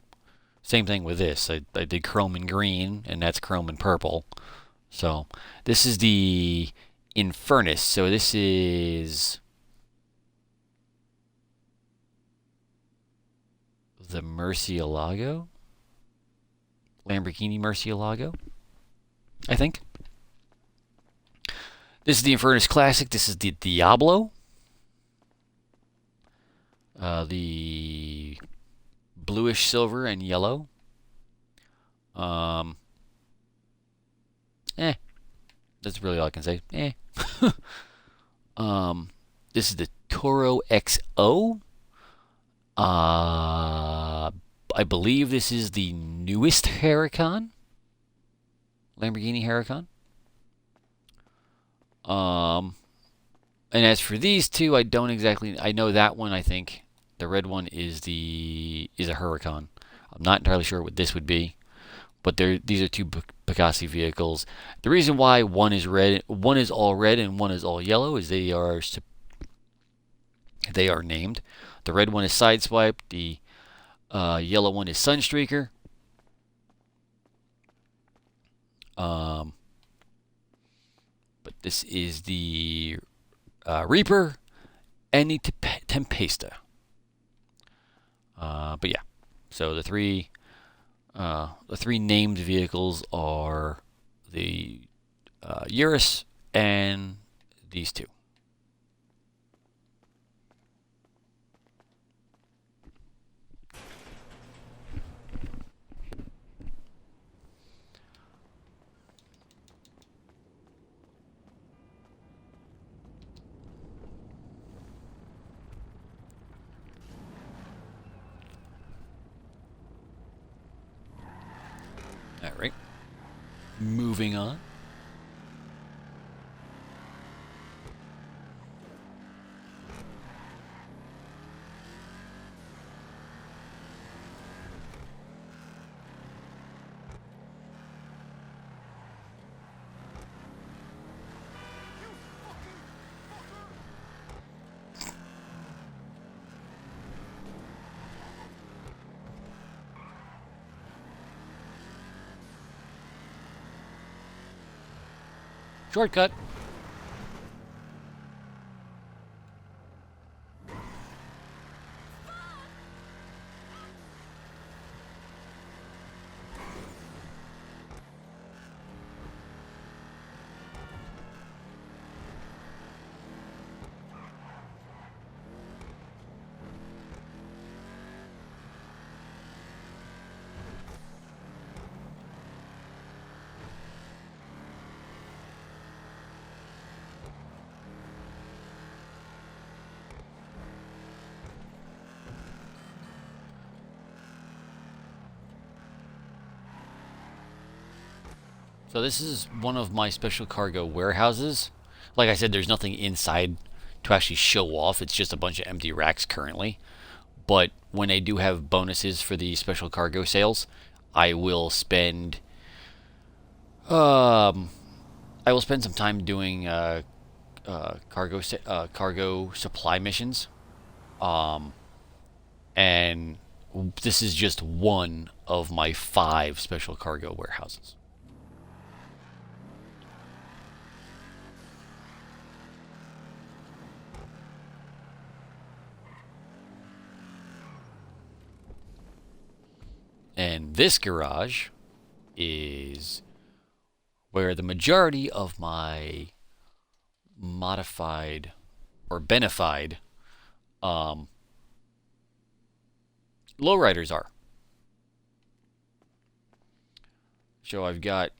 Same thing with this. I did chrome and green, and that's chrome and purple. So this is the Infernus. So this is the Murcielago, Lamborghini Murcielago, I think. This is the Infernus Classic. This is the Diablo. The bluish silver and yellow. That's really all I can say. This is the Toro XO. I believe this is the newest Huracan. Lamborghini Huracan. And as for these two, I don't exactly. I know that one. I think the red one is a Huracan. I'm not entirely sure what this would be, but these are two Pegassi vehicles. The reason why one is red, one is all red, and one is all yellow is they are named. The red one is Sideswipe. The yellow one is Sunstreaker. But this is the Reaper and the Tempesta. But yeah, so the three named vehicles are the Urus and these two. Moving on. Shortcut. So this is one of my special cargo warehouses. Like I said, there's nothing inside to actually show off. It's just a bunch of empty racks currently. But when they do have bonuses for the special cargo sales, I will spend I will spend some time doing cargo supply missions. And this is just one of my 5 special cargo warehouses. And this garage is where the majority of my modified or benefied lowriders are. So I've got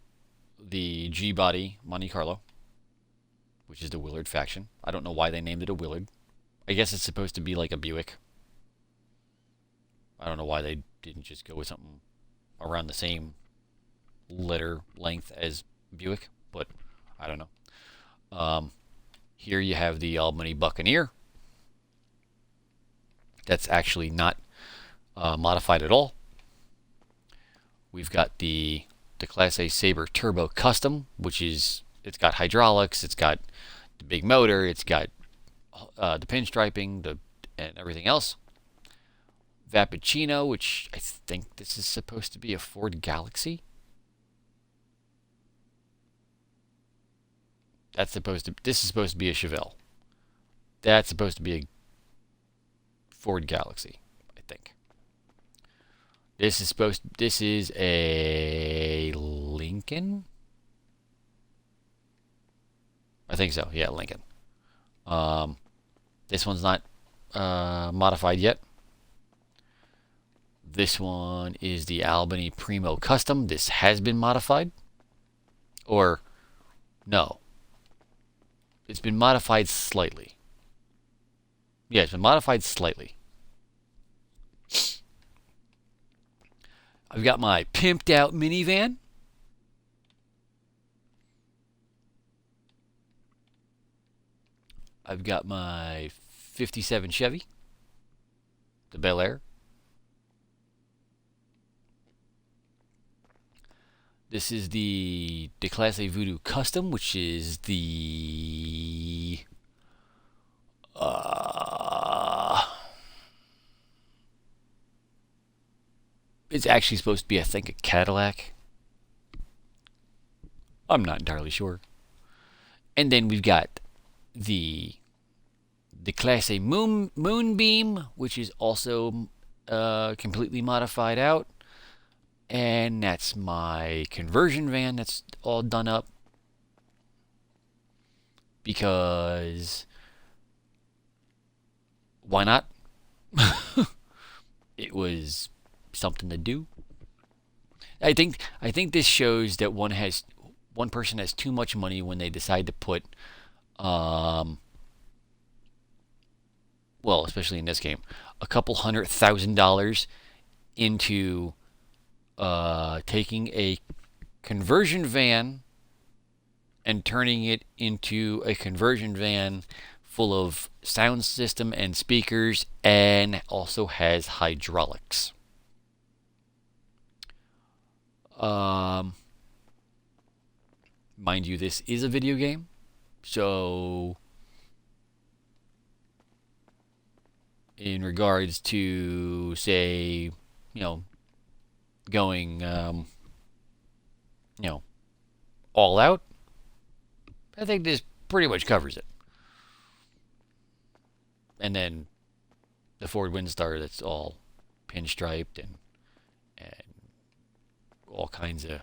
the G-Body Monte Carlo, which is the Willard faction. I don't know why they named it a Willard. I guess it's supposed to be like a Buick. I don't know why they didn't just go with something around the same letter length as Buick, but I don't know. Here you have the Albany Buccaneer. That's actually not modified at all. We've got the Class A Sabre Turbo Custom, which is, it's got hydraulics, it's got the big motor, it's got the pinstriping, and everything else. Vappuccino, which I think this is supposed to be a Ford Galaxy. This is supposed to be a Chevelle. That's supposed to be a Ford Galaxy, I think. This is a Lincoln? I think so, yeah, Lincoln. This one's not modified yet. This one is the Albany Primo Custom. This has been modified. Or, no. It's been modified slightly. Yeah, it's been modified slightly. I've got my pimped out minivan. I've got my 57 Chevy, the Bel Air. This is the Class A Voodoo Custom, which is the it's actually supposed to be, I think, a Cadillac. I'm not entirely sure. And then we've got the Class A Moonbeam, which is also completely modified out. And that's my conversion van that's all done up. Because why not? It was something to do. I think this shows that one person has too much money when they decide to put well, especially in this game, a couple $100,000 into taking a conversion van and turning it into a conversion van full of sound system and speakers, and also has hydraulics. Mind you, this is a video game, so in regards to, say, going, all out, I think this pretty much covers it. And then the Ford Windstar, that's all pinstriped and all kinds of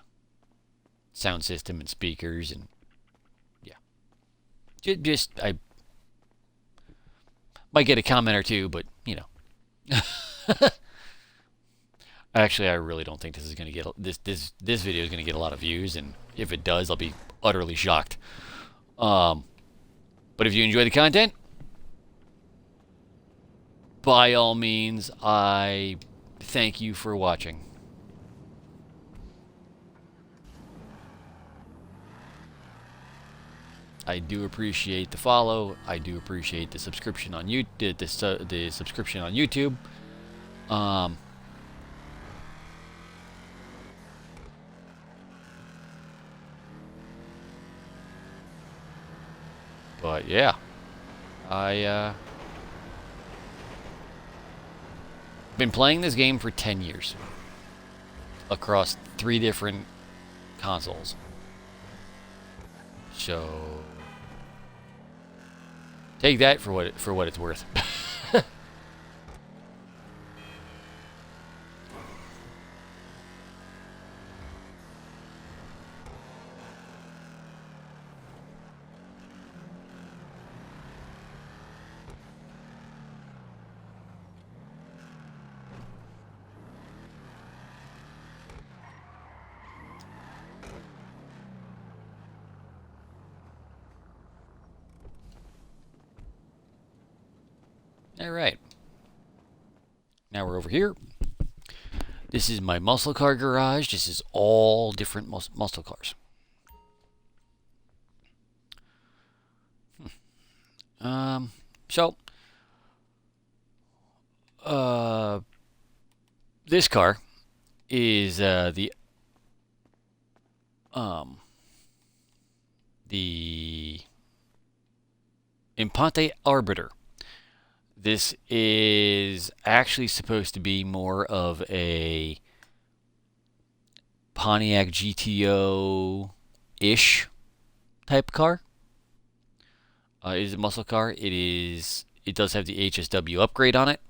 sound system and speakers, and yeah. Just I might get a comment or two, but Actually, I really don't think this is going to get this video is going to get a lot of views, and if it does, I'll be utterly shocked. But if you enjoy the content, by all means, I thank you for watching. I do appreciate the follow. I do appreciate the subscription on the subscription on YouTube. But yeah, I been playing this game for 10 years across 3 different consoles. So take that for what it's worth. Alright. Now we're over here. This is my muscle car garage. This is all different muscle cars. So, this car is the Impante Arbiter. This is actually supposed to be more of a Pontiac GTO-ish type car. It is a muscle car. It does have the HSW upgrade on it.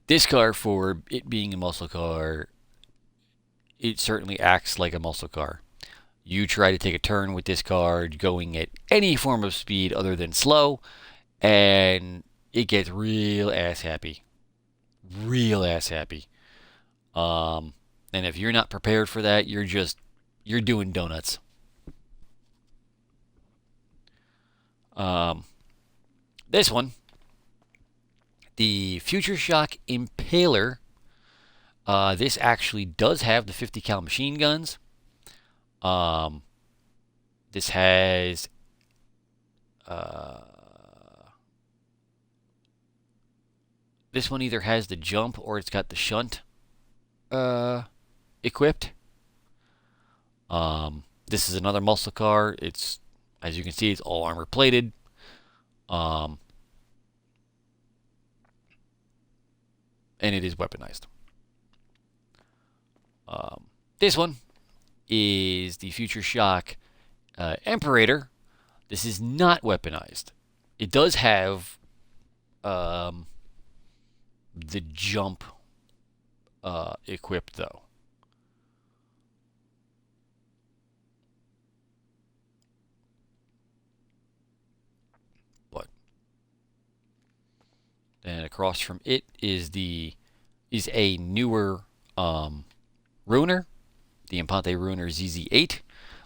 This car, for it being a muscle car, it certainly acts like a muscle car. You try to take a turn with this car going at any form of speed other than slow, and it gets real ass happy. Real ass happy. And if you're not prepared for that, you're doing donuts. This one, the Future Shock Impaler, this actually does have the 50 cal machine guns. This has this one either has the jump or it's got the shunt equipped. This is another muscle car. It's, as you can see, it's all armor plated. And it is weaponized. This one is the Future Shock Imperator. This is not weaponized. It does have the jump equipped, though. But then across from it is a newer Ruiner, the Impante Ruiner ZZ8,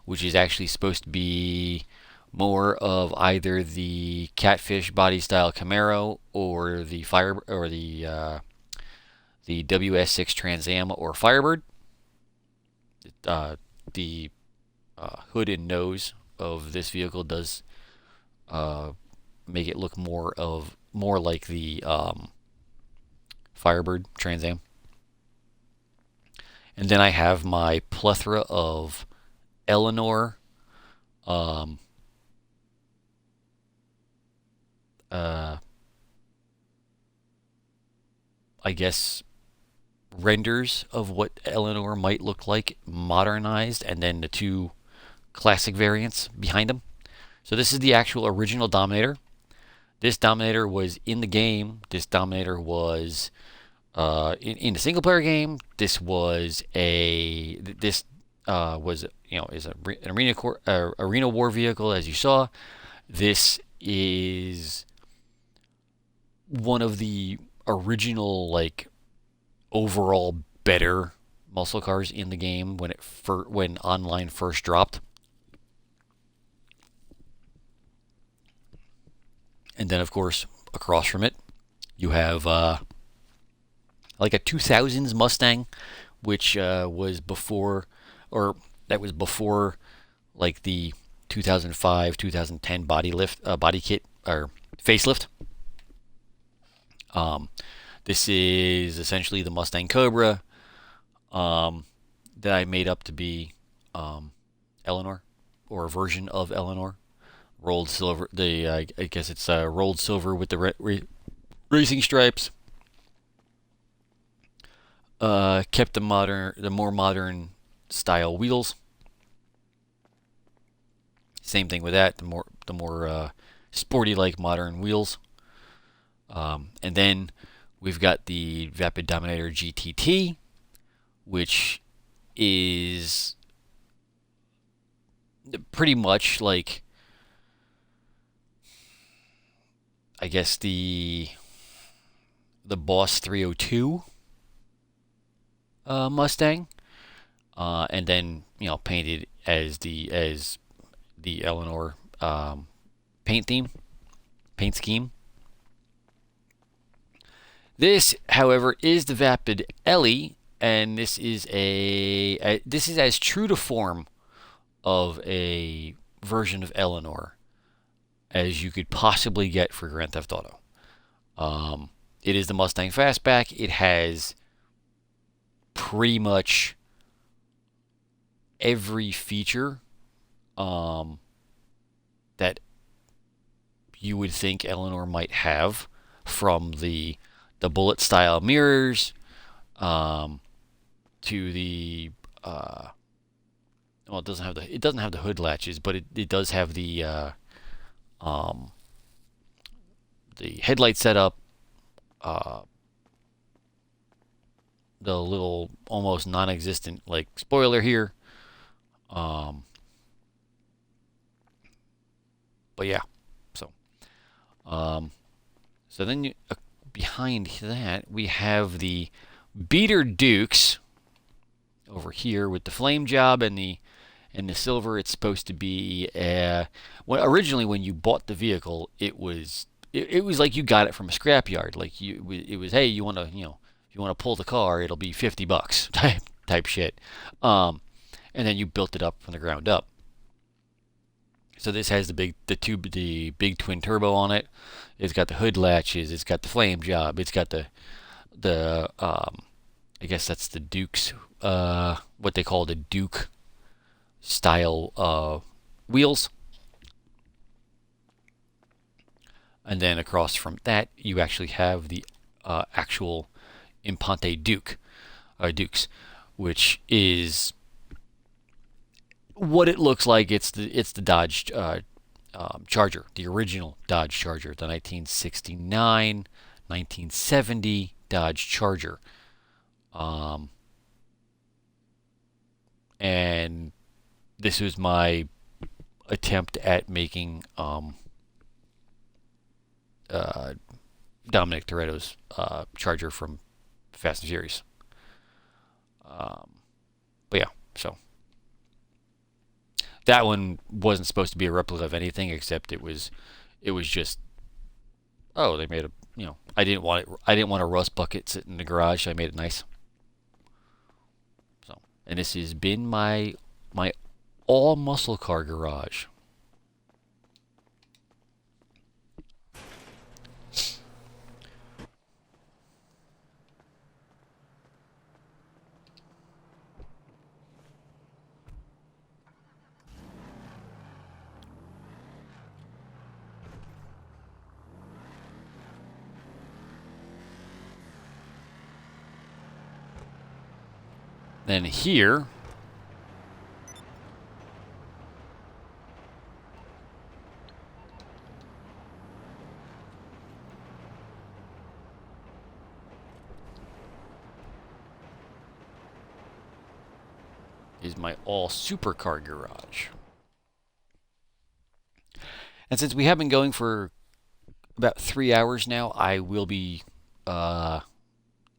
which is actually supposed to be more of either the Catfish body style Camaro or the the WS6 Trans Am or Firebird. The hood and nose of this vehicle does make it look more like the Firebird Trans Am. And then I have my plethora of Eleanor I guess renders of what Eleanor might look like modernized, and then the two classic variants behind them. So this is the actual original Dominator. This Dominator was in the game. This Dominator was in the single player game. This was is an arena war vehicle, as you saw. This is one of the original, like, overall better muscle cars in the game when online first dropped. And then, of course, across from it, you have like a 2000s Mustang, which was before, or that was before, like the 2005, 2010 body kit or facelift. This is essentially the Mustang Cobra that I made up to be Eleanor, or a version of Eleanor. Rolled silver. I guess it's rolled silver with the racing stripes. Kept the more modern style wheels. Same thing with that. The more sporty like modern wheels. And then we've got the Vapid Dominator GTT, which is pretty much like, I guess, the Boss 302 Mustang, and then painted as the Eleanor paint scheme. This, however, is the Vapid Ellie, and this is as true to form of a version of Eleanor as you could possibly get for Grand Theft Auto. It is the Mustang Fastback. It has pretty much every feature that you would think Eleanor might have, from the bullet style mirrors to the well, it doesn't have the hood latches, but it does have the headlight setup, the little almost non-existent like spoiler here, but yeah. So then behind that we have the Beater Dukes over here with the flame job and the silver. It's supposed to be originally when you bought the vehicle, it was like you got it from a scrapyard. Like it was, hey, you want to if you want to pull the car, it'll be $50 type shit. And then you built it up from the ground up. So this has the big twin turbo on it. It's got the hood latches. It's got the flame job. It's got the I guess that's the Duke's what they call the Duke style wheels. And then across from that, you actually have the actual Impante Dukes, which is what it looks like. It's the Dodge Charger, the original Dodge Charger, the 1969, 1970 Dodge Charger. And this was my attempt at making Dominic Toretto's Charger from Fast and Furious. But yeah, so that one wasn't supposed to be a replica of anything, except it was just, oh, they made I didn't want it. I didn't want a rust bucket sitting in the garage, so I made it nice. So, and this has been my all muscle car garage. Then here is my all supercar garage. And since we have been going for about 3 hours now, I will be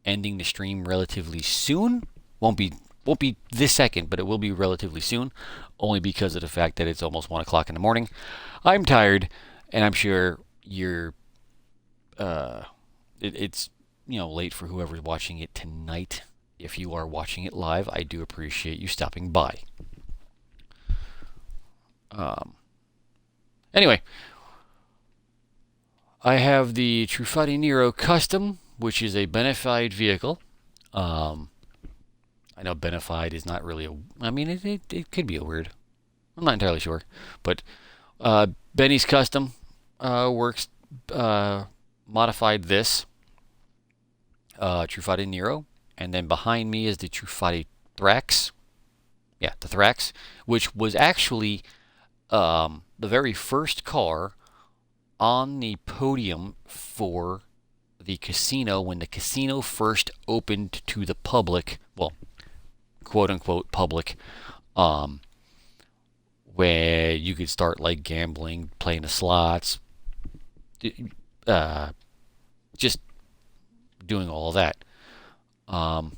ending the stream relatively soon. Won't be this second, but it will be relatively soon, only because of the fact that it's almost 1 o'clock in the morning. I'm tired, and I'm sure you're. It's late for whoever's watching it tonight. If you are watching it live, I do appreciate you stopping by. Anyway, I have the C0RUPT3D Nero Custom, which is a benefied vehicle. I know benefied is not really I mean, it could be a word. I'm not entirely sure. But Benny's Custom works, modified this C0RUPT3D Nero. And then behind me is the C0RUPT3D Thrax. Yeah, the Thrax, which was actually the very first car on the podium for the casino when the casino first opened to the public. Well, quote unquote public, where you could start like gambling, playing the slots, just doing all of that. And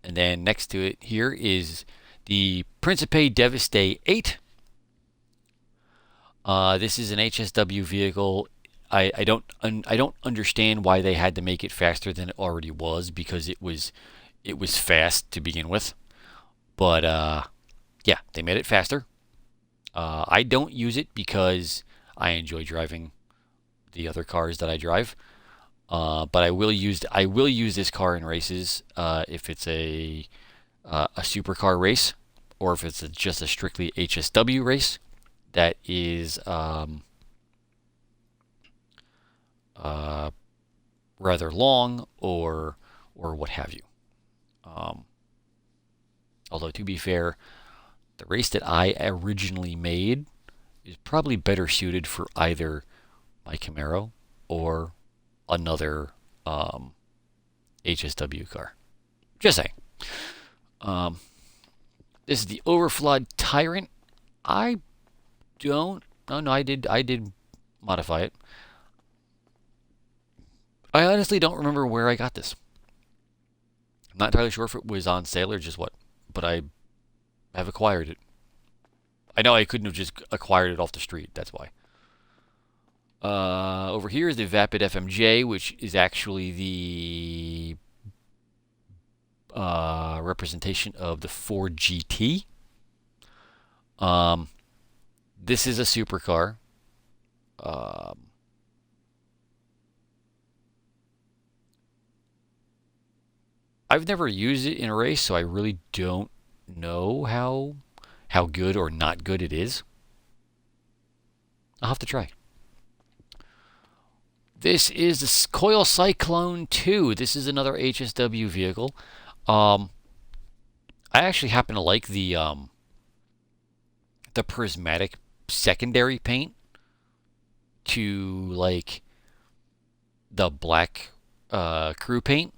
then next to it here is the Principe Devastate 8. This is an HSW vehicle. I don't understand why they had to make it faster than it already was, because it was fast to begin with. But yeah, they made it faster. I don't use it because I enjoy driving the other cars that I drive. But I will use this car in races if it's a supercar race, or if it's just a strictly HSW race that is rather long or what have you. Although to be fair, the race that I originally made is probably better suited for either my Camaro or another HSW car. Just saying. This is the Overflood Tyrant. I did modify it. I honestly don't remember where I got this. I'm not entirely sure if it was on sale or just what, but I have acquired it. I know I couldn't have just acquired it off the street, that's why. Over here is the Vapid FMJ, which is actually the representation of the Ford GT. This is a supercar. I've never used it in a race, so I really don't know how good or not good it is. I'll have to try. This is the Coil Cyclone 2. This is another HSW vehicle. I actually happen to like the prismatic secondary paint to like the black crew paint.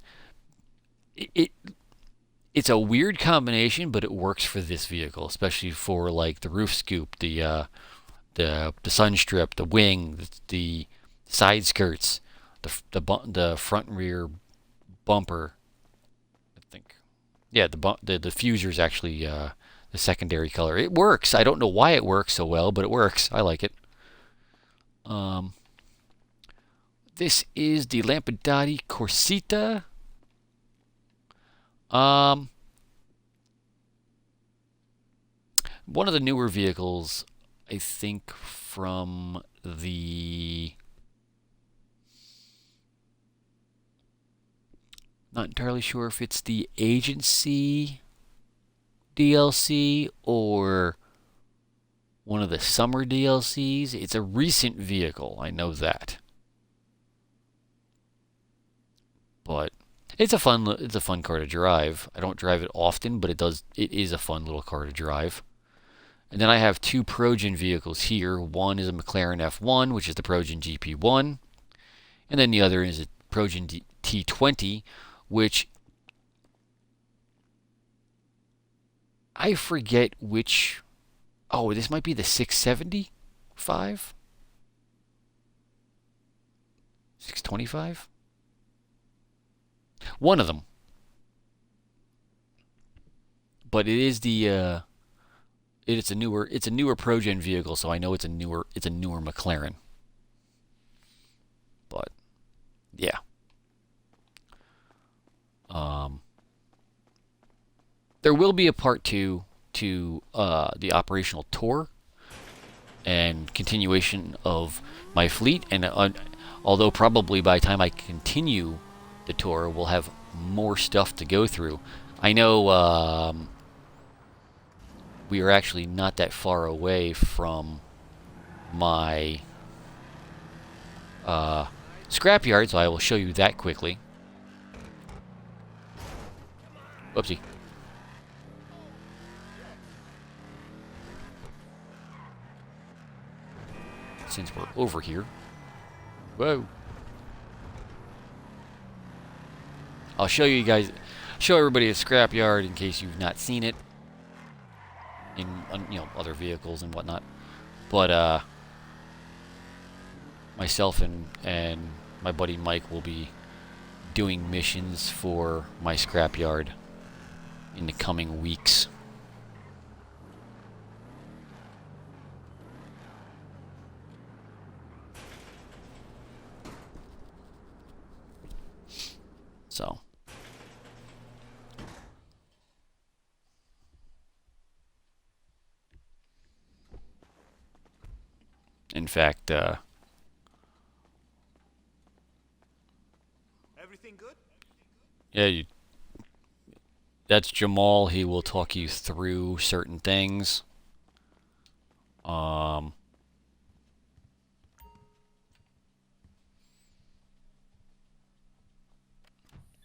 It's a weird combination, but it works for this vehicle, especially for like the roof scoop, the sun strip, the wing, the side skirts, the front and rear bumper. I think, yeah, the diffuser is actually the secondary color. It works. I don't know why it works so well, but it works. I like it. This is the Lampadati Corsita. One of the newer vehicles, I think, from the... Not entirely sure if it's the Agency DLC or one of the summer DLCs. It's a recent vehicle, I know that. But it's a fun car to drive. I don't drive it often, but it is a fun little car to drive. And then I have two Progen vehicles here. One is a McLaren F1, which is the Progen GP1, and then the other is a Progen T20, which I forget which. Oh, this might be the 675? 625? One of them. But it is the it's a newer Progen vehicle, so I know it's a newer McLaren. But yeah. There will be a part 2 to the operational tour and continuation of my fleet, and although probably by the time I continue the tour, we'll have more stuff to go through. I know we are actually not that far away from my scrapyard, so I will show you that quickly. Whoopsie. Since we're over here. Whoa. I'll show everybody a scrapyard in case you've not seen it in other vehicles and whatnot. But myself and my buddy Mike will be doing missions for my scrapyard in the coming weeks. So, in fact, Everything good? yeah, that's Jamal. He will talk you through certain things.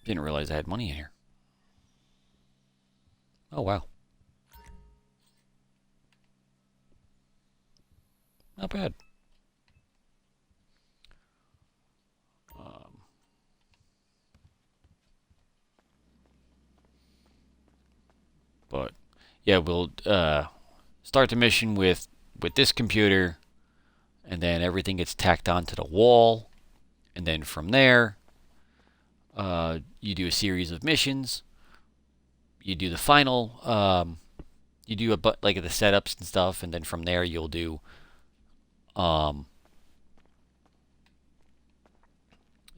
Didn't realize I had money in here. Oh, wow. Not bad. But yeah, we'll start the mission with this computer, and then everything gets tacked onto the wall, and then from there, you do a series of missions. You do the final, you do like the setups and stuff, and then from there you'll do the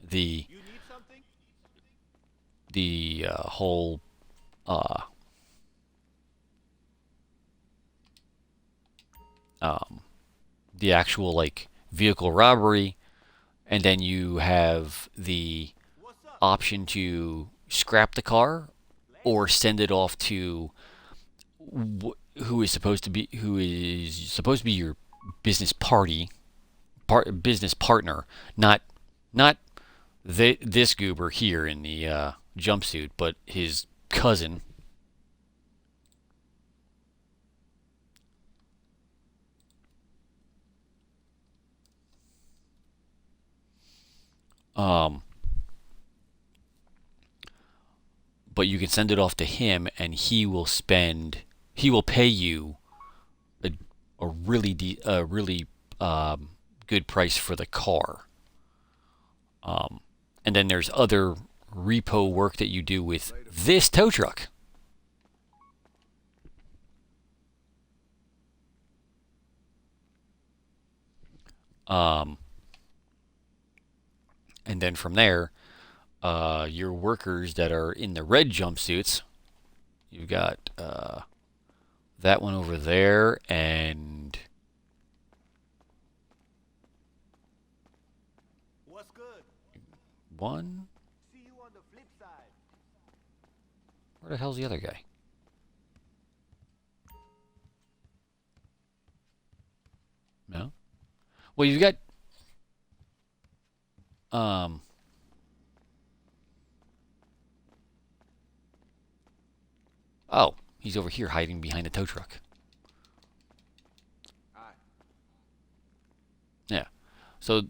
You need something? whole the actual like vehicle robbery, and then you have the What's up? option to scrap the car or send it off to who is supposed to be your business business partner, not this goober here in the jumpsuit, but his cousin. But you can send it off to him, and he will pay you a really good price for the car. And then there's other repo work that you do with this tow truck. And then from there, your workers that are in the red jumpsuits, you've got that one over there, and What's good? one. See you on the flip side. Where the hell's the other guy? No. Well, you've got oh, he's over here hiding behind the tow truck. Alright. Yeah. So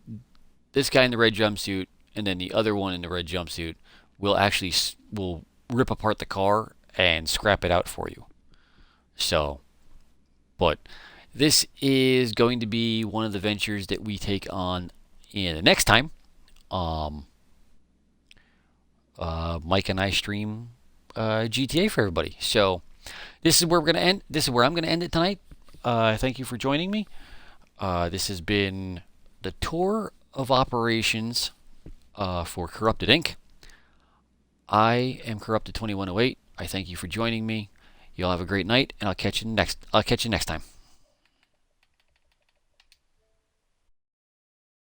this guy in the red jumpsuit and then the other one in the red jumpsuit will actually will rip apart the car and scrap it out for you. So, but this is going to be one of the ventures that we take on in the next time. Mike and I stream GTA for everybody. So this is where we're gonna end. This is where I'm gonna end it tonight. Thank you for joining me. This has been the tour of operations for Corrupted Inc. I am Corrupted 2108. I thank you for joining me. Y'all have a great night, and I'll catch you next time.